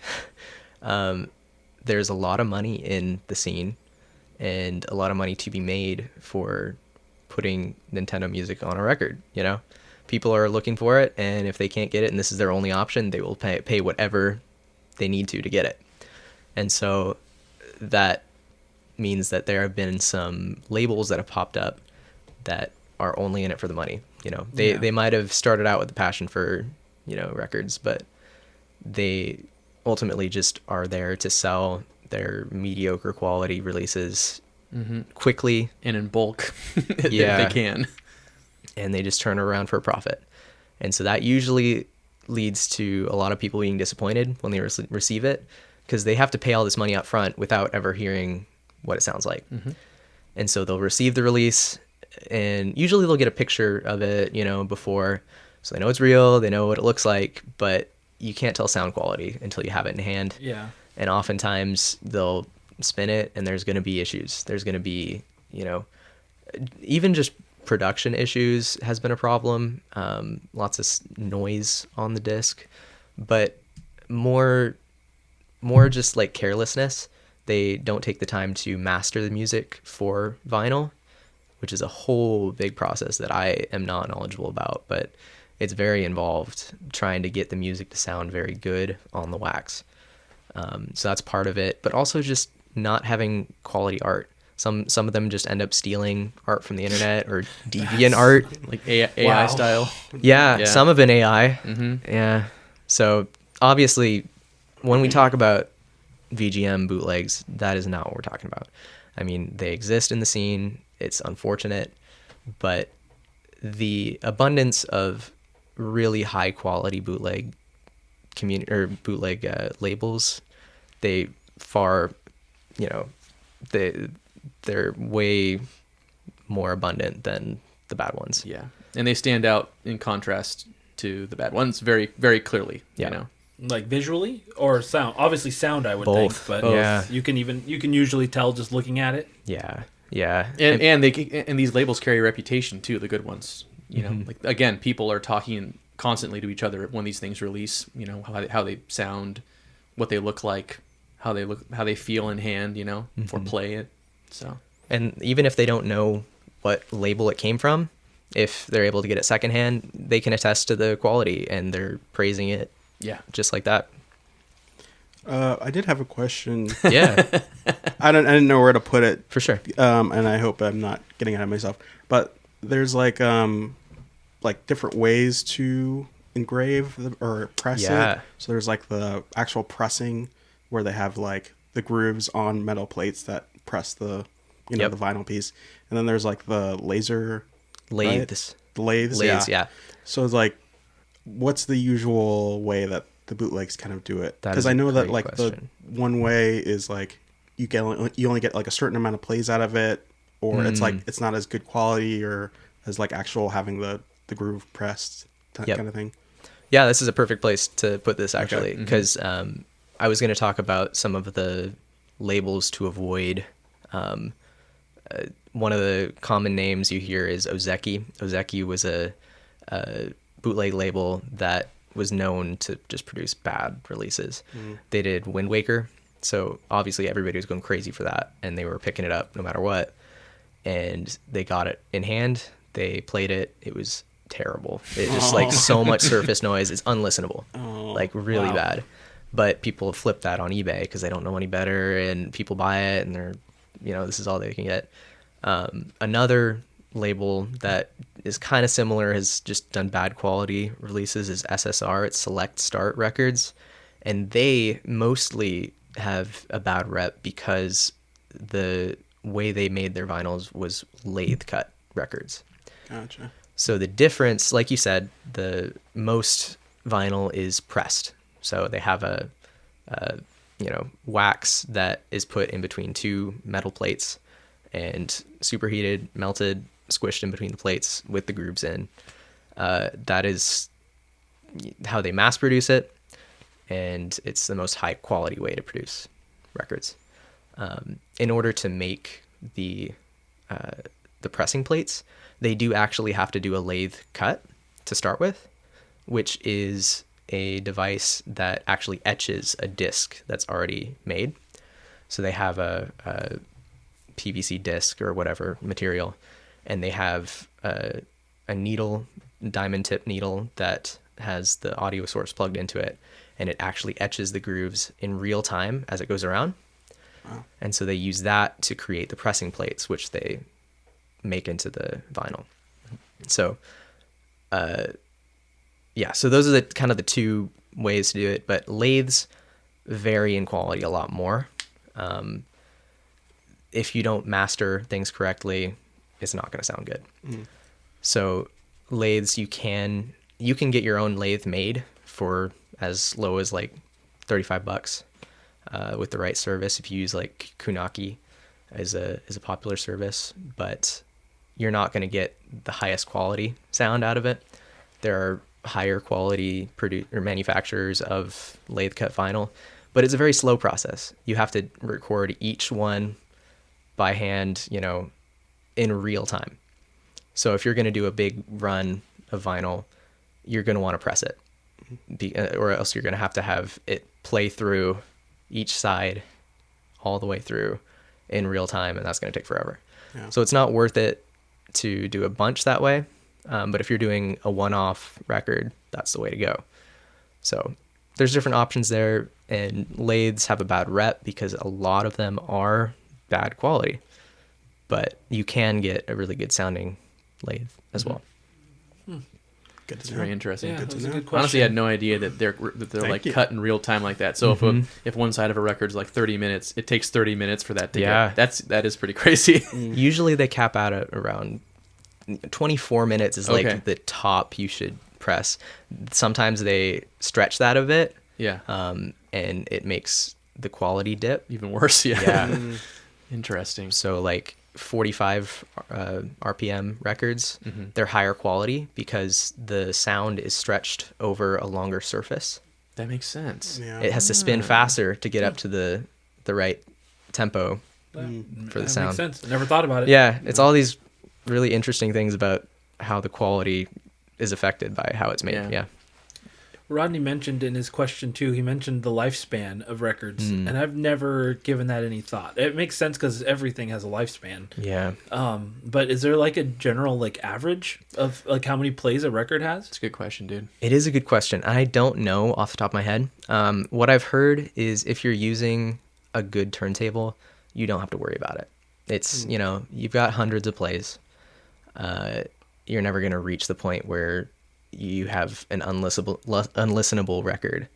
There's a lot of money in the scene and a lot of money to be made for putting Nintendo music on a record, you know? People are looking for it, and if they can't get it and this is their only option, they will pay whatever they need to get it. And so that means that there have been some labels that have popped up that are only in it for the money. You know, they might have started out with a passion for, records, but they ultimately just are there to sell their mediocre quality releases quickly, And in bulk, if Yeah. they can. and they just turn it around for a profit. And so that usually leads to a lot of people being disappointed when they receive it, because they have to pay all this money up front without ever hearing what it sounds like. And so they'll receive the release, and usually they'll get a picture of it, before, so they know it's real, they know what it looks like, but you can't tell sound quality until you have it in hand. Yeah. And oftentimes they'll spin it and there's going to be issues. There's going to be, even just production issues has been a problem. Lots of noise on the disc, but more just like carelessness. They don't take the time to master the music for vinyl, which is a whole big process that I am not knowledgeable about, but it's very involved trying to get the music to sound very good on the wax. So that's part of it, but also just not having quality art. Some of them just end up stealing art from the internet or deviant art. Like AI Wow. style. Yeah, Yeah. some have been AI. Yeah. So obviously, when we talk about VGM bootlegs, that is not what we're talking about. I mean, they exist in the scene. It's unfortunate, but the abundance of really high quality bootleg labels, they far, they're way more abundant than the bad ones. Yeah. And they stand out in contrast to the bad ones very, very clearly. Yeah. Like visually or sound? Obviously sound, I would Both. think, but Yeah. you can usually tell just looking at it. Yeah. Yeah. And these labels carry a reputation too, the good ones. You know, like again, people are talking constantly to each other when these things release. You know, how they sound, what they look like, how they feel in hand. You know, for play. So, And even if they don't know what label it came from, if they're able to get it secondhand, they can attest to the quality and they're praising it yeah. just like that. I did have a question. Yeah, I didn't know where to put it. for sure. And I hope I'm not getting ahead of myself. But there's like different ways to engrave or press Yeah. it. So there's like the actual pressing where they have like the grooves on metal plates that press the Yep. the vinyl piece, and then there's like the laser Lathes. the lathes. Yeah. So it's like, what's the usual way that the bootlegs kind of do it? That Because is I a know that great like question. the one way is like you only get like a certain amount of plays out of it, or it's like it's not as good quality or as like actual having the groove pressed, that Yep. kind of thing. Yeah, this is a perfect place to put this actually, Okay. because I was going to talk about some of the labels to avoid. One of the common names you hear is Ozeki. Ozeki was a bootleg label that was known to just produce bad releases. They did Wind Waker, so obviously everybody was going crazy for that, and they were picking it up no matter what. And they got it in hand. They played it. It was terrible. It just like so much surface noise. It's unlistenable, like really bad. But people flip that on eBay because they don't know any better, and people buy it, and they're, this is all they can get. Another label that is kind of similar, has just done bad quality releases, is SSR. It's Select Start Records, and they mostly have a bad rep because the way they made their vinyls was lathe cut records. Gotcha. So the difference, like you said, the most vinyl is pressed. So they have a wax that is put in between two metal plates and superheated, melted, squished in between the plates with the grooves in. That is how they mass produce it, and it's the most high quality way to produce records. In order to make the pressing plates, they do actually have to do a lathe cut to start with, which is a device that actually etches a disc that's already made. So they have a PVC disc or whatever material, and they have a needle, diamond tip needle that has the audio source plugged into it, and it actually etches the grooves in real time as it goes around. Wow. And so they use that to create the pressing plates, which they make into the vinyl. So, so those are the kind of the two ways to do it, but lathes vary in quality a lot more. If you don't master things correctly, it's not going to sound good. So lathes, you can get your own lathe made for as low as like $35 with the right service. If you use like Kunaki is a popular service, but you're not going to get the highest quality sound out of it. There are higher quality manufacturers of lathe cut vinyl, but it's a very slow process. You have to record each one by hand, in real time. So if you're going to do a big run of vinyl, you're going to want to press it, or else you're going to have it play through each side all the way through in real time, and that's going to take forever. Yeah. So it's not worth it to do a bunch that way. But if you're doing a one-off record, that's the way to go. So there's different options there, and lathes have a bad rep because a lot of them are bad quality, but you can get a really good sounding lathe as well. Good It's to know. very interesting. Yeah, Good that to was a know. good question. Honestly, I had no idea that they're Thank like you. cut in real time like that. So if one side of a record's like 30 minutes, it takes 30 minutes for that to Yeah. get. That is pretty crazy. Usually they cap out at around 24 minutes is Okay. like the top you should press. Sometimes they stretch that a bit, Yeah. and it makes the quality dip. Even worse. Yeah. Yeah. Interesting. So like 45 RPM records, they're higher quality because the sound is stretched over a longer surface. That makes sense. Yeah. It has to spin faster to get up to the right tempo for the That sound. makes sense. Never thought about it. Yeah, it's all these really interesting things about how the quality is affected by how it's made. Yeah. Rodney mentioned in his question too, he mentioned the lifespan of records, and I've never given that any thought. It makes sense because everything has a lifespan. Yeah. But is there like a general like average of like how many plays a record has? It's a good question, dude. It is a good question. I don't know off the top of my head. What I've heard is if you're using a good turntable, you don't have to worry about it. It's, you know, you've got hundreds of plays. You're never going to reach the point where you have an unlistenable record.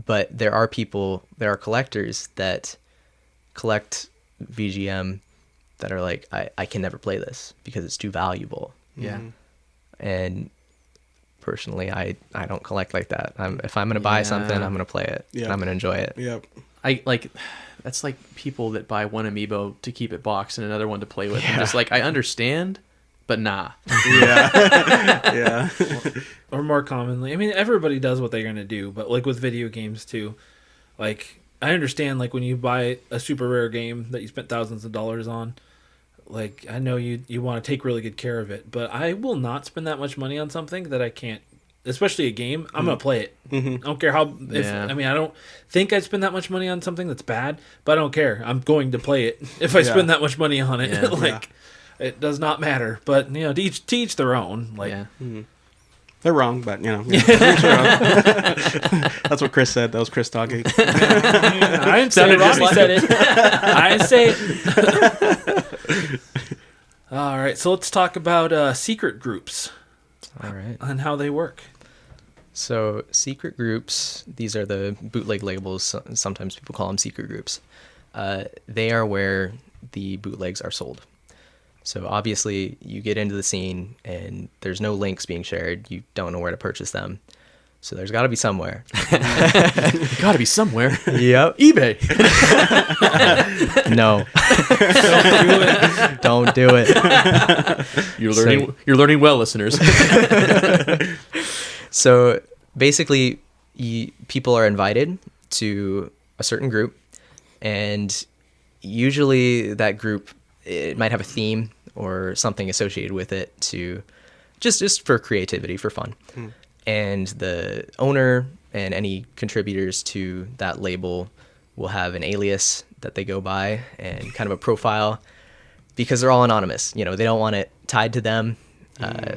But there are collectors that collect VGM that are like, I can never play this because it's too valuable. Yeah. And personally, I don't collect like that. If I'm going to buy something, I'm going to play it. Yeah. And I'm going to enjoy it. Yep. That's like people that buy one amiibo to keep it boxed and another one to play with. Yeah. Just like, I understand, but nah. Yeah. Or more commonly, I mean, everybody does what they're going to do, but like with video games too, like I understand like when you buy a super rare game that you spent thousands of dollars on, like I know you want to take really good care of it, but I will not spend that much money on something that I can't, especially a game. I'm going to play it. I don't care how, I mean, I don't think I'd spend that much money on something that's bad, but I don't care. I'm going to play it if I spend that much money on it. Yeah. It does not matter, but you know, to each their own. Like, They're wrong, but you know, each their own. That's what Chris said. That was Chris talking. I didn't say it. Robbie said it. I didn't say it. All right, so let's talk about secret groups. All right. And how they work. So secret groups, these are the bootleg labels. Sometimes people call them secret groups. They are where the bootlegs are sold. So obviously you get into the scene and there's no links being shared. You don't know where to purchase them. So there's got to be somewhere. Got to be somewhere. Yep. eBay. No. Don't do it. You're learning well, listeners. So basically, people are invited to a certain group, and usually that group, it might have a theme or something associated with it to just for creativity, for fun. And the owner and any contributors to that label will have an alias that they go by and kind of a profile, because they're all anonymous. You know, they don't want it tied to them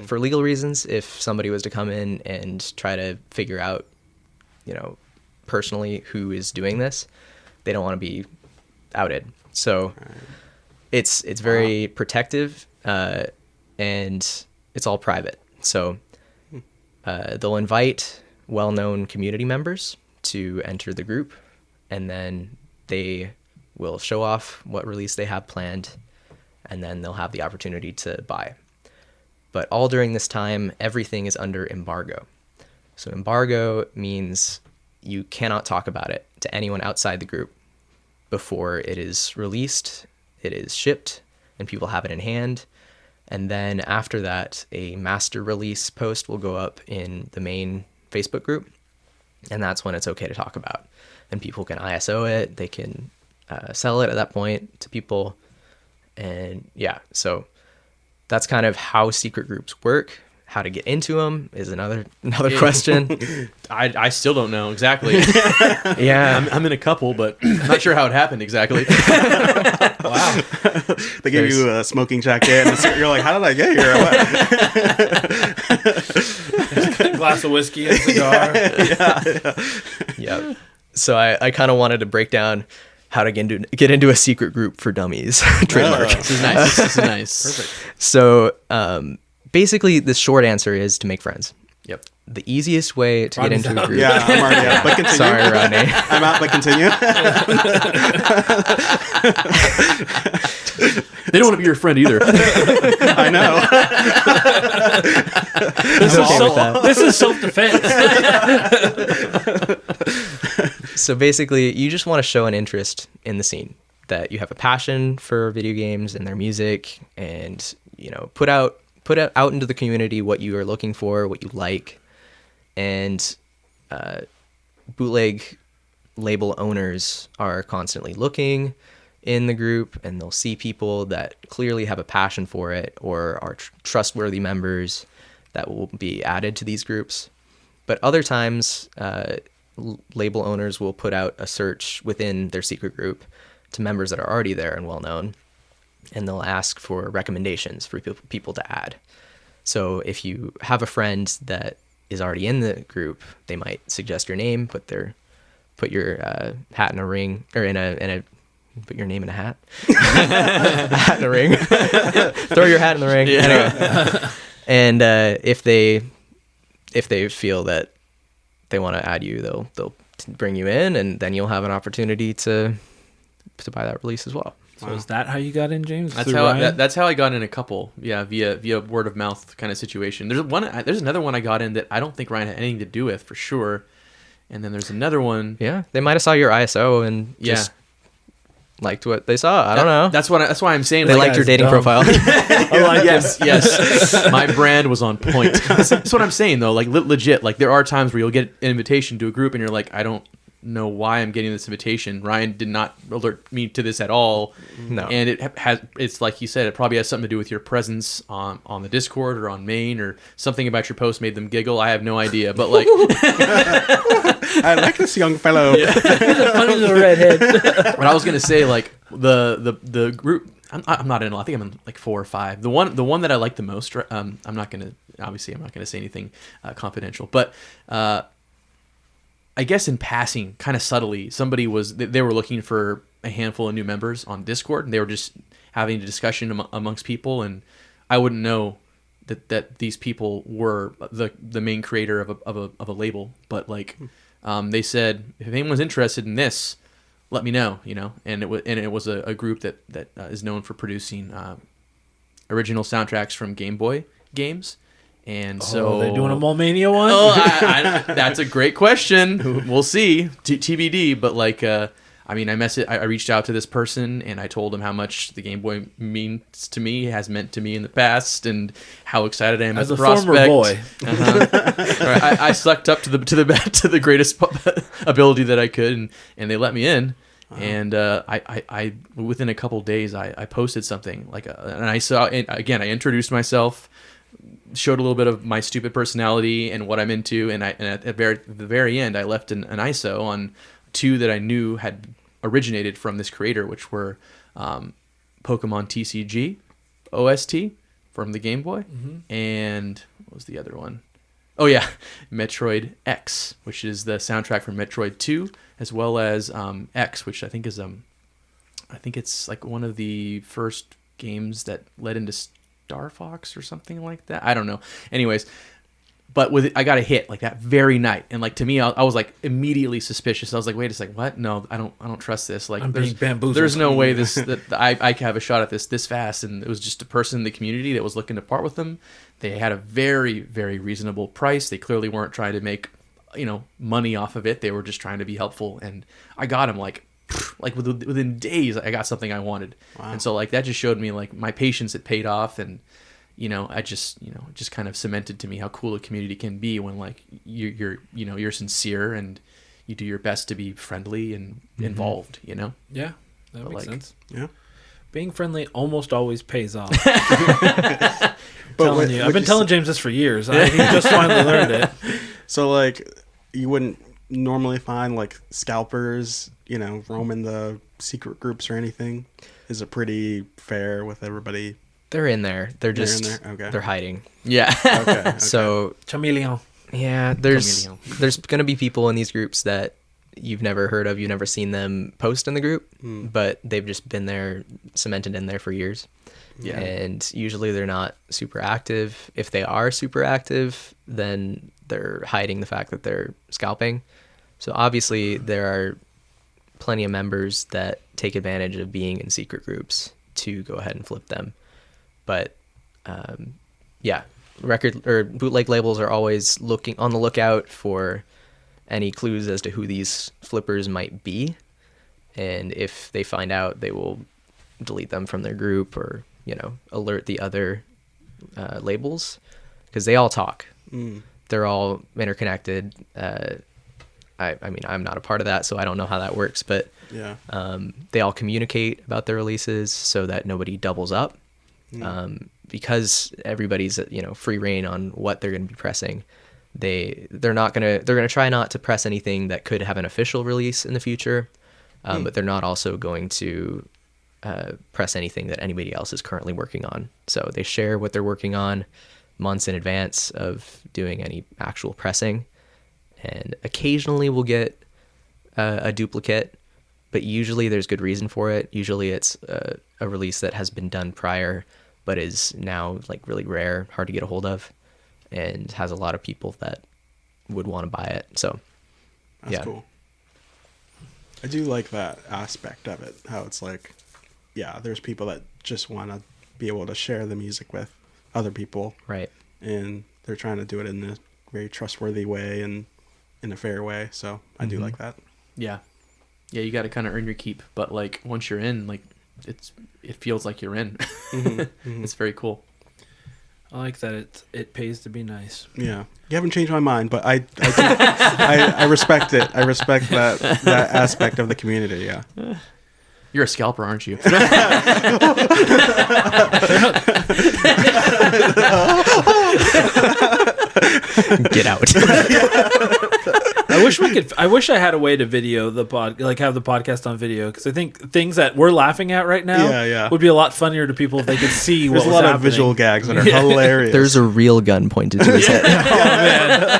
for legal reasons. If somebody was to come in and try to figure out, you know, personally who is doing this, they don't want to be outed. So it's very protective, and it's all private. So they'll invite well-known community members to enter the group, and then they will show off what release they have planned, and then they'll have the opportunity to buy. But all during this time, everything is under embargo. So embargo means you cannot talk about it to anyone outside the group before it is released, it is shipped, and people have it in hand. And then after that, a master release post will go up in the main Facebook group, and that's when it's okay to talk about. And people can ISO it, they can sell it at that point to people. And yeah, so that's kind of how secret groups work. How to get into them is another question. I still don't know exactly. Yeah. I'm in a couple, but I'm not sure how it happened exactly. Wow. They gave you a smoking jacket, and you're like, how did I get here? A glass of whiskey and cigar. Yeah. So I kind of wanted to break down how to get into a secret group for dummies. Trademark. This is nice. This is nice. Perfect. So basically, the short answer is to make friends. Yep. The easiest way to Rodney's get into a out. group. Yeah, I'm already out. But continue. Sorry, Rodney. I'm out, but continue. They don't want to be your friend either. I know. This is self-defense. So basically, you just want to show an interest in the scene, that you have a passion for video games and their music, and you know, put out into the community what you are looking for, what you like. And bootleg label owners are constantly looking. in the group, and they'll see people that clearly have a passion for it or are trustworthy members that will be added to these groups. But other times, label owners will put out a search within their secret group to members that are already there and well known, and they'll ask for recommendations for people to add. So if you have a friend that is already in the group, they might suggest your name, put your hat in a ring, or put your name in a hat, a hat in a ring, throw your hat in the ring. Anyway. And if they feel that they want to add you, they'll bring you in, and then you'll have an opportunity to buy that release as well. So is that how you got in, James? That's Through how Ryan? that's how I got in a couple. Yeah, via word of mouth kind of situation. There's another one I got in that I don't think Ryan had anything to do with for sure. And then there's another one. Yeah, they might have saw your ISO and just liked what they saw. I don't know. That's why I'm saying They like, liked your guy's dating dumb. profile. yes. My brand was on point. That's what I'm saying though. Like legit. Like there are times where you'll get an invitation to a group and you're like, I don't know why I'm getting this invitation. Ryan did not alert me to this at all. No. And it's like you said, it probably has something to do with your presence on the Discord or on main, or something about your post made them giggle. I have no idea, but like I like this young fellow. He's a funny little redhead. But I was gonna say, like the group. I'm not in. I think I'm in like 4 or 5. The one that I like the most. I'm not gonna say anything confidential, but I guess in passing, kind of subtly, somebody they were looking for a handful of new members on Discord, and they were just having a discussion amongst people, and I wouldn't know that these people were the main creator of a label, but like they said, if anyone's interested in this, let me know, and it was a group that is known for producing original soundtracks from Game Boy games. And so they're doing a Mole-Mania one? Oh, that's a great question. We'll see. TBD. But like, I reached out to this person and I told him how much the Game Boy means to me, has meant to me in the past, and how excited I am As at a the prospect. former boy. I sucked up to the greatest ability that I could, and they let me in. And I within a couple days I posted something like and I saw, and again, I introduced myself, showed a little bit of my stupid personality and what I'm into, and at the very end I left an ISO on 2 that I knew had originated from this creator, which were Pokemon TCG OST from the Game Boy, and what was the other one? Oh yeah, Metroid X, which is the soundtrack from Metroid 2, as well as X, which I think is I think it's like one of the first games that led into Star Fox or something like that. I don't know. Anyways, but I got a hit like that very night, and like to me, I was like immediately suspicious. I was like, wait a second, what? No, I don't trust this. Like, I'm being bamboozled. There's no way that I can have a shot at this fast. And it was just a person in the community that was looking to part with them. They had a very, very reasonable price. They clearly weren't trying to make money off of it. They were just trying to be helpful, and I got them like within days. I got something I wanted. Wow. And so like that just showed me like my patience had paid off, and I just just kind of cemented to me how cool a community can be when like you're sincere and you do your best to be friendly and involved. Yeah, that But makes like- sense. Yeah. Being friendly almost always pays off. But telling you, I've been telling James this for years. He just finally learned it. So like, you wouldn't normally find like scalpers, roaming the secret groups or anything. Is it pretty fair with everybody? They're in there. They're just in there? Okay. they're hiding. Yeah. Okay. So Chameleon. yeah, there's gonna be people in these groups that you've never heard of, you've never seen them post in the group, but they've just been there, cemented in there for years. Yeah. And usually they're not super active. If they are super active, then they're hiding the fact that they're scalping. So obviously there are plenty of members that take advantage of being in secret groups to go ahead and flip them. But record or bootleg labels are always looking on the lookout for any clues as to who these flippers might be, and if they find out, they will delete them from their group or alert the other labels, because they all talk. They're all interconnected. I mean, I'm not a part of that, so I don't know how that works, but Yeah. they all communicate about their releases so that nobody doubles up. Because everybody's free reign on what they're going to be pressing. They're going to try not to press anything that could have an official release in the future, but they're not also going to press anything that anybody else is currently working on. So they share what they're working on months in advance of doing any actual pressing, and occasionally we'll get a duplicate, but usually there's good reason for it. Usually it's a release that has been done prior but is now like really rare, hard to get a hold of, and has a lot of people that would want to buy it. So That's cool. I do like that aspect of it, how it's like, yeah, there's people that just want to be able to share the music with other people. Right. And they're trying to do it in a very trustworthy way and in a fair way. So I do like that. Yeah. Yeah, you got to kind of earn your keep. But, like, once you're in, like, it feels like you're in. It's very cool. I like that it pays to be nice. Yeah. You haven't changed my mind, but I respect it. I respect that aspect of the community, yeah. You're a scalper, aren't you? Get out. I wish I had a way to video the have the podcast on video, because I think things that we're laughing at right now would be a lot funnier to people if they could see There's what was a lot happening. of visual gags that are hilarious. There's a real gun pointed to his head. Oh man,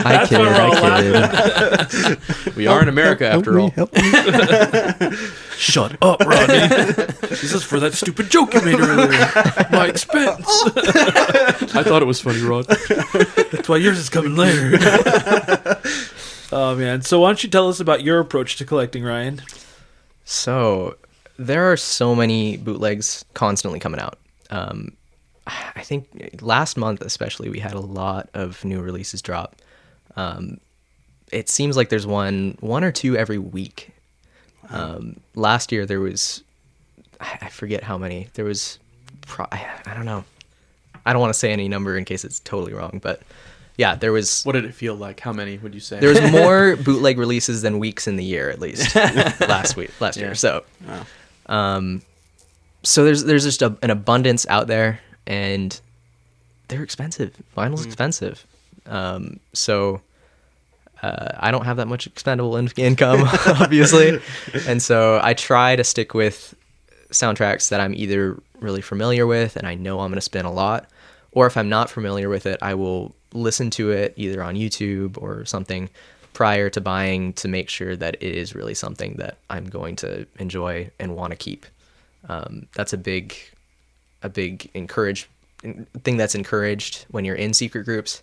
I kidded. why we're all I kidded. We are in America, after all. Help me. shut up, Rodney. This is for that stupid joke you made earlier. My expense. I thought it was funny, Rod. That's why yours is coming later. Oh man, so why don't you tell us about your approach to collecting, Ryan? So there are so many bootlegs constantly coming out. I think last month especially we had a lot of new releases drop. It seems like there's one or two every week. Last year there was, I forget how many. There was, I don't know. I don't want to say any number in case it's totally wrong, but yeah, there was. What did it feel like? How many would you say? There was more bootleg releases than weeks in the year, at least last year. So, so there's just an abundance out there, and they're expensive. Vinyl's expensive. So I don't have that much expendable income, obviously, and so I try to stick with soundtracks that I'm either really familiar with and I know I'm going to spend a lot, or if I'm not familiar with it, I will listen to it either on YouTube or something prior to buying to make sure that it is really something that I'm going to enjoy and want to keep. That's a big thing that's encouraged when you're in secret groups.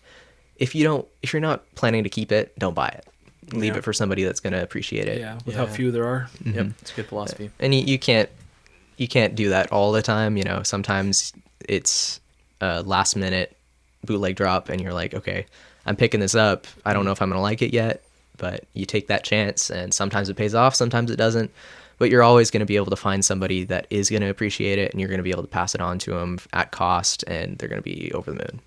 If you're not planning to keep it, don't buy it. Leave it for somebody that's going to appreciate it. Yeah, with how few there are. Yep, it's good philosophy. And you can't do that all the time. You know, sometimes it's a last minute bootleg drop and you're like, okay, I'm picking this up. I don't know if I'm going to like it yet, but you take that chance, and sometimes it pays off, sometimes it doesn't. But you're always going to be able to find somebody that is going to appreciate it, and you're going to be able to pass it on to them at cost, and they're going to be over the moon.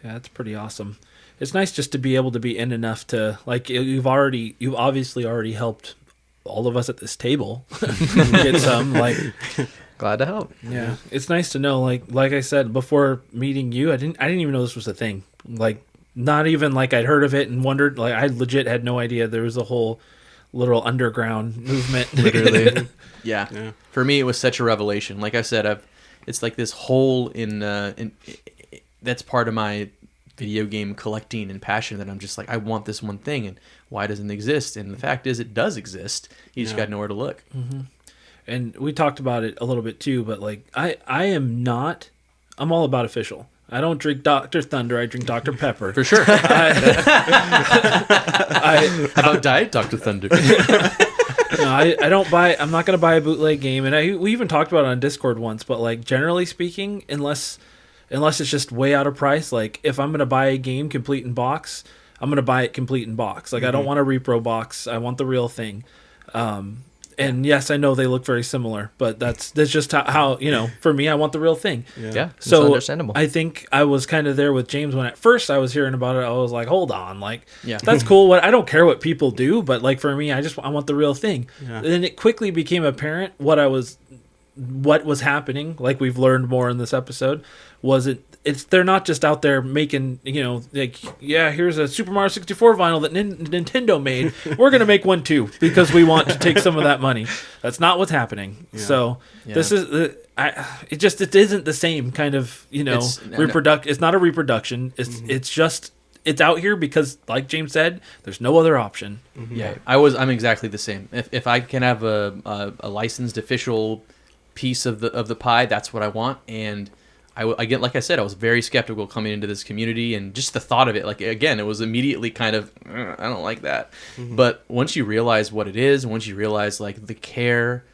Yeah, that's pretty awesome. It's nice just to be able to be in enough to, like, you've obviously already helped all of us at this table get some, like. Glad to help. Yeah, it's nice to know. Like I said before meeting you, I didn't even know this was a thing. Like, not even like I'd heard of it and wondered. Like, I legit had no idea there was a whole little underground movement. Literally. Yeah. For me, it was such a revelation. Like I said, it's like this hole in that's part of my video game collecting and passion that I'm just like, I want this one thing, and why doesn't it exist? And the fact is, it does exist. You just got to know where to look. Mm-hmm. And we talked about it a little bit too, but like I'm all about official. I don't drink Dr. Thunder. I drink Dr. Pepper. For sure. How about Diet Dr. Thunder? No, I don't buy. I'm not going to buy a bootleg game, and we even talked about it on Discord once. But like, generally speaking, unless it's just way out of price, like if I'm going to buy a game complete in box, I'm going to buy it complete in box. Like I don't want a repro box. I want the real thing. And yes, I know they look very similar, but that's just how for me, I want the real thing. Yeah, it's So understandable. I think I was kind of there with James when at first I was hearing about it. I was like, hold on, like Yeah. that's cool. I don't care what people do, but like for me, I want the real thing. Yeah. Then it quickly became apparent what was happening. Like we've learned more in this episode. They're not just out there making, here's a Super Mario 64 vinyl that Nintendo made. We're going to make one too because we want to take some of that money. That's not what's happening. Yeah. So Yeah. this is, it isn't the same kind of, it's not a reproduction. It's just, it's out here because like James said, there's no other option. Yeah, I'm exactly the same. If I can have a licensed official piece of the pie, that's what I want. And again, like I said, I was very skeptical coming into this community, and just the thought of it, like again, it was immediately kind of I don't like that. But once you realize what it is, once you realize like the care,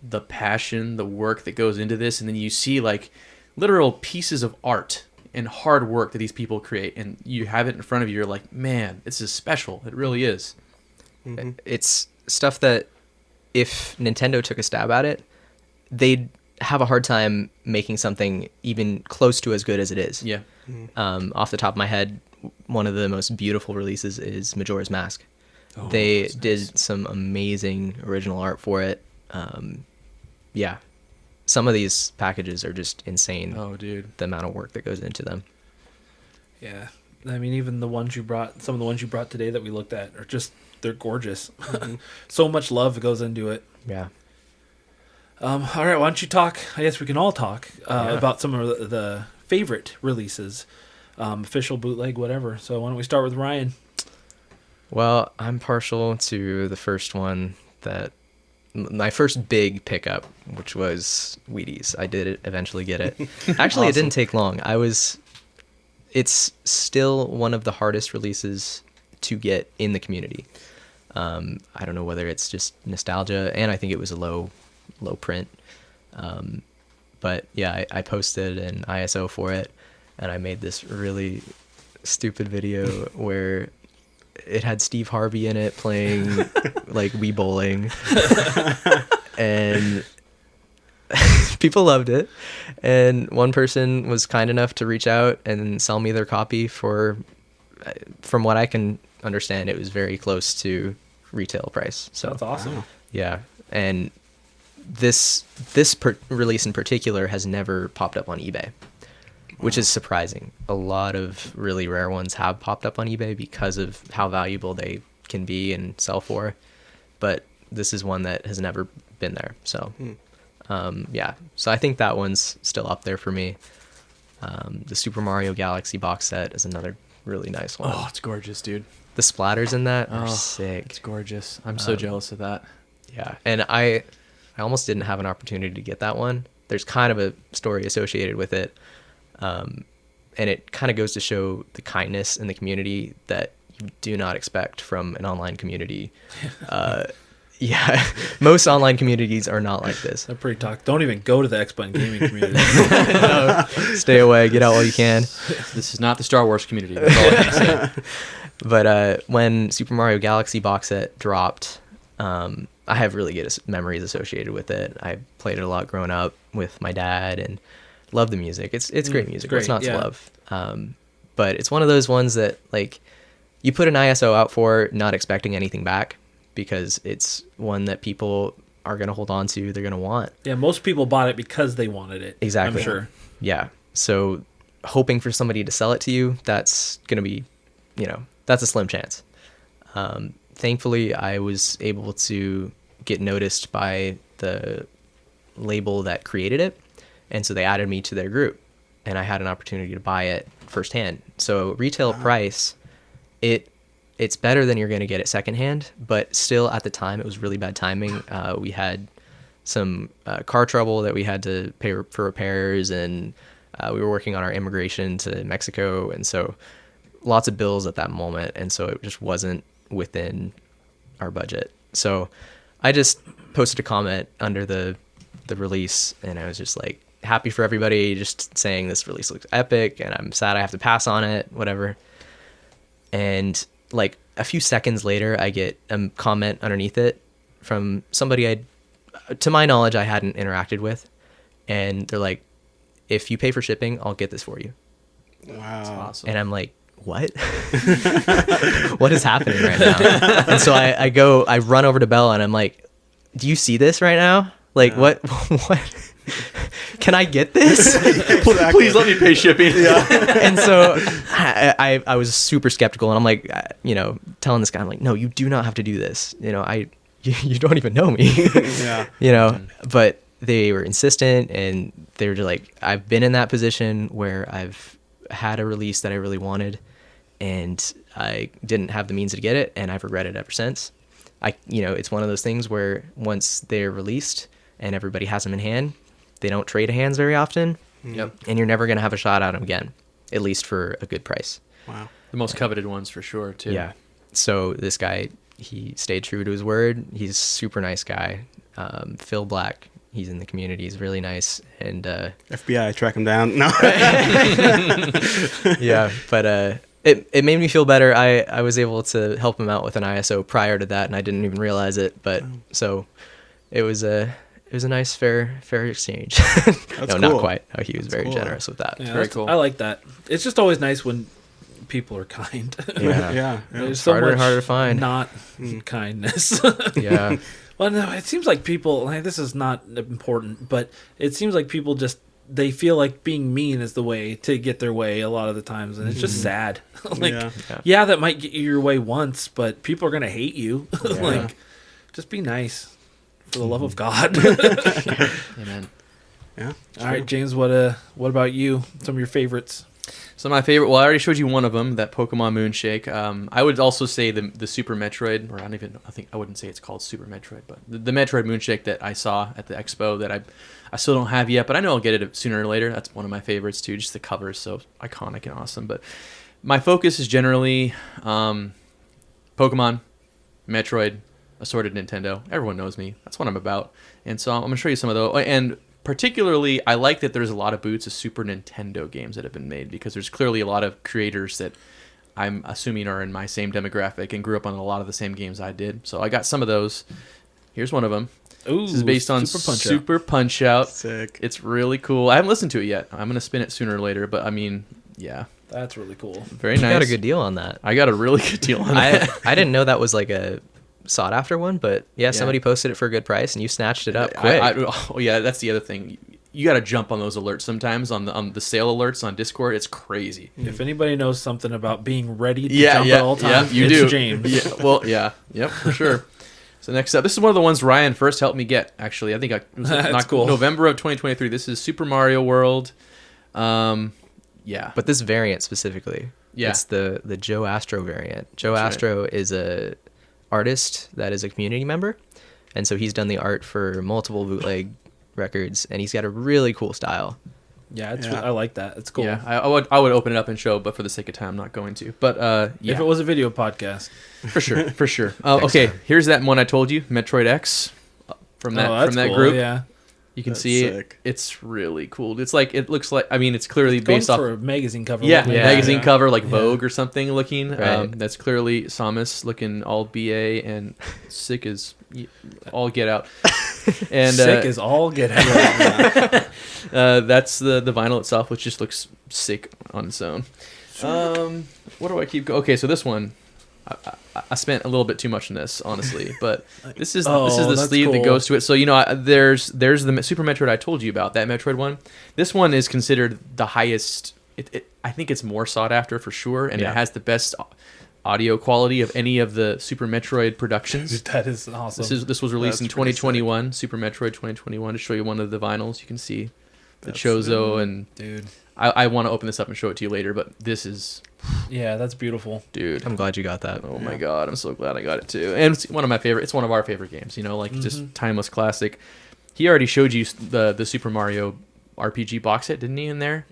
the passion, the work that goes into this, and then you see like literal pieces of art and hard work that these people create, and you have it in front of you, you're like, man, this is special. It really is. It's stuff that if Nintendo took a stab at it, they'd have a hard time making something even close to as good as it is. Yeah. Off the top of my head, one of the most beautiful releases is Majora's Mask. Oh, They that's nice. did some amazing original art for it. Yeah. Some of these packages are just insane. Oh, dude. The amount of work that goes into them. Yeah. I mean, even some of the ones you brought today that we looked at are they're gorgeous. So much love goes into it. Yeah. All right, why don't you talk? I guess we can all talk about some of the favorite releases, official, bootleg, whatever. So why don't we start with Ryan? Well, I'm partial to the first one my first big pickup, which was Wheaties. I did eventually get it. Actually, It didn't take long. It's still one of the hardest releases to get in the community. I don't know whether it's just nostalgia, and I think it was a low print. But yeah, I posted an ISO for it, and I made this really stupid video where it had Steve Harvey in it playing like Wii Bowling, and people loved it. And one person was kind enough to reach out and sell me their copy from what I can understand, it was very close to retail price. So That's awesome. yeah, and this release in particular has never popped up on eBay, which is surprising. A lot of really rare ones have popped up on eBay because of how valuable they can be and sell for, but this is one that has never been there. So yeah, so I think that one's still up there for me. The Super Mario Galaxy box set is another really nice one. Oh, it's gorgeous, dude. The splatters in that are Oh, sick. It's gorgeous. I'm so jealous of that. Yeah, and I almost didn't have an opportunity to get that one. There's kind of a story associated with it, and it kind of goes to show the kindness in the community that you do not expect from an online community. Yeah, most online communities are not like this. They're pretty toxic. Don't even go to the Expo and Gaming community. No, stay away, get out while you can. This is not the Star Wars community. That's all I can say. But when Super Mario Galaxy box set dropped, I have really good memories associated with it. I played it a lot growing up with my dad and love the music. It's great music. What's not to love? But it's one of those ones that like you put an ISO out for not expecting anything back because it's one that people are going to hold on to. They're going to want. Yeah, most people bought it because they wanted it. Exactly. I'm sure. Yeah. So hoping for somebody to sell it to you, that's going to be, that's a slim chance. Thankfully, I was able to get noticed by the label that created it. And so they added me to their group and I had an opportunity to buy it firsthand. So retail price, it's better than you're going to get it secondhand, but still at the time, it was really bad timing. We had some car trouble that we had to pay for repairs, and we were working on our immigration to Mexico. And so lots of bills at that moment. And so it just wasn't within our budget. So I just posted a comment under the release, and I was just like, happy for everybody, just saying this release looks epic, and I'm sad I have to pass on it, whatever. And like a few seconds later, I get a comment underneath it from somebody I'd to my knowledge, I hadn't interacted with. And they're like, if you pay for shipping, I'll get this for you. Wow. Awesome. And I'm like, what? What is happening right now? And so I run over to Bella and I'm like, do you see this right now? Like, what? Can I get this? Please let me pay shipping. And so I was super skeptical, and I'm like, telling this guy, I'm like, no, you do not have to do this. You don't even know me. Yeah. But they were insistent, and they were just like, I've been in that position where I've had a release that I really wanted, and I didn't have the means to get it, and I've regretted it ever since. It's one of those things where once they're released and everybody has them in hand, they don't trade hands very often. Yep. And you're never going to have a shot at them again, at least for a good price. Wow. The most coveted ones for sure, too. Yeah. So this guy, he stayed true to his word. He's a super nice guy. Phil Black, he's in the community. He's really nice. And FBI, track him down. No. yeah, but it made me feel better. I was able to help him out with an ISO prior to that, and I didn't even realize it. But so it was a nice fair exchange. No, cool. not quite. Oh, he was That's very cool. generous with that. Yeah, Very that's- cool. I like that. It's just always nice when people are kind. Yeah. Yeah. There's It's harder and harder to find. not kindness. Yeah. Well, no, it seems like people, like, this is not important, but it seems like people just, they feel like being mean is the way to get their way a lot of the times, and it's just sad. Like, Yeah. yeah, that might get you your way once, but people are going to hate you. Like, just be nice for the love of God. Amen. Yeah. All right, James, what about you? Some of your favorites? So my favorite, well, I already showed you one of them, that Pokemon Moonshake. I would also say the Super Metroid, or I wouldn't say it's called Super Metroid, but the Metroid Moonshake that I saw at the expo that I still don't have yet, but I know I'll get it sooner or later. That's one of my favorites too. Just the cover is so iconic and awesome. But my focus is generally Pokemon, Metroid, assorted Nintendo. Everyone knows me. That's what I'm about. And so I'm going to show you some of those. And particularly, I like that there's a lot of boots of Super Nintendo games that have been made, because there's clearly a lot of creators that I'm assuming are in my same demographic and grew up on a lot of the same games I did. So I got some of those. Here's one of them. Ooh, This is based on Super Punch Out. Sick. It's really cool. I haven't listened to it yet. I'm going to spin it sooner or later, but I mean, yeah, That's really cool. very You nice. got a good deal on that. I got a really good deal on that. I didn't know that was like a sought after one, but yeah, somebody posted it for a good price and you snatched it up quick. Oh yeah, that's the other thing. You got to jump on those alerts sometimes on the sale alerts on Discord. It's crazy. If anybody knows something about being ready to jump at all times, you it's do. James. Yeah, well, yeah, yep, for sure. So next up, this is one of the ones Ryan first helped me get. Actually, I think it was That's cool. November of 2023. This is Super Mario World. Yeah, But this variant specifically, Yeah. it's the Joe Astro variant. Joe That's Astro is a artist that is a community member, and so he's done the art for multiple bootleg records, and he's got a really cool style. Yeah, Yeah. I like that. It's cool. yeah. I would open it up and show, but for the sake of time, I'm not going to. But yeah, If it was a video podcast, for sure, for sure. Okay, here's that one I told you, Metroid X, from that that's from that cool. group. Yeah, You can That's see sick. it's really cool. It's like, it looks like, I mean, it's clearly going based off. for a magazine cover. Yeah, wasn't it? magazine cover like Vogue or something looking. Right. That's clearly Samus looking all BA and sick as all get out. And Sick as all get out. that's the vinyl itself, which just looks sick on its own. What do I keep going? Okay, so this one, I spent a little bit too much on this, honestly, but this is Oh, the that's sleeve that cool. goes to it. So there's the Super Metroid I told you about, that Metroid one. This one is considered the highest. I think it's more sought after for sure, and Yeah. it has the best audio quality of any of the Super Metroid productions. That is awesome. This was released That's in pretty 2021, Super Metroid 2021. To show you one of the vinyls, you can see the That's Chozo, and dude. I want to open this up and show it to you later, but this is, Yeah, that's beautiful. dude. I'm glad you got that. Oh my god, I'm so glad I got it too. And it's one of my favorite. It's one of our favorite games. Just timeless classic. He already showed you the Super Mario RPG box set, didn't he? In there,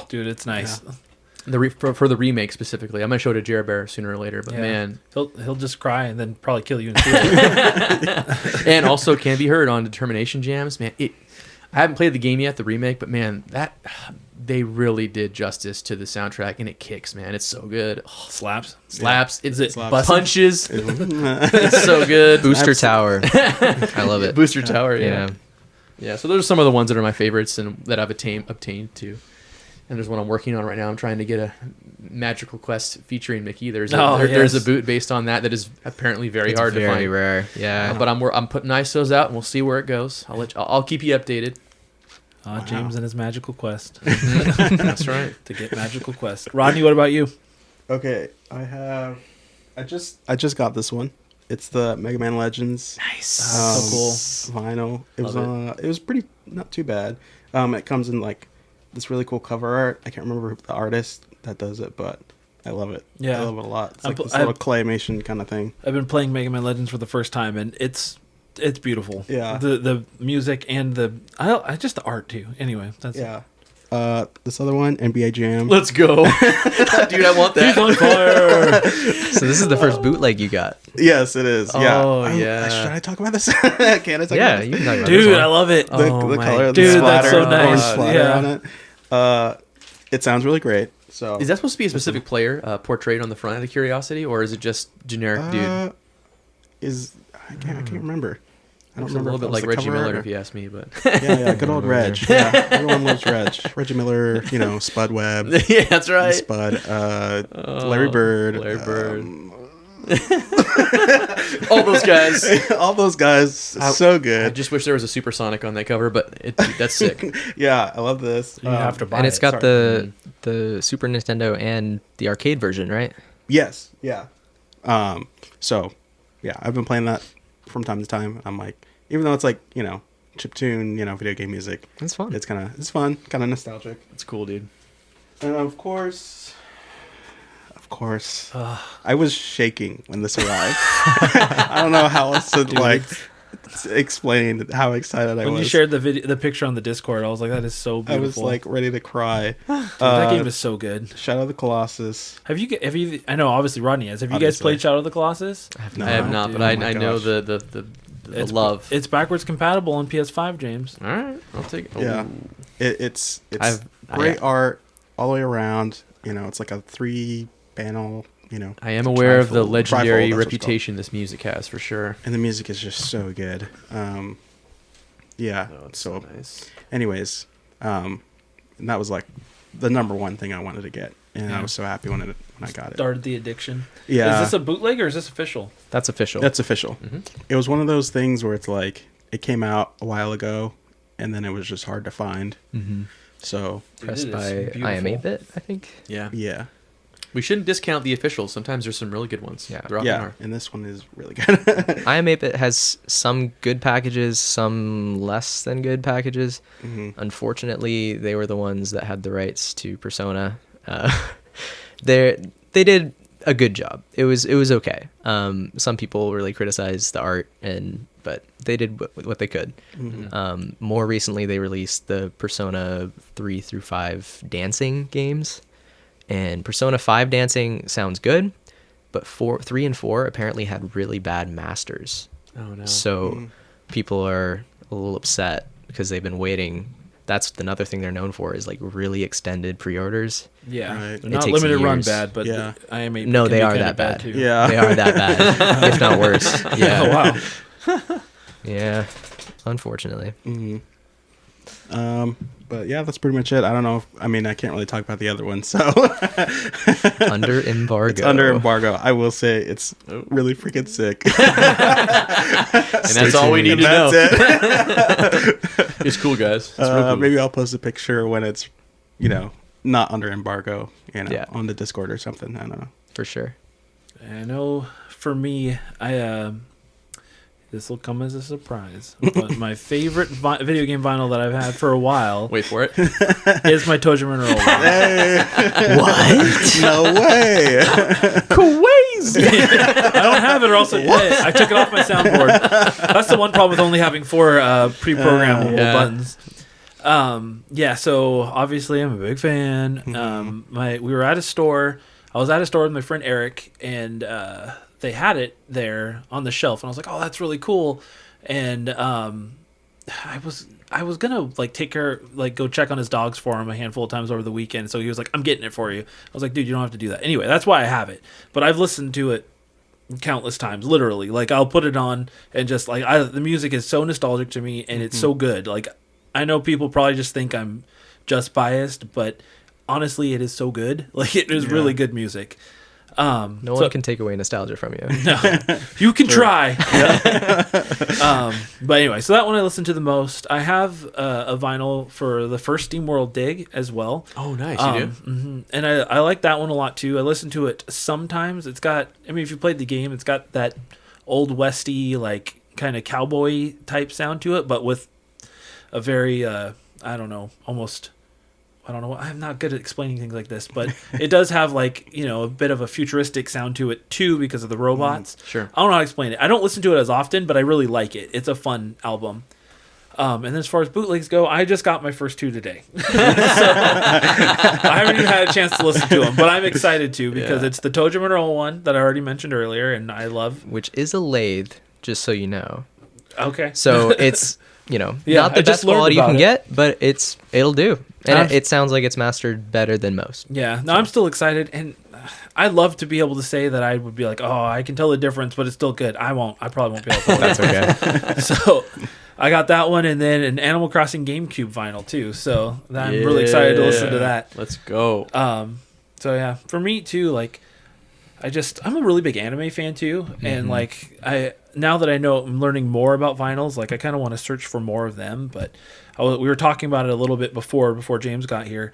Dude, it's nice. for the remake specifically. I'm gonna show it to Jer Bear sooner or later. But Yeah. man, He'll just cry and then probably kill you in theater. and also can be heard on Determination Jams. Man, I haven't played the game yet, the remake, but man, that they really did justice to the soundtrack, and it kicks, man. It's so good. Oh, Slaps. slaps. Is it Slaps. Punches. It's so good. Booster Tower. I love it. Booster Tower. Yeah. Yeah. So those are some of the ones that are my favorites and that I've obtained to. And there's one I'm working on right now. I'm trying to get a Magical Quest featuring Mickey. There's a boot based on that is apparently very It's hard to very find. rare. Yeah. But I'm putting ISOs out, and we'll see where it goes. I'll keep you updated. James and his Magical Quest. That's right. To get Magical Quest. Rodney, what about you? Okay, I just got this one. It's the Mega Man Legends. Nice. So cool. Vinyl. It was Love it was pretty not too bad. It comes in like this really cool cover art. I can't remember the artist that does it, but I love it. Yeah. I love it a lot. It's I like pl- this little claymation kind of thing. I've been playing Mega Man Legends for the first time, and it's beautiful. Yeah. The music and I just the art too. Anyway, that's Yeah. This other one, NBA Jam. Let's go. Dude, I want that. He's on fire. So this is the first bootleg you got. Yes, it is. Yeah. Oh, yeah. Should I talk about this? Can I talk about Yeah, this? you can talk about Dude, this I one. love it. The Oh my color of the Dude, splatter, that's so the orange nice. splatter Yeah. on it. It sounds really great. So Is that supposed to be a specific player portrayed on the front out of curiosity, or is it just generic dude? I can't remember. I don't It's a remember. little if bit that was like the Reggie cover Miller, art if you ask me, but Yeah, good old Reg. Yeah, everyone loves Reg. Reggie Miller, Spud Webb, yeah, that's right. Spud, Larry Bird, Larry Bird. All those guys. all those guys, so I good. just wish there was a Supersonic on that cover, but that's sick. Yeah, I love this. You have to buy And it. it's got sorry. the Super Nintendo and the arcade version, right? Yes, yeah. So, yeah, I've been playing that from time to time. I'm like, even though it's like chiptune, video game music, It's fun. it's fun, kind of nostalgic. It's cool, dude. And of course, I was shaking when this arrived. I don't know how else to explain how excited I when was. you shared the picture on the Discord, I was like, that is so I beautiful. was like ready to cry. Dude, that game is so good. Shadow of the Colossus. Have you? I know, obviously Rodney has. Have you guys Obviously. played Shadow of the Colossus? No, I have not, dude. but Oh my I know gosh. the love. It's backwards compatible on PS5, James. All right, I'll take it. Yeah, Ooh. it's I've- great art all the way around. It's like a 3-panel. I am aware of the trifold, legendary that's what it's reputation this music has for sure. and the music is just so good. Yeah. Oh, it's so, so nice. anyways, and that was like the number one thing I wanted to get, and Yeah. I was so happy when I got it. Started the addiction. Yeah, Is this a bootleg or is this official? That's official. that's official. Mm-hmm. It was one of those things where it's like it came out a while ago, and then it was just hard to find. mm-hmm. So Pressed It is by beautiful. I Am 8-Bit, I think. Yeah. yeah, We shouldn't discount the officials. Sometimes there's some really good ones. Yeah. There often yeah, are. and this one is really good. I Am 8-Bit has some good packages, some less than good packages. Mhm. Unfortunately, they were the ones that had the rights to Persona. They did a good job. It was okay. Some people really criticized the art, but they did what they could. Mhm. More recently, they released the Persona 3 through 5 dancing games, and Persona 5 dancing sounds good, but 3 and 4 apparently had really bad masters. Oh no. So people are a little upset because they've been waiting. That's another thing they're known for is like really extended pre-orders. Yeah, Right. they're It not takes limited run years. bad, but Yeah. I am a No, they are that bad. too. Yeah, They are that bad, if not worse. Yeah. Oh wow. Yeah. Unfortunately. Mhm. But yeah, that's pretty much it. I don't know. I can't really talk about the other one, so Under embargo. it's under embargo. I will say it's really freaking sick. And that's all we need to know. That's it. It's cool, guys. It's real cool. Maybe I'll post a picture when it's, not under embargo, Yeah. on the Discord or something. I don't know. For sure. I know for me, this will come as a surprise, but my favorite video game vinyl that I've had for a while Wait for it. is my Tojiman Roll. What? No way. Crazy. I don't have it, or else I took it off my soundboard. That's the one problem with only having 4 pre-programmable Yeah. buttons. Yeah, so obviously I'm a big fan. We were at a store. I was at a store with my friend Eric, and they had it there on the shelf, and I was like, "Oh, that's really cool." And I I was gonna like go check on his dogs for him a handful of times over the weekend. So he was like, I'm getting it for you. I was like, dude, you don't have to do that. Anyway, that's why I have it. But I've listened to it countless times, literally. Like I'll put it on and just like the music is so nostalgic to me, and it's so good. Like I know people probably just think I'm just biased, but honestly, it is so good. Like it is really good music. No one can take away nostalgia from you. No, you can try. But anyway, so that one I listened to the most. I have a vinyl for the first SteamWorld Dig as well. Oh, nice. You do? Mm-hmm. And I like that one a lot too. I listen to it sometimes. It's got, I mean, if you played the game, it's got that old westy, like kind of cowboy type sound to it, but with a very, I don't know, I'm not good at explaining things like this, but it does have like, you know, a bit of a futuristic sound to it too because of the robots. Sure. I don't know how to explain it. I don't listen to it as often, but I really like it. It's a fun album. And then as far as bootlegs go, I just got my first 2 today. So I haven't even had a chance to listen to them, but I'm excited to because it's the Tojo Monroe one that I already mentioned earlier, and I love. Which is a lathe, just so you know. Okay. So it's, you know, Yeah, not the I just best quality you learned can about get, but it'll do. And it sounds like it's mastered better than most. Yeah, no, I'm still excited, and I love to be able to say that I would be like, oh, I can tell the difference, but it's still good. I won't. I probably won't be able to. That's okay. So I got that one, and then an Animal Crossing GameCube vinyl too. So I'm really excited to listen to that. Let's go. So yeah, for me too, like I'm a really big anime fan too, and like now that I know I'm learning more about vinyls, like I kind of want to search for more of them. But we were talking about it a little bit before James got here.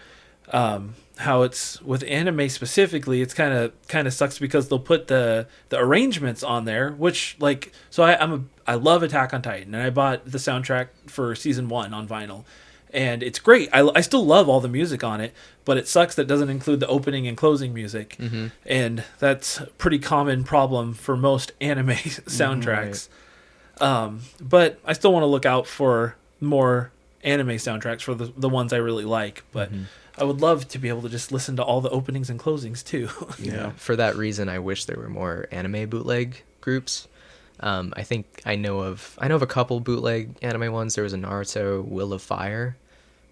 How it's with anime specifically, it's kind of sucks because they'll put the arrangements on there, which like so I love Attack on Titan, and I bought the soundtrack for season 1 on vinyl, and it's great. I still love all the music on it, but it sucks that it doesn't include the opening and closing music, and that's a pretty common problem for most anime soundtracks. But I still want to look out for more anime soundtracks for the ones I really like, but I would love to be able to just listen to all the openings and closings too. Yeah. For that reason, I wish there were more anime bootleg groups. I think I know of a couple bootleg anime ones. There was a Naruto Will of Fire.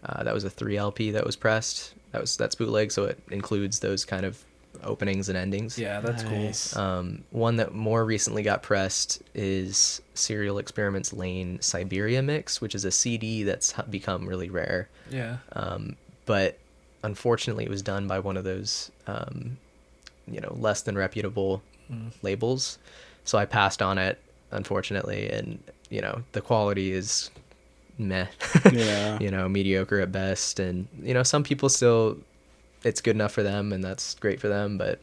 That was a 3 LP that was pressed. That's bootleg, so it includes those kind of openings and endings. Yeah, that's cool. One that more recently got pressed is Serial Experiments Lane Siberia Mix, which is a CD that's become really rare. Yeah. But unfortunately, it was done by one of those, less than reputable labels. So I passed on it, unfortunately, and the quality is meh. Yeah. Mediocre at best, and some people still, it's good enough for them, and that's great for them. But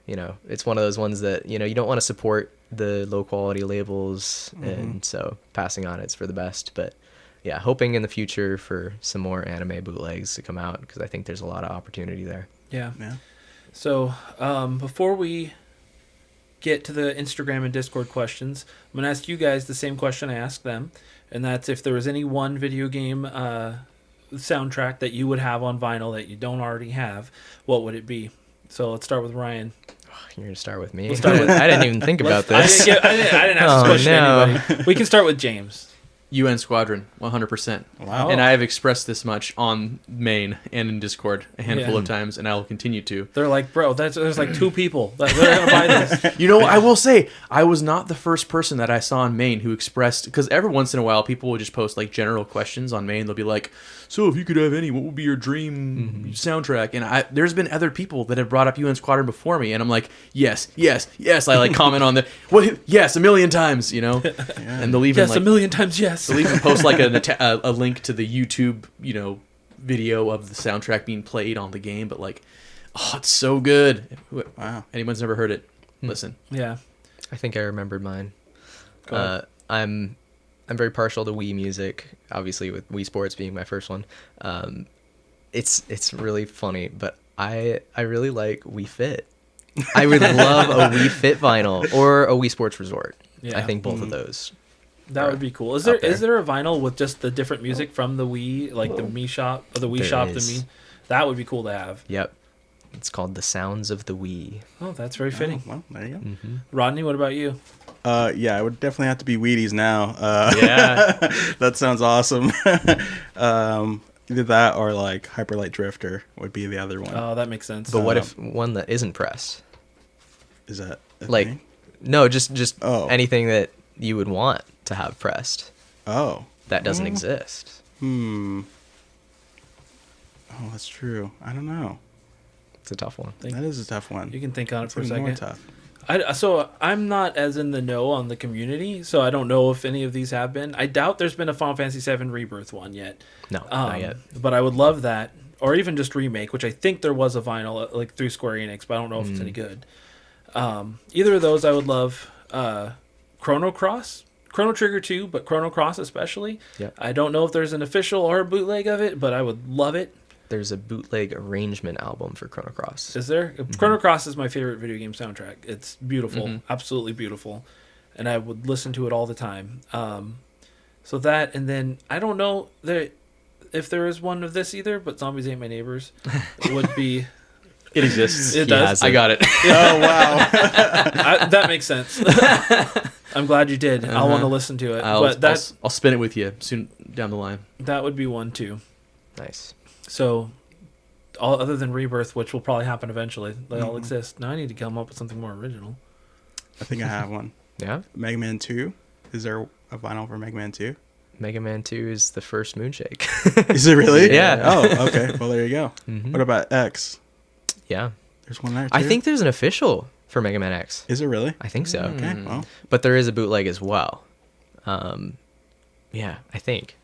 it's one of those ones that you don't want to support the low quality labels, and so passing on it's for the best. But yeah, hoping in the future for some more anime bootlegs to come out, because I think there's a lot of opportunity there. Yeah. Yeah. So before we get to the Instagram and Discord questions, I'm going to ask you guys the same question I asked them, and that's if there was any one video game soundtrack that you would have on vinyl that you don't already have, what would it be? So let's start with Ryan. You're going to start with me? We'll start with- I didn't even think about this. I didn't ask this question to anybody. We can start with James. UN Squadron, 100%. Wow. And I have expressed this much on main and in Discord a handful Yeah. of times, and I will continue to. They're like, bro, there's like 2 people that they're going to buy this. You know, I will say, I was not the first person that I saw on main who expressed, because every once in a while people will just post like general questions on main. They'll be like, so if you could have any, what would be your dream soundtrack? And there's been other people that have brought up UN Squadron before me, and I'm like, yes. I like comment on yes, a million times, and they'll even Yes, a million times yes. they'll even post like a link to the YouTube, video of the soundtrack being played on the game. But like, oh, it's so good. Wow. Anyone's never heard it, listen. Yeah. I think I remembered mine. Go ahead. I'm very partial to Wii music, obviously with Wii Sports being my first one. It's really funny, but I really like Wii Fit. I would love a Wii Fit vinyl or a Wii Sports Resort. Yeah. I think both of those. That would be cool. Is Out there a vinyl with just the different music from the Wii, like the Mii Shop or the Wii There Shop, is. the Mii? That would be cool to have. Yep. It's called The Sounds of the Wii. Oh, that's very fitting. Well, there you go. Rodney, what about you? Yeah, it would definitely have to be Wheaties now. Yeah. That sounds awesome. Either that or like Hyperlight Drifter would be the other one. Oh, that makes sense. But what if one that isn't pressed? Is that a Like, thing? no, just Oh. anything that you would want to have pressed Oh. that doesn't exist. Oh, that's true. I don't know. It's a tough one. That is a tough one. You can think on it It's for a even more second. tough. So I'm not as in the know on the community, so I don't know if any of these have been. I doubt there's been a Final Fantasy VII Rebirth one yet. No, not yet. But I would love that, or even just remake, which I think there was a vinyl like through Square Enix, but I don't know if it's any good. Either of those I would love. Chrono Cross, Chrono Trigger 2, but Chrono Cross especially. Yeah. I don't know if there's an official or a bootleg of it, but I would love it. There's a bootleg arrangement album for Chrono Cross. Is there? Chrono Cross is my favorite video game soundtrack. It's beautiful, absolutely beautiful, and I would listen to it all the time. So that, and then I don't know if there is one of this either, but Zombies Ain't My Neighbors would be. It exists. It He does. has I got it. Oh, wow. That makes sense. I'm glad you did. I'll want to listen to it. But I'll spin it with you soon down the line. that would be one too. Nice. So, all other than Rebirth, which will probably happen eventually, they all exist. Now I need to come up with something more original. I think I have one. Yeah. Mega Man 2. Is there a vinyl for Mega Man 2? Mega Man 2 is the first Moonshake. Is it really? Yeah. Oh, okay. Well, there you go. What about X? Yeah. There's one there too? I think there's an official for Mega Man X. Is it really? I think so. Okay, well. But there is a bootleg as well. Yeah, I think.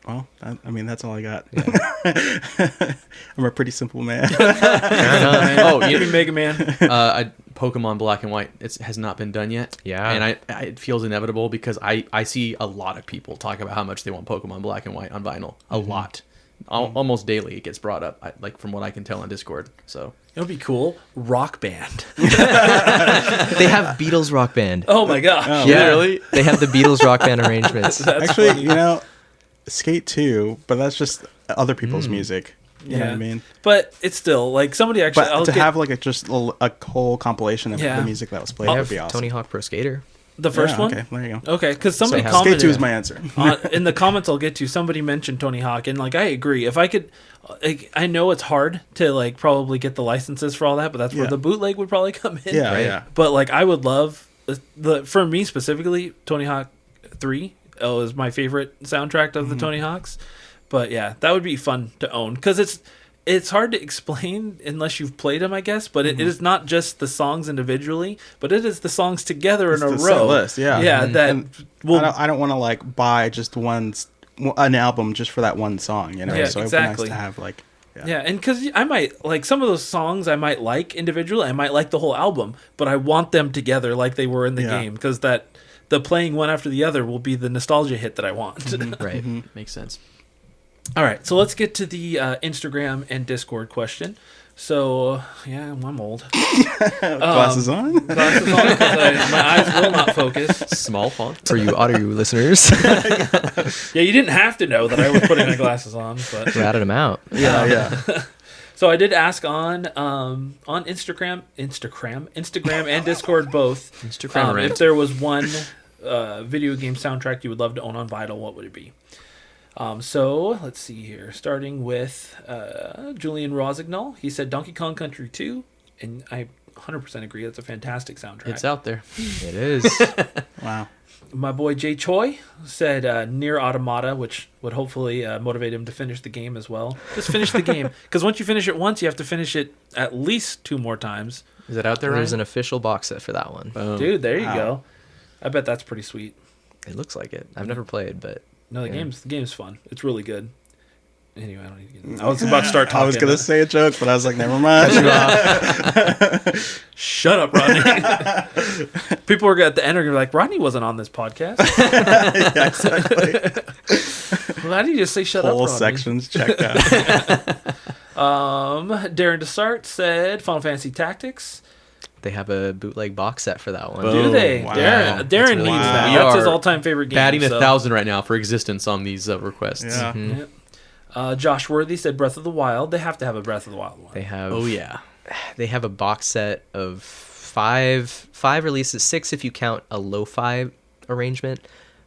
Well, that's all I got. I'm a pretty simple man. Oh, Give me Mega Man. Pokemon Black and White. It has not been done yet. Yeah. And it feels inevitable because I see a lot of people talk about how much they want Pokemon Black and White on vinyl. A lot. Almost daily it gets brought up, like from what I can tell on Discord. So It would be cool. Rock Band. They have Beatles Rock Band. Oh my gosh. Yeah, really? They have the Beatles Rock Band arrangements. That's Actually, funny. Skate 2, but that's just other people's music. You know what I mean? But it's still like somebody actually. But to have like a whole compilation of Yeah. the music that was played They would have be awesome. Tony Hawk Pro Skater. the first Yeah, one. Okay, there you go. Okay, because somebody So it has- commented. Skate 2 is my answer. In the comments I'll get to, somebody mentioned Tony Hawk, and like I agree. If I could, like, I know it's hard to like probably get the licenses for all that, but that's where Yeah. the bootleg would probably come in. Yeah, Right. yeah. But like I would love for me specifically, Tony Hawk 3 is my favorite soundtrack of the Tony Hawks. But yeah, that would be fun to own because it's hard to explain unless you've played them, I guess. But it is not just the songs individually, but it is the songs together in a the row. set list, yeah. Yeah, that And will. I don't want to like buy just an album just for that one song, you know. Yeah, so exactly. it'd be nice to have like. Yeah, and because I might like some of those songs, I might like individually. I might like the whole album, but I want them together like they were in the Yeah. game because the playing one after the other will be the nostalgia hit that I want. Right. Makes sense. All right, so let's get to the Instagram and Discord question. So yeah, I'm old. Glasses on. Glasses on 'cause my eyes will not focus. Small font. For you audio listeners, Yeah, you didn't have to know that I was putting my glasses on, but ratted them out. Yeah. so I did ask on Instagram, and Discord both. Instagram If there was one video game soundtrack you would love to own on vinyl, what would it be? So let's see here. Starting with Julian Rosignol, he said Donkey Kong Country 2, and I 100% agree. That's a fantastic soundtrack. It's out there. It is. Wow. My boy Jay Choi said Near Automata, which would hopefully motivate him to finish the game as well. Just finish the game, because once you finish it once, you have to finish it at least 2 more times. Is it out there? There's Ryan? an official box set for that one. Boom. Dude, there you Wow. go. I bet that's pretty sweet. It looks like it. I've never played, but No, the Yeah. game's fun. It's really good. Anyway, I don't need to get. I was about to start talking. I was gonna say a joke, but I was like, never mind. Shut up, Rodney. People were at the end are gonna be like, Rodney wasn't on this podcast. Yeah, exactly. Why did you just say shut up, Whole Rodney? sections checked out. Darren Desart said Final Fantasy Tactics. they have a bootleg box set for that one. Boom. Do they? Wow. Darren That's really needs cool. that. We That's his are all-time favorite game. Batting so. 1,000 right now for existence on these requests. Yeah. Yep. Josh Worthy said Breath of the Wild. They have to have a Breath of the Wild one. They have Oh yeah. they have a box set of five releases, 6 if you count a lo-fi arrangement,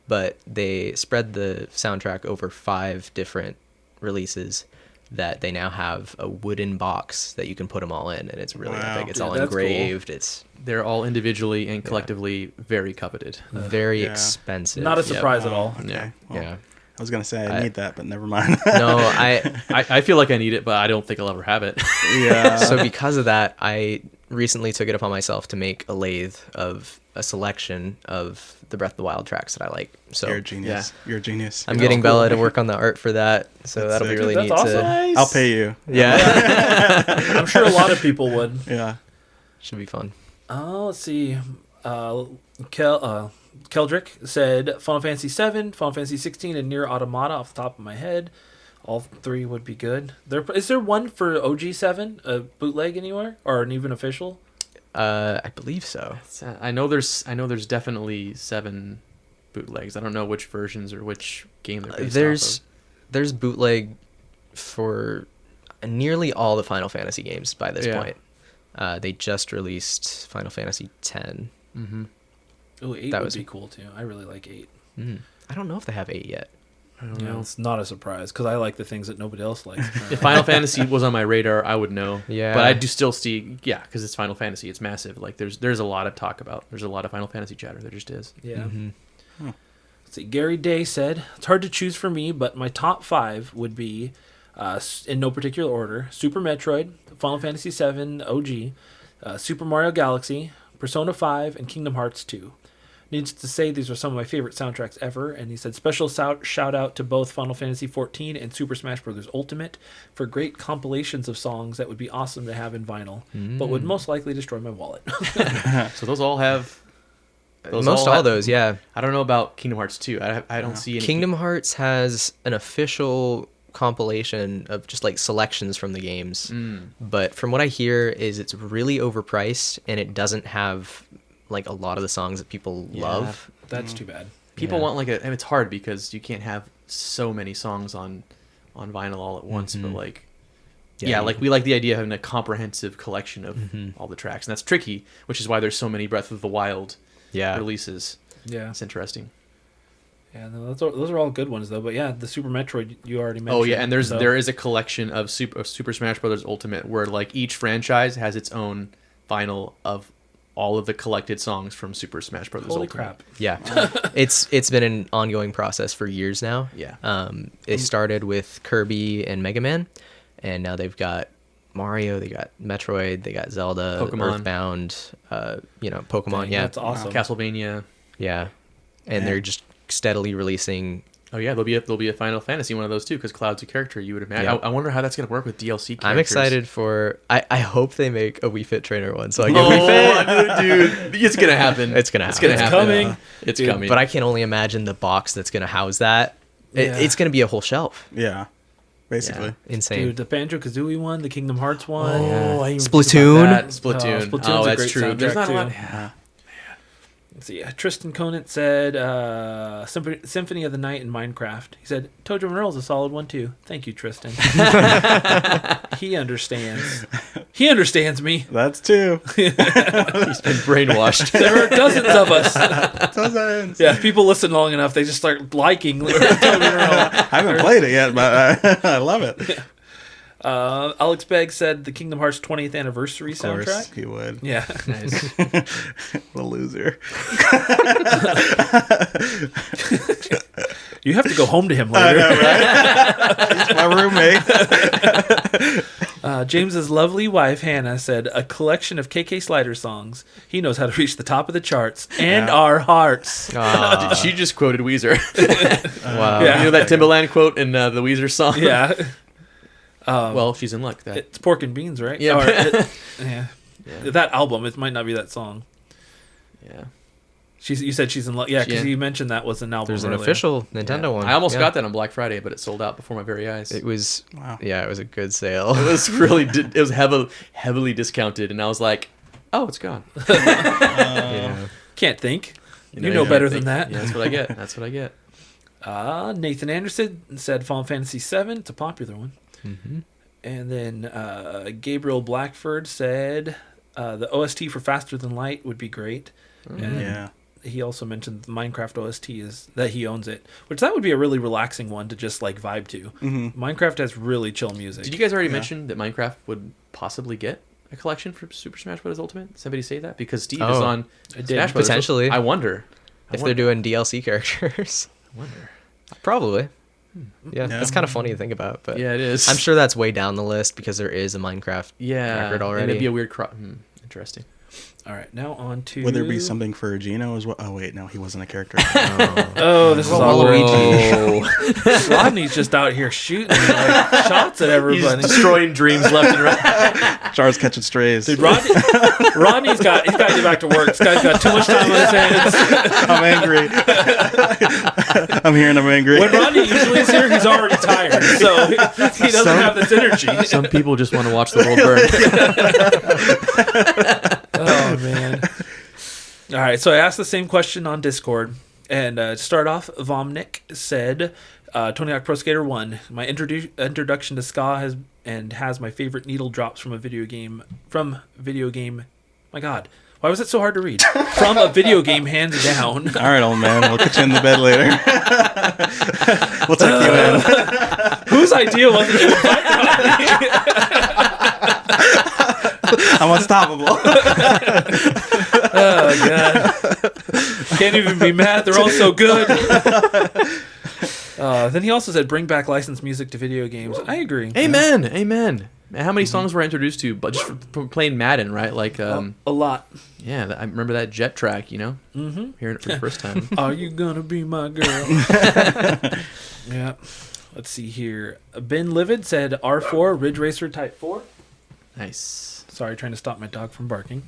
but they spread the soundtrack over 5 different releases that they now have a wooden box that you can put them all in, and it's really Wow. epic. It's Dude, all that's cool. engraved. It's They're all individually and collectively very coveted. very Yeah. expensive. Not a Yep. surprise at all. Okay. Yeah. Well, Yeah. I was gonna say I need that, but never mind. No, I feel like I need it, but I don't think I'll ever have it. yeah. so because of that, I recently took it upon myself to make a lathe of a selection of the Breath of the Wild tracks that I like. So You're a genius. You're a genius. I'm getting Bella to work on the art for that. So That's that'll be sick. really Dude, neat that's to. awesome. I'll pay you. Yeah, I'm sure a lot of people would. Yeah. should be fun. Let's see. Keldrick said Final Fantasy 7, Final Fantasy 16, and Nier Automata off the top of my head. All 3 would be good. Is there one for OG7, a bootleg anywhere, or an even official? I believe so. I know there's definitely 7 bootlegs. I don't know which versions or which game they're based off There's bootleg for nearly all the Final Fantasy games by this Yeah. point. They just released Final Fantasy X. of. Mm-hmm. Oh, 8 That would was- be cool too. I really like 8. I don't know if they have 8 yet. I don't Yeah, know. it's not a surprise because I like the things that nobody else likes. If Final Fantasy was on my radar, I would know. Yeah. But I do still see, because it's Final Fantasy. It's massive. Like there's a lot of talk about. There's a lot of Final Fantasy chatter. There just is. Yeah. Let's see. Gary Day said, it's hard to choose for me, but my top 5 would be, in no particular order, Super Metroid, Final Fantasy VII OG, Super Mario Galaxy, Persona 5, and Kingdom Hearts 2. Needs to say these are some of my favorite soundtracks ever, and he said special shout out to both Final Fantasy XIV and Super Smash Bros. Ultimate for great compilations of songs that would be awesome to have in vinyl, but would most likely destroy my wallet. So those all have. Most all those, yeah. I don't know about Kingdom Hearts 2. I don't see any. Kingdom Hearts has an official compilation of just like selections from the games. But from what I hear is it's really overpriced and it doesn't have like a lot of the songs that people love. That's too bad. People Yeah. want and it's hard because you can't have so many songs on vinyl all at once. But like, Yeah. like we like the idea of having a comprehensive collection of all the tracks, and that's tricky, which is why there's so many Breath of the Wild releases. Yeah. It's interesting. Yeah, no, those are all good ones though. But yeah, the Super Metroid you already mentioned. Oh yeah, and so- there is a collection of Super Smash Bros. Ultimate where like each franchise has its own vinyl of all of the collected songs from Super Smash Bros. Holy Ultimate. crap. Yeah. it's been an ongoing process for years now. Yeah. They started with Kirby and Mega Man, and now they've got Mario, they got Metroid, they got Zelda, Pokemon. Earthbound, Pokemon, Dang, yeah. that's awesome. Castlevania. Yeah. And they're just steadily releasing. Oh yeah, there'll be a Final Fantasy one of those too because Cloud's a character. You would imagine. Yeah. I wonder how that's gonna work with DLC characters. I'm excited for. I hope they make a Wii Fit trainer one, so I get Oh, Wii Fit. dude, it's gonna happen. It's gonna It's happen. gonna It's happen. coming. It's Dude, coming. But I can only imagine the box that's gonna house that. Yeah. It's gonna be a whole shelf. Yeah. Basically. Insane. Dude, the Banjo Kazooie one, the Kingdom Hearts one. Oh, I didn't even Splatoon. think about that. Splatoon. Splatoon's Oh, a that's great true. There's not soundtrack, a lot. too. Yeah. Let's see. Tristan Conant said Symphony of the Night in Minecraft. He said Tojo Monroe's a solid one too. Thank you, Tristan. He understands. He understands me. That's 2. He's been brainwashed. There are dozens of us. Dozens. Yeah, if people listen long enough, they just start liking Tojo Monroe. I haven't played it yet, but I love it. Alex Begg said the Kingdom Hearts 20th anniversary Of course, soundtrack. he would. Yeah. Nice. The loser. You have to go home to him I later. know, right? He's my roommate. James's lovely wife Hannah said a collection of KK Slider songs. He knows how to reach the top of the charts and our hearts. She just quoted Weezer. Wow. Yeah. You know that Timbaland quote in the Weezer song? Yeah. Well, she's in luck. That It's Pork and Beans, right? Yeah. Or yeah. That album, it might not be that song. yeah. You said she's in love. Yeah, because Yeah. you mentioned that was an album. There's an earlier. official Nintendo one. I almost Yeah. got that on Black Friday, but it sold out before my very eyes. It was. Wow. Yeah, it was a good sale. It was really it was heavily discounted, and I was like, oh, it's gone. Yeah. Can't think. You know you better think- than that. Yeah, that's what I get. That's what I get. Nathan Anderson said Final Fantasy VII. It's a popular one. And then Gabriel Blackford said the OST for Faster Than Light would be great. And Yeah. he also mentioned the Minecraft OST is that he owns it, which that would be a really relaxing one to just like vibe to. Minecraft has really chill music. Did you guys already mention that Minecraft would possibly get a collection for Super Smash Bros. Ultimate? Somebody say that? Because Steve is on Smash Bros. Potentially. I wonder. If they're doing DLC characters. I wonder. Probably. Yeah, Yeah. it's kind of funny to think about, but Yeah, it is. I'm sure that's way down the list because there is a Minecraft record And already. it'd be a weird interesting. All right, now on to... Would there be something for Gino as well? Oh wait, no, he wasn't a character. Oh, this is all Waluigi. Rodney's just out here shooting like, shots at everybody. He's destroying dreams left and right. Char's catching strays. Dude, Rodney's got to get back to work. This guy's got too much time on his hands. I'm angry. I'm here and I'm angry. When Rodney usually is here, he's already tired, so he doesn't have this energy. Some people just want to watch the world burn. Oh man! All right, so I asked the same question on Discord, and to start off, Vomnik said, "Tony Hawk Pro Skater 1. My introduction to ska has my favorite needle drops from a video game. My God, why was it so hard to read? From a video game, hands down. All right, old man. We'll put you in the bed later. We'll tuck you in. Whose idea was it to invite Rodney? I'm unstoppable. Oh God! Can't even be mad. They're all so good." Then he also said, "Bring back licensed music to video games." I agree. Amen. Amen. How many songs were I introduced to, but just from playing Madden, right? Like, A lot. yeah, I remember that Jet track, you know, hearing it for the first time. Are you gonna be my girl? Yeah. Let's see here. Ben Livid said R4 Ridge Racer Type 4. Nice. Sorry, trying to stop my dog from barking.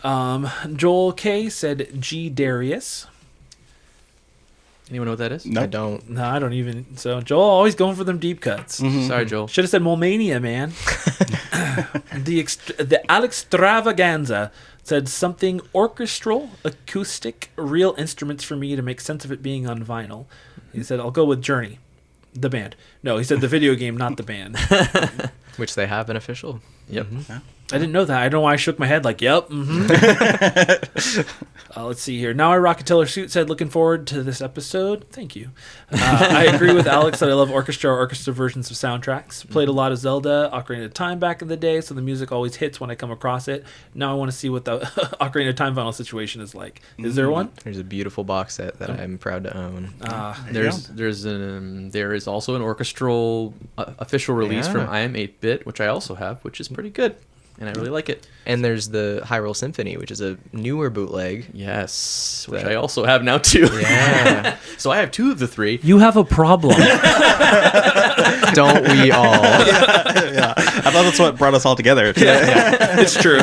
Joel K said G Darius. Anyone know what that is? Nope. I don't. No, I don't even. So Joel always going for them deep cuts. Sorry, Joel. Should have said Molmania, man. The Alextravaganza said something orchestral, acoustic, real instruments for me to make sense of it being on vinyl. He said, "I'll go with Journey, the band." No, he said the video game, not the band. Which they have an official. Yep. I didn't know that. I don't know why I shook my head like, yep. Let's see here. Now I Rock a Tiller Suit said, "Looking forward to this episode." Thank you. I agree with Alex that I love orchestra versions of soundtracks. Played a lot of Zelda, Ocarina of Time back in the day, so the music always hits when I come across it. Now I want to see what the Ocarina of Time vinyl situation is like. Is there one? There's a beautiful box set that I'm proud to own. There is also an orchestral official release from I Am 8-Bit, which I also have, which is pretty good, and I really like it. And there's the Hyrule Symphony, which is a newer bootleg. Yes, which I also have now too. Yeah. So I have two of the three. You have a problem. Don't we all? Yeah. I thought that's what brought us all together. Yeah, it's true.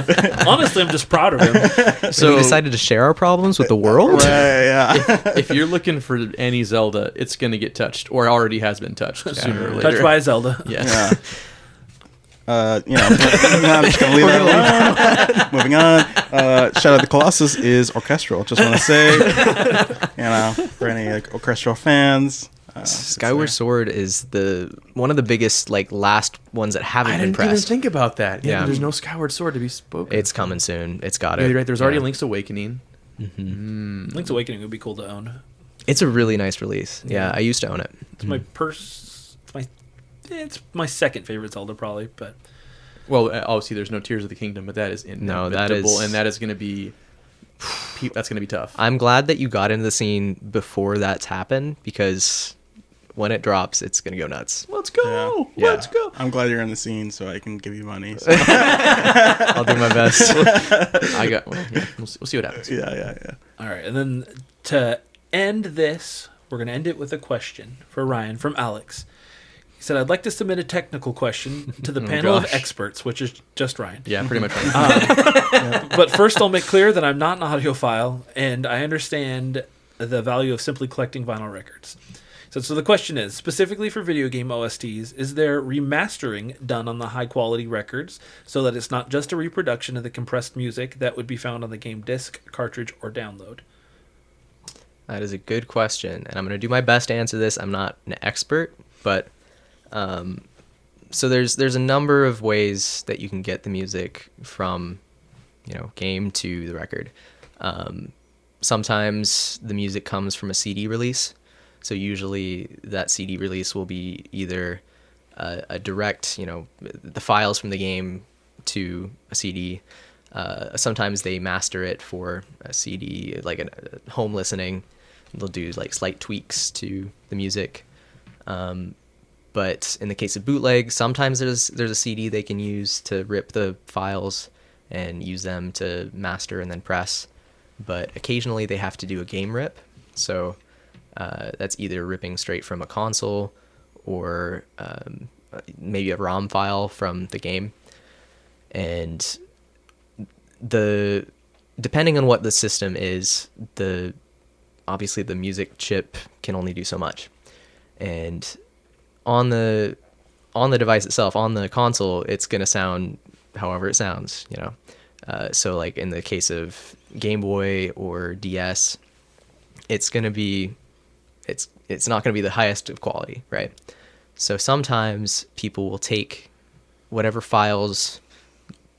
Honestly, I'm just proud of him. So we decided to share our problems with the world? Right, yeah. If you're looking for any Zelda, it's going to get touched, or already has been touched sooner or later. Touched by a Zelda. Yes. Yeah. I'm just gonna leave that alone. Moving on. Shadow of the Colossus is orchestral. Just want to say, for any orchestral fans, Skyward Sword is one of the biggest last ones that haven't I been didn't even pressed. think about that. Yeah, Yeah. there's no Skyward Sword to be spoken. It's coming soon. It's got Yeah, it. you're right. There's already Yeah. Link's Awakening. Link's Awakening would be cool to own. It's a really nice release. Yeah, I used to own it. It's my it's my second favorite Zelda probably, but Well, obviously there's no Tears of the Kingdom, but that is No, that inevitable, is- and that is going to be tough. I'm glad that you got into the scene before that's happened, because when it drops, it's going to go nuts. Let's go. Yeah. Let's go. I'm glad you're in the scene so I can give you money. So. I'll do my best. We'll see what happens. Yeah. all right. And then to end this, we're going to end it with a question for Ryan from Alex. He said, "I'd like to submit a technical question to the panel of gosh. experts," which is just Ryan. Yeah, pretty much. Right. But first, I'll make clear that I'm not an audiophile, and I understand the value of simply collecting vinyl records. So the question is, specifically for video game OSTs, is there remastering done on the high-quality records so that it's not just a reproduction of the compressed music that would be found on the game disc, cartridge, or download? That is a good question, and I'm going to do my best to answer this. I'm not an expert, but So there's a number of ways that you can get the music from, game to the record. Sometimes the music comes from a CD release. So usually that CD release will be either a direct, the files from the game to a CD. Sometimes they master it for a CD, like a home listening. They'll do like slight tweaks to the music. But in the case of bootleg, sometimes there's a CD they can use to rip the files and use them to master and then press. But occasionally they have to do a game rip. So that's either ripping straight from a console or maybe a ROM file from the game. And depending on what the system is, obviously the music chip can only do so much. And on the device itself, on the console, it's going to sound however it sounds, so like in the case of Game Boy or DS, it's not going to be the highest of quality, right? So sometimes people will take whatever files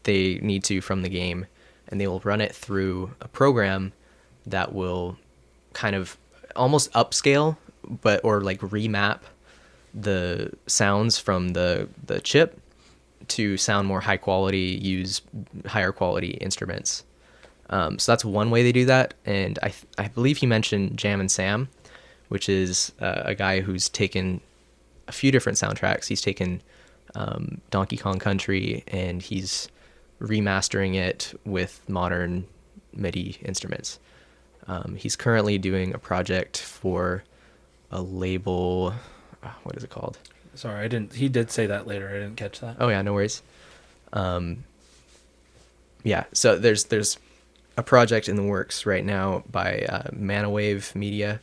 they need to from the game and they will run it through a program that will kind of almost upscale or like remap the sounds from the chip to sound more high quality, use higher quality instruments. So that's one way they do that. And I believe he mentioned Jam and Sam, which is a guy who's taken a few different soundtracks. He's taken Donkey Kong Country and he's remastering it with modern MIDI instruments. He's currently doing a project for a label. What is it called? Sorry, I didn't. He did say that later. I didn't catch that. Oh yeah, no worries. Yeah, so there's a project in the works right now by Manawave Media,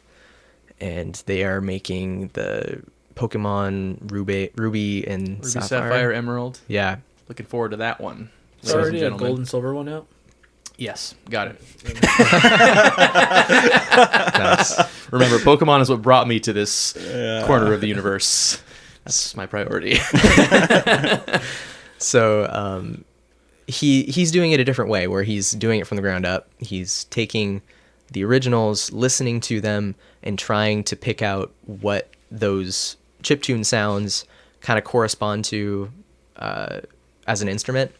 and they are making the Pokemon Ruby and Sapphire, Emerald. Yeah, Looking forward to that one. It's already a gold and silver one out. Yes, got it. nice. Remember, Pokemon is what brought me to this corner of the universe. That's my priority. So he's doing it a different way, where he's doing it from the ground up. He's taking the originals, listening to them, and trying to pick out what those chiptune sounds kind of correspond to as an instrument,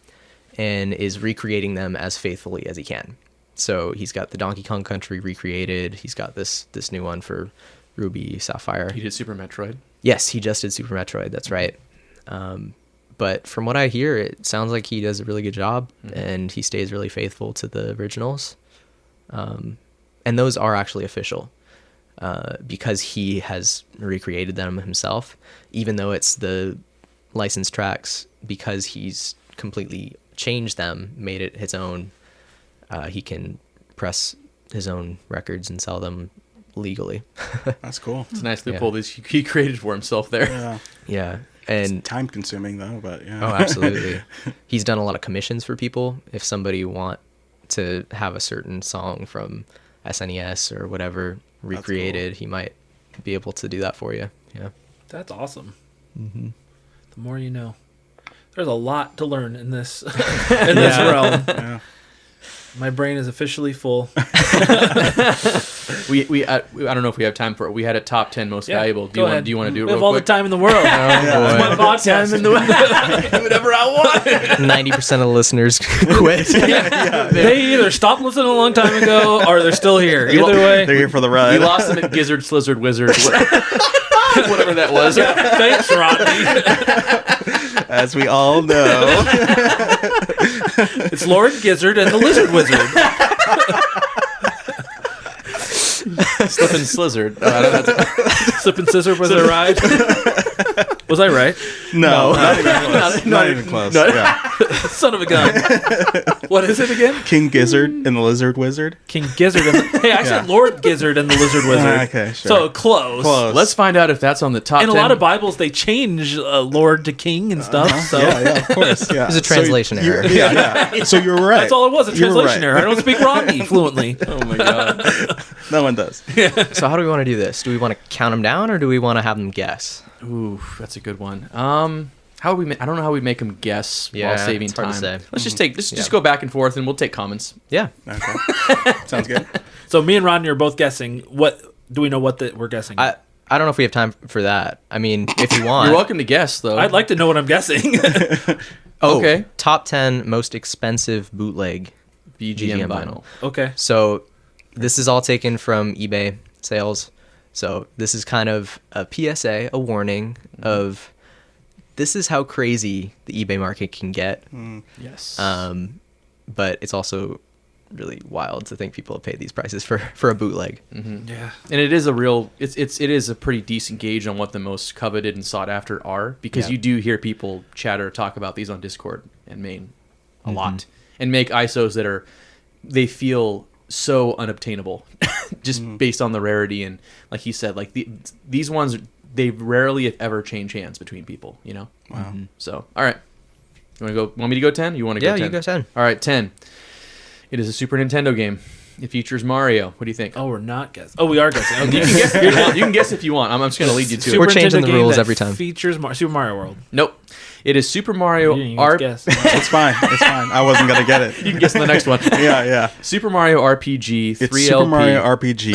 and is recreating them as faithfully as he can. So he's got the Donkey Kong Country recreated. He's got this new one for Ruby Sapphire. He did Super Metroid. Yes, he just did Super Metroid. That's right. But from what I hear, it sounds like he does a really good job, and he stays really faithful to the originals. And those are actually official because he has recreated them himself, even though it's the licensed tracks, because he's completely changed them, made it his own. He can press his own records and sell them legally. That's cool. It's a nice loophole that he created for himself there. Yeah. Yeah. And It's time consuming though, but yeah. oh, absolutely. He's done a lot of commissions for people. If somebody want to have a certain song from SNES or whatever recreated, he might be able to do that for you. Yeah. That's awesome. Mm-hmm. The more you know. There's a lot to learn in this this realm. Yeah. My brain is officially full. We I don't know if we have time for it. We had a top 10 most valuable. Do you want to do it We have real all quick? the time in the world. It's my podcast. Do whatever I want. 90% of the listeners quit. They either stopped listening a long time ago or they're still here. Either way. They're here for the You ride. lost them at Gizzard, Slizzard, Wizard, whatever that was. Thanks, Rodney. As we all know. It's Lord Gizzard and the Lizard Wizard. Slip and Slizzard. Slip and scissor was a ride. Was I right? No, not even close. Not even close. Yeah. Son of a gun. What is it again? King Gizzard and the Lizard Wizard. King Gizzard and the... Hey, I said Lord Gizzard and the Lizard Wizard. Okay, sure. So close. Close. Let's find out if that's on the top In 10. a lot of Bibles, they change Lord to King and stuff. So Yeah, of course. Yeah. There's a translation error. Yeah. So you're right. that's all it was, a You were translation right. error. I don't speak Rodney fluently. Oh my god. No one does. So how do we want to do this? Do we want to count them down or do we want to have them guess? Ooh, that's a good one. How we? I don't know how we make them guess while Yeah, saving it's hard time. to say. Let's just go back and forth, and we'll take comments. Yeah. Okay. Sounds good. So me and Rodney are both guessing. What do we know? What we're guessing? I don't know if we have time for that. I mean, if you want. You're welcome to guess, though. I'd like to know what I'm guessing. Okay. Top 10 most expensive bootleg VGM vinyl. Okay. So this is all taken from eBay sales. So this is kind of a PSA, a warning of this is how crazy the eBay market can get. Yes. But it's also really wild to think people have paid these prices for a bootleg. Yeah. And it is a real it is a pretty decent gauge on what the most coveted and sought after are, because Yeah. you do hear people talk about these on Discord and main a lot, and make ISOs that they feel so unobtainable just based on the rarity, and like he said, like these ones, they rarely if ever change hands between people, you know. Wow. So all right, want me to go 10? You want to go Yeah, 10? you go 10. All right, 10. It is a Super Nintendo game. It features Mario. What do you think? Oh, we're not guessing. Oh, we are guessing. Okay. You can guess if you want. You can guess if you want. I'm just going to lead you to We're it. changing Nintendo the game rules that every time. Features Super Mario World. Nope. It is Super Mario You didn't even guess. It's fine. It's fine. I wasn't gonna get it. You can guess on the next one. Yeah. Super Mario RPG 3LP. It's Super Mario RPG.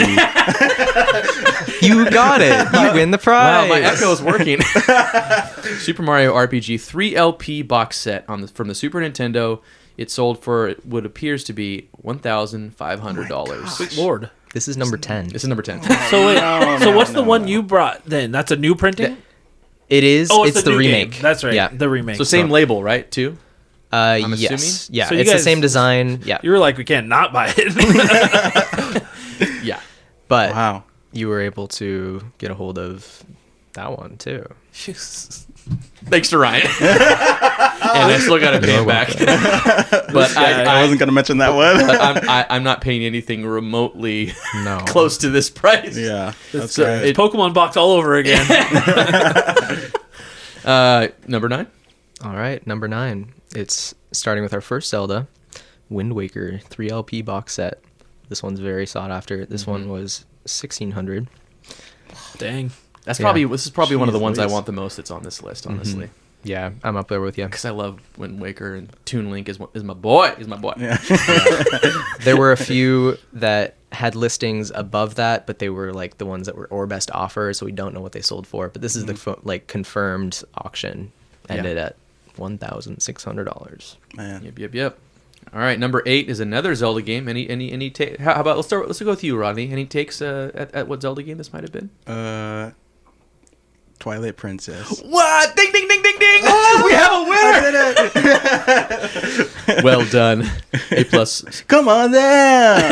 You got it. You win the prize. Wow, my echo is working. Super Mario RPG 3LP box set from the Super Nintendo. It sold for what appears to be $1,500. Sweet Lord. This is number 10. This is number 10. So wait. What's the one you brought then? That's a new printing? It is. Oh, it's the new remake. game. That's right. Yeah. The remake. So same label, right? Too. Yes. assuming? Yeah. So you it's guys- the same design. Yeah. You were like, we can't not buy it. Yeah. But Wow. you were able to get a hold of that one too. Thanks to Ryan. And I still got to pay him back. But I wasn't gonna mention that one. I'm not paying anything remotely No. close to this price. Yeah. That's So great. it- Pokemon box all over again. Number 9. All right, number 9. It's starting with our first Zelda, Wind Waker 3LP box set. This one's very sought after. This one was $1,600. Dang. This Yeah. is probably one of the Jeez ones I Louise. want the most that's on this list, honestly. Yeah, I'm up there with you. Because I love Wind Waker, and Toon Link is my boy. He's my boy. Yeah. There were a few that had listings above that, but they were like the ones that were or best offer, so we don't know what they sold for. But this is the confirmed auction, ended at $1,600. Man. Yep. All right, number 8 is another Zelda game. Any take? How about let's go with you, Rodney. Any takes at what Zelda game this might have been? Twilight Princess. What? Ding ding ding ding ding! We have a winner. Well done. A plus. Come on down.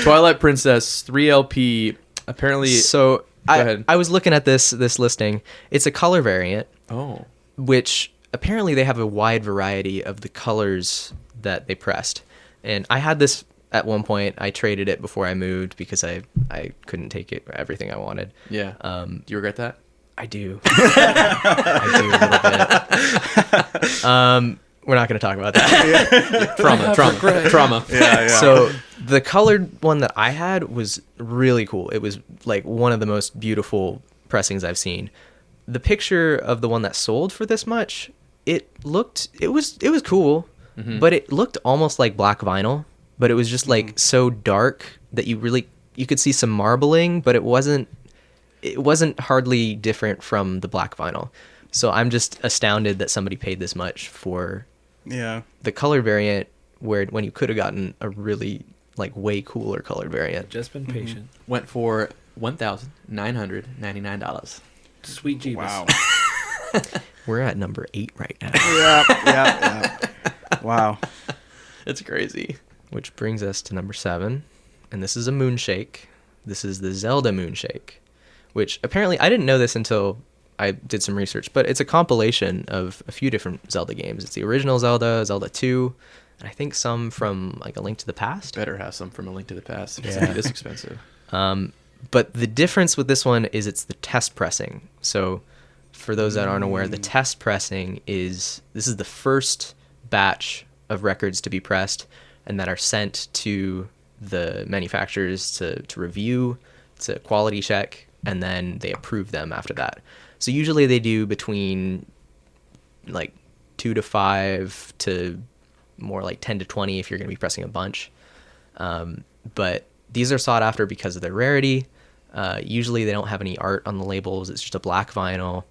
Twilight Princess 3LP. Apparently. So ahead. I was looking at this listing. It's a color variant, Oh. which apparently they have a wide variety of the colors that they pressed. And I had this at one point. I traded it before I moved because I couldn't take everything I wanted. Yeah. Do you regret that? I do. I do a little bit. We're not going to talk about that. Trauma. Yeah. So the colored one that I had was really cool. It was like one of the most beautiful pressings I've seen. The picture of the one that sold for this much, it was cool, but it looked almost like black vinyl, but it was just like so dark that you could see some marbling, but it wasn't hardly different from the black vinyl. So I'm just astounded that somebody paid this much for Yeah. the color variant, when you could have gotten a really like way cooler colored variant. Just been patient. Went for $1,999. Sweet Jeebus. Wow. We're at number 8 right now, Yeah. Wow. It's crazy. which brings us to number 7, and this is a Moonshake. This is the Zelda Moonshake, which apparently I didn't know this until I did some research, but it's a compilation of a few different Zelda games. It's the original Zelda, Zelda 2, and I think some from like A Link to the Past. Better have some from A Link to the Past if it's Yeah. gonna be this expensive. But the difference with this one is it's the test pressing. So for those that aren't aware, the test pressing this is the first batch of records to be pressed and that are sent to the manufacturers to review, to quality check, and then they approve them after that. So usually they do between like 2 to 5 to more like 10 to 20 if you're going to be pressing a bunch. But these are sought after because of their rarity. Usually they don't have any art on the labels. It's just a black vinyl,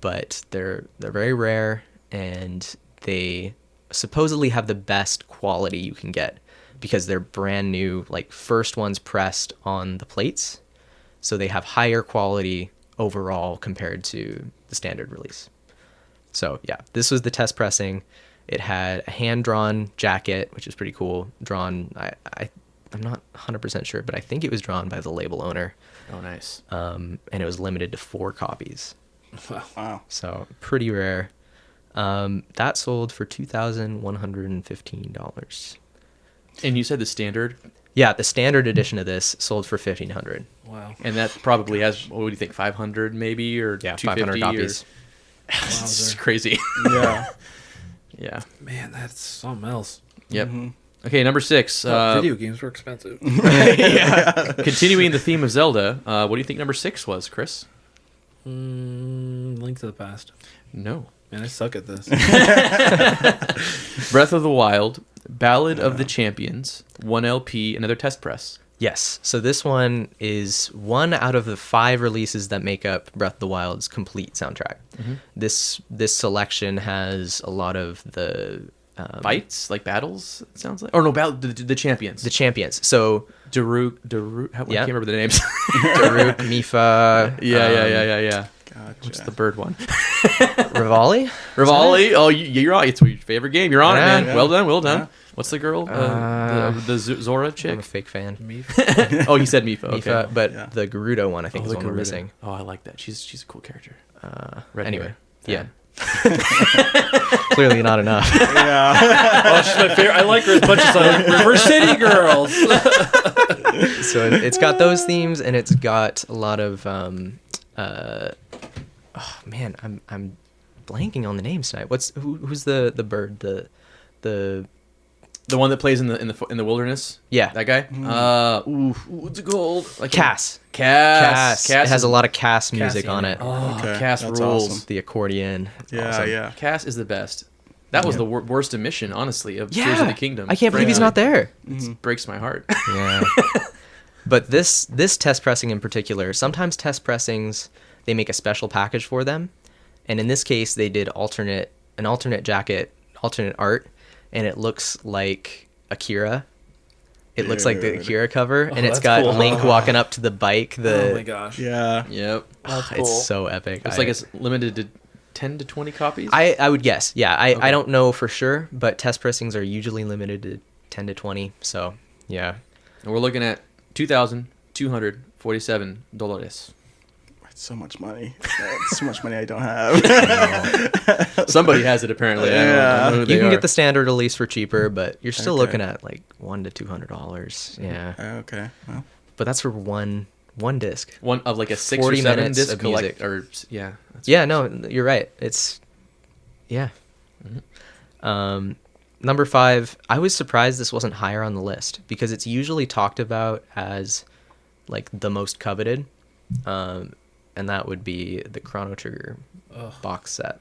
but they're very rare, and they supposedly have the best quality you can get because they're brand new, like first ones pressed on the plates. So they have higher quality overall compared to the standard release. So yeah, this was the test pressing. It had a hand-drawn jacket, which is pretty cool. Drawn, I'm not 100% sure, but I think it was drawn by the label owner. Oh, nice. And it was limited to 4 copies. Wow. So pretty rare. That sold for $2,115. And you said the standard, Yeah, the standard edition of this sold for $1,500. Wow. and that probably has, what do you think, 500 maybe, or Yeah, 250 500 copies. It's crazy. Yeah. Yeah. Man, that's something else. Yep. Okay, number 6. Video games were expensive. Continuing the theme of Zelda, what do you think number 6 was, Chris? Link to the Past. No. Man, I suck at this. Breath of the Wild, Ballad of the Champions, 1 LP, another test press. Yes. So this one is one out of the 5 releases that make up Breath of the Wild's complete soundtrack. This selection has a lot of the Fights, like battles, it sounds like. Or no, the champions. the champions. So Daruk, I Yeah. can't remember the names. Daruk, Mifa, Yeah. Gotcha. What's the bird one? Rivali. Rivali. Oh, you're on. It's your favorite game. You're on it, Yeah. man. Well done. Yeah. What's the girl? The Zora chick? I'm a fake fan. Oh, he said Mifa. Okay. Mifa, but Yeah. the Gerudo one I think is the one we're Garuda. missing. Oh, I like that. She's a cool character. Red Anyway, hair. yeah. Clearly not enough. Oh, she's my favorite. I like her as much as I like River City Girls. So it's got those themes, and it's got a lot of oh man, I'm blanking on the names tonight. Who's the bird, the The one that plays in the wilderness. yeah, That guy. What's it called? Like Cass. Cass. It has a lot of Cass music Cassie, on yeah. it. Oh, Okay, Cass that's rules. awesome. The accordion. Yeah, Awesome. yeah. Cass is the best. That was the worst emission, honestly, of Tears of the Kingdom. I can't believe he's not there. It breaks my heart. Yeah. But this test pressing in particular, sometimes test pressings, they make a special package for them. And in this case, they did an alternate jacket, alternate art, and it looks like Akira. It looks like the Dude. Akira cover, and it's that's got cool. Link walking up to the bike. Oh my gosh. Yeah. Yep. It's so epic. It's like it's limited to 10 to 20 copies. I would guess. Yeah, I Okay. don't know for sure, but test pressings are usually limited to 10 to 20. So, yeah. And we're looking at $2,247. That's so much money. That's so much money I don't have. Somebody has it apparently. I don't know who You can they get are. the standard release for cheaper, but you're still Okay. looking at like $100 to $200. Yeah. Okay. Well, But that's for one disc. one of like a 6 or 40 7 minutes disc of collect, music. or yeah. That's Yeah, no, you're right. It's yeah. Number 5, I was surprised this wasn't higher on the list because it's usually talked about as like the most coveted, and that would be the Chrono Trigger box set.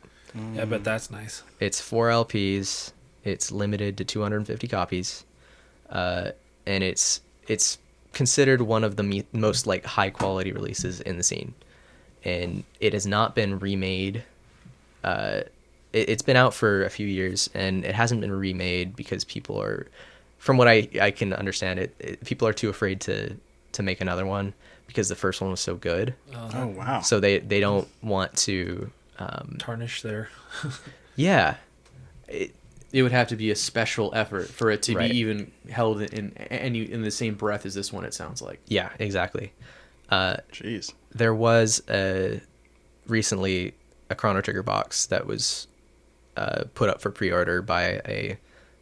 Yeah, but that's nice. It's 4 LPs. It's limited to 250 copies, and it's considered one of the most like high quality releases in the scene, and it has not been remade. It's been out for a few years, and it hasn't been remade because people are, from what I can understand, people are too afraid to make another one because the first one was so good. oh wow. So they don't want to. Tarnish there. Yeah. it would have to be a special effort for it to Right. be even held in the same breath as this one. It sounds like. Yeah, exactly. Jeez. There was recently a Chrono Trigger box that was put up for pre-order by a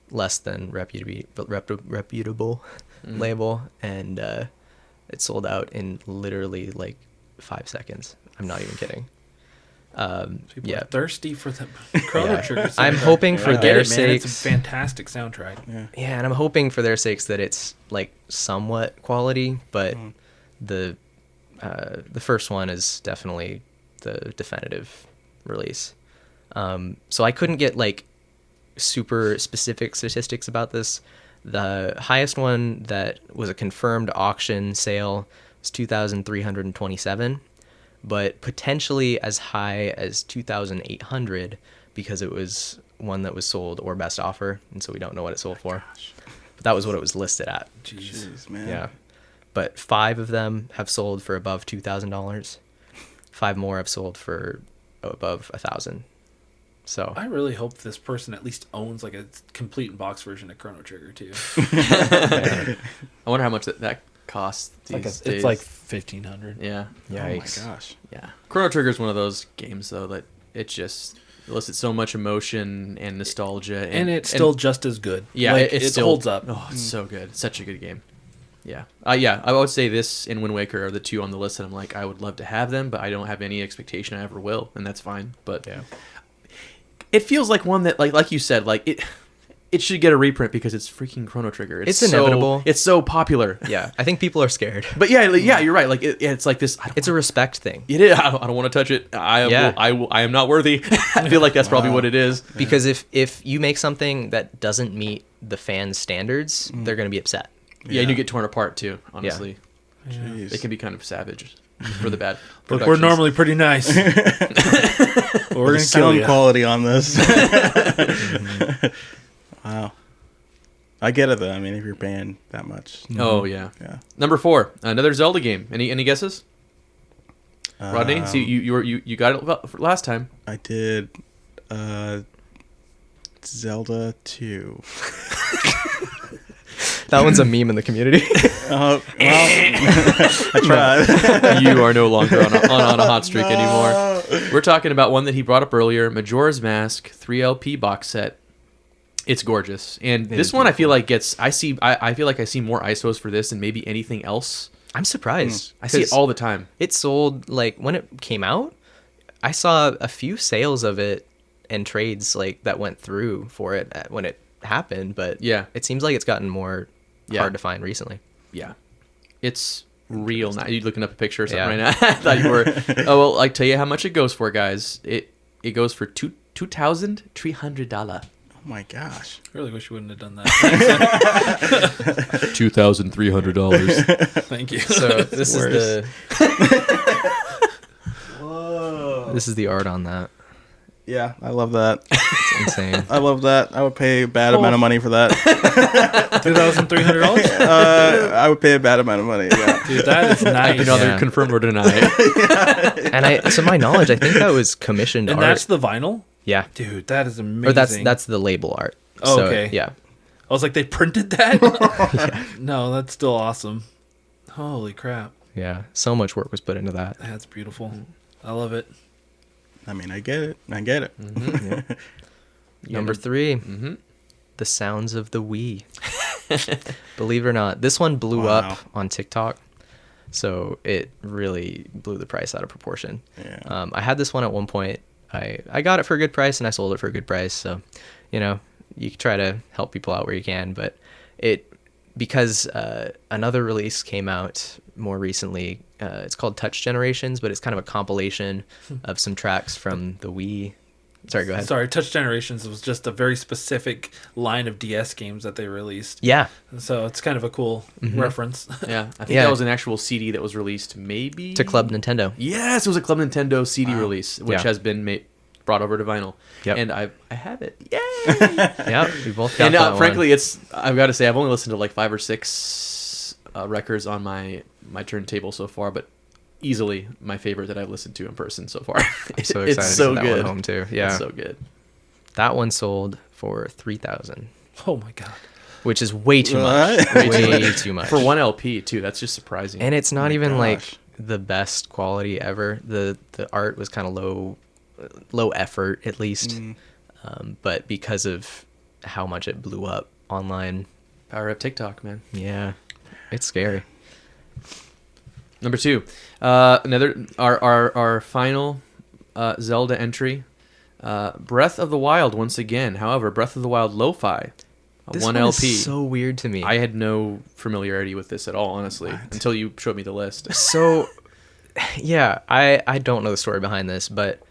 less than reputable label, and it sold out in literally like 5 seconds. I'm not even kidding. People Yeah. are thirsty for the Chrono Yeah. Trigger. I'm soundtrack. hoping for I get their it, man. It's a sakes. fantastic soundtrack. Yeah, and I'm hoping for their sakes that it's like somewhat quality, but the first one is definitely the definitive release. So I couldn't get like super specific statistics about this. The highest one that was a confirmed auction sale was 2,327, but potentially as high as 2,800 because it was one that was sold or best offer, and so we don't know what it sold for. But that was what it was listed at. Jeez, man. Yeah. But 5 of them have sold for above $2,000. 5 more have sold for above $1,000. So I really hope this person at least owns like a complete box version of Chrono Trigger too. I wonder how much that costs these days. It's like 1,500. Yeah. yikes. Oh my gosh. Yeah. Chrono Trigger is one of those games though that it just elicits so much emotion and nostalgia, And it's still just as good. yeah, Like, it it still holds up. Oh, it's so good. It's such a good game. Yeah. Yeah. I would say this and Wind Waker are the two on the list that I'm like, I would love to have them, but I don't have any expectation I ever will, and that's fine. But Yeah. it feels like one that, like you said, like it should get a reprint because it's freaking Chrono Trigger. It's inevitable. It's so popular. Yeah. I think people are scared. But yeah, you're right. Like it's like this. It's a respect thing. It is. I don't want to touch it. I am not worthy. I feel like that's probably what it is. Because if you make something that doesn't meet the fans' standards, they're going to be upset. Yeah, and you get torn apart too. Honestly, Jeez. it can be kind of savage for the bad. Look, we're productions. normally pretty nice. But we're The gonna kill sound you. quality on this. Wow. I get it though. I mean, if you're paying that much. Oh yeah. Yeah. Number 4, another Zelda game. Any guesses? Rodney, see you got it last time. I did Zelda 2. That one's a meme in the community. Well, I tried. You are no longer on a hot streak anymore. We're talking about one that he brought up earlier, Majora's Mask 3LP box set. It's gorgeous, and this one I feel like I feel like I see more ISOs for this than maybe anything else. I'm surprised. I see it all the time. It sold, like, when it came out, I saw a few sales of it and trades, like, that went through for it when it happened, but Yeah. it seems like it's gotten more Yeah. hard to find recently. Yeah, it's real nice. You looking up a picture or something Yeah. right now? I thought you were. Oh well, I tell you how much it goes for, guys. It goes for $2,300. Oh my gosh. I really wish you wouldn't have done that. $2,300. Thank you. So this is Worse. this is the art on that. Yeah, I love that. It's insane. I love that. I would pay a bad amount of money for that. $2,300. I would pay a bad amount of money. Yeah. Dude, that is nice. You can either Yeah. confirm or deny it. And to my knowledge, I think that was commissioned And art. that's the vinyl. Yeah. Dude, that is amazing. Or that's the label art. Oh, So, okay. yeah. I was like, they printed that? No, that's still awesome. Holy crap. Yeah. So much work was put into that. That's beautiful. I love it. I mean, I get it. I get it. Number 3, Mm-hmm. The Sounds of the Wii. Believe it or not, this one blew Wow. up on TikTok. So it really blew the price out of proportion. Yeah. I had this one at one point. I got it for a good price and I sold it for a good price. So, you try to help people out where you can. But because another release came out more recently, it's called Touch Generations, but it's kind of a compilation of some tracks from the Wii. Sorry, go ahead. Sorry, Touch Generations was just a very specific line of DS games that they released. Yeah. So it's kind of a cool reference. Yeah, I think Yeah. that was an actual CD that was released maybe To Club Nintendo. Yes, it was a Club Nintendo CD release, which Yeah. has been brought over to vinyl. Yep. And I have it. Yay! Yeah, we both got And that frankly, I've got to say I've only listened to like 5 or 6 records on my turntable so far, but easily my favorite that I've listened to in person so far. I'm so excited It's to so get that good. one home too. Yeah. It's so good. That one sold for $3,000, Oh my god. which is way too much. What? Way too much. For one LP too. That's just surprising. And it's not my even like gosh. the best quality ever. The art was kind of low effort at least. But because of how much it blew up online, Power of TikTok, man. yeah, it's scary. Number 2, another our final Zelda entry, Breath of the Wild once again. However, Breath of the Wild Lo-Fi, This one one LP. is so weird to me. I had no familiarity with this at all, honestly, until you showed me the list. So, yeah, I don't know the story behind this, but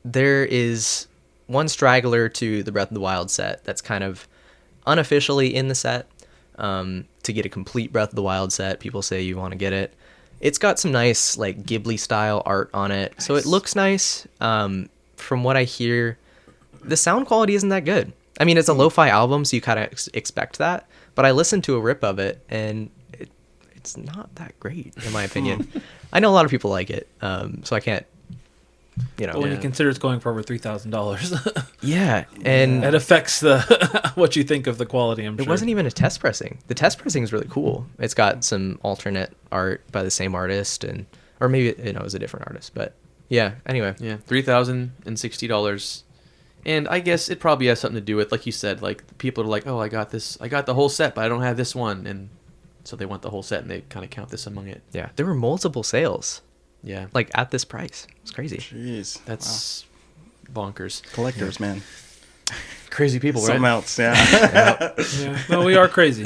there is one straggler to the Breath of the Wild set that's kind of unofficially in the set. To get a complete Breath of the Wild set, people say you want to get it. It's got some nice like Ghibli style art on it, so it looks nice. From what I hear, the sound quality isn't that good. I mean, it's a lo-fi album, so you kind of expect that. But I listened to a rip of it, and it's not that great, in my opinion. I know a lot of people like it, so I can't, But when you consider it's going for over $3,000, Yeah, and it affects the what you think of the quality. I'm sure it wasn't even a test pressing. The test pressing is really cool. It's got some alternate art by the same artist, or maybe it was a different artist. But yeah, anyway. Yeah, $3,060. And I guess it probably has something to do with, like you said, like people are like, oh, I got the whole set, but I don't have this one, and so they want the whole set, and they kind of count this among it. Yeah, there were multiple sales, Yeah, like at this price. It's crazy. Jeez, that's bonkers. collectors, man. Crazy people, Something right? else, yeah. Yeah, no, we are crazy.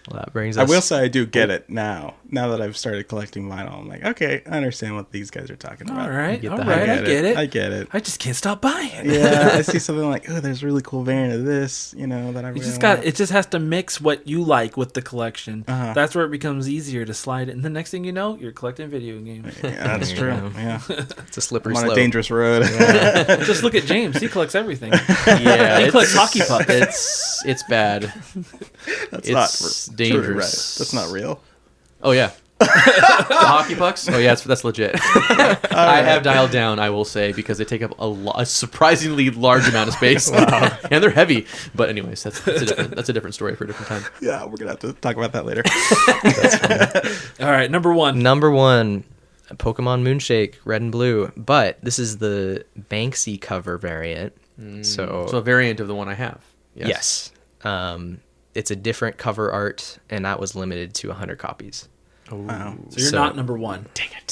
Well, that brings I us. will say I do get it now. Now that I've started collecting vinyl, I'm like, okay, I understand what these guys are talking about. All right, get all the right, I get it. I get it. I just can't stop buying. Yeah, I see something like, oh, there's a really cool variant of this, that I really want. It just has to mix what you like with the collection. Uh-huh. That's where it becomes easier to slide it. And the next thing you know, you're collecting video games. Yeah, that's true. Yeah, It's a slippery I'm on slope. a dangerous road. Just look at James. He collects everything. Yeah, He collects hockey pucks. It's bad. That's It's not dangerous. True, right. That's not real. Oh yeah. The hockey pucks? Oh yeah, that's legit. I have dialed down, I will say, because they take up a surprisingly large amount of space. And they're heavy. But anyways, that's a different story for a different time. Yeah, we're gonna have to talk about that later. All right, number one. Number one, Pokemon Moonshake, red and blue. But this is the Banksy cover variant. So a variant of the one I have. Yes. It's a different cover art, and that was limited to 100 copies. Wow. So you're not number one. Dang it.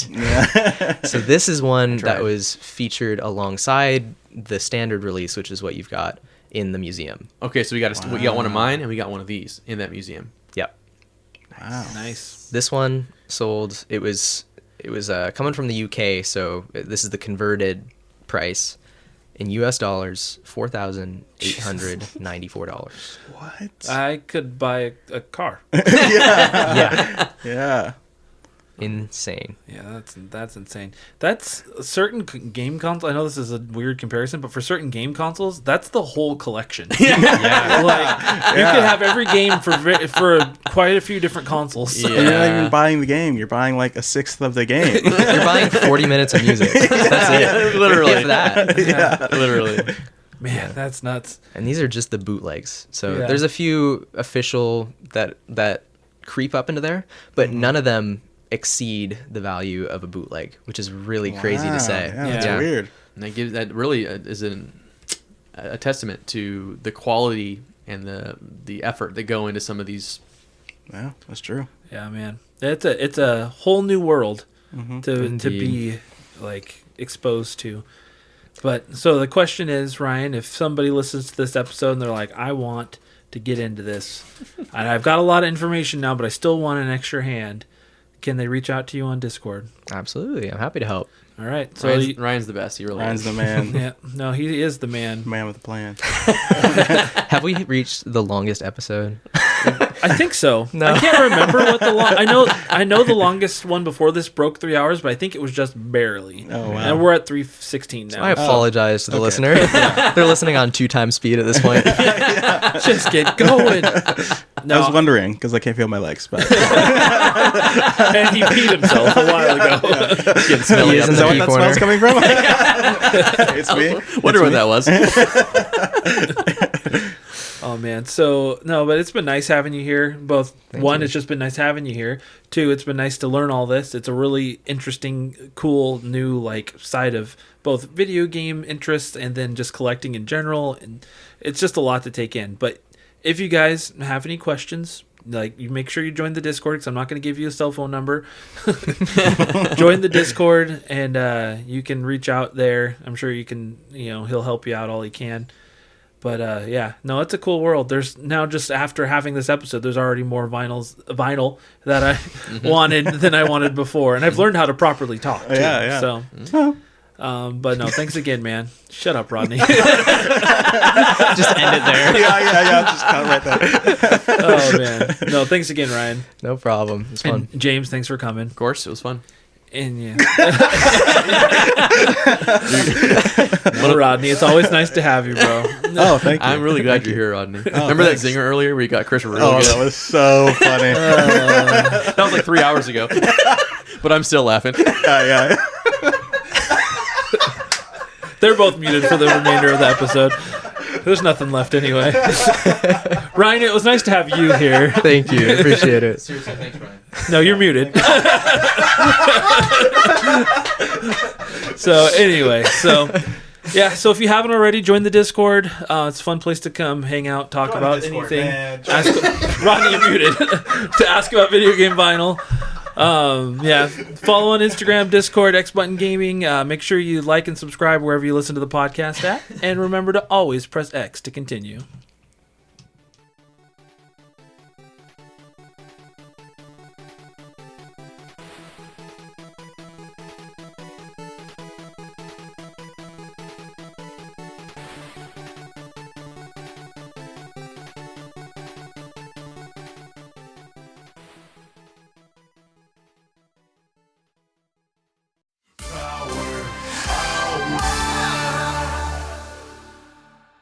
So this is one tried. that was featured alongside the standard release, which is what you've got in the museum. Okay, so we got one of mine and we got one of these in that museum. Yep. Wow. Nice. This one sold. It was coming from the UK, so this is the converted price in US dollars, $4,894. What? I could buy a car. Yeah, Yeah. insane. Yeah, that's insane. That's certain game consoles. I know this is a weird comparison, but for certain game consoles, that's the whole collection. Yeah, Like you could have every game for quite a few different consoles. Yeah. You're not even buying the game. You're buying like a sixth of the game. you're buying 40 minutes of music. That's it. Literally. If that. Yeah. Literally. Man, that's nuts. And these are just the bootlegs. So Yeah. there's a few official that creep up into there, but none of them exceed the value of a bootleg, which is really crazy Wow. to say. Yeah, that's Yeah. weird. And that really is a testament to the quality and the effort that go into some of these. Yeah, that's true. Yeah, man. It's a whole new world to Indeed. be like exposed to. But so the question is, Ryan, if somebody listens to this episode and they're like, I want to get into this, and I've got a lot of information now, but I still want an extra hand, can they reach out to you on Discord? Absolutely. I'm happy to help. All right. So Ryan's the best. He really Ryan's is. the man. yeah, no, he is the man. Man with a plan. Have we reached the longest episode? I think so. No. I can't remember what I know the longest one before this broke 3 hours, but I think it was just barely. Oh, wow. And we're at 3:16 now. I apologize to the okay. listener. They're listening on 2 times speed at this point. Just get going. I was wondering because I can't feel my legs. But And he peed himself a while ago. Getting smelly He up is in is there. that the what pee that smell's corner. coming from? It's me. Wonder what that was. Oh man, so no, but it's been nice having you here. Both one, you. it's just been nice having you here. 2, it's been nice to learn all this. It's a really interesting, cool, new like side of both video game interests and then just collecting in general. And it's just a lot to take in. But if you guys have any questions, like you make sure you join the Discord because I'm not going to give you a cell phone number. Join the Discord and you can reach out there. I'm sure you can. He'll help you out all he can. But yeah, no, it's a cool world. There's now just after having this episode, there's already more vinyl that I wanted than I wanted before, and I've learned how to properly talk. Too. Yeah. So, But no, thanks again, man. Shut up, Rodney. Just end it there. Yeah. Just cut right there. Oh man. No, thanks again, Ryan. No problem. It's fun. And James, thanks for coming. Of course, it was fun. And yeah. Well, Rodney, it's always nice to have you, bro. Oh, thank you. I'm really glad you're here, Rodney. Remember thanks. that zinger earlier where you got Chris really Oh, good? that was so funny. That was like 3 hours ago. But I'm still laughing. Yeah. They're both muted for the remainder of the episode. There's nothing left anyway. Ryan, it was nice to have you here. Thank you. Appreciate it. Seriously, thanks, Ryan. No, you're muted. So anyway, so if you haven't already, join the Discord. It's a fun place to come hang out, talk about anything. Rodney, you're muted. To ask about video game vinyl. Follow on Instagram, Discord, X Button Gaming. Make sure you like and subscribe wherever you listen to the podcast at, and remember to always press X to continue.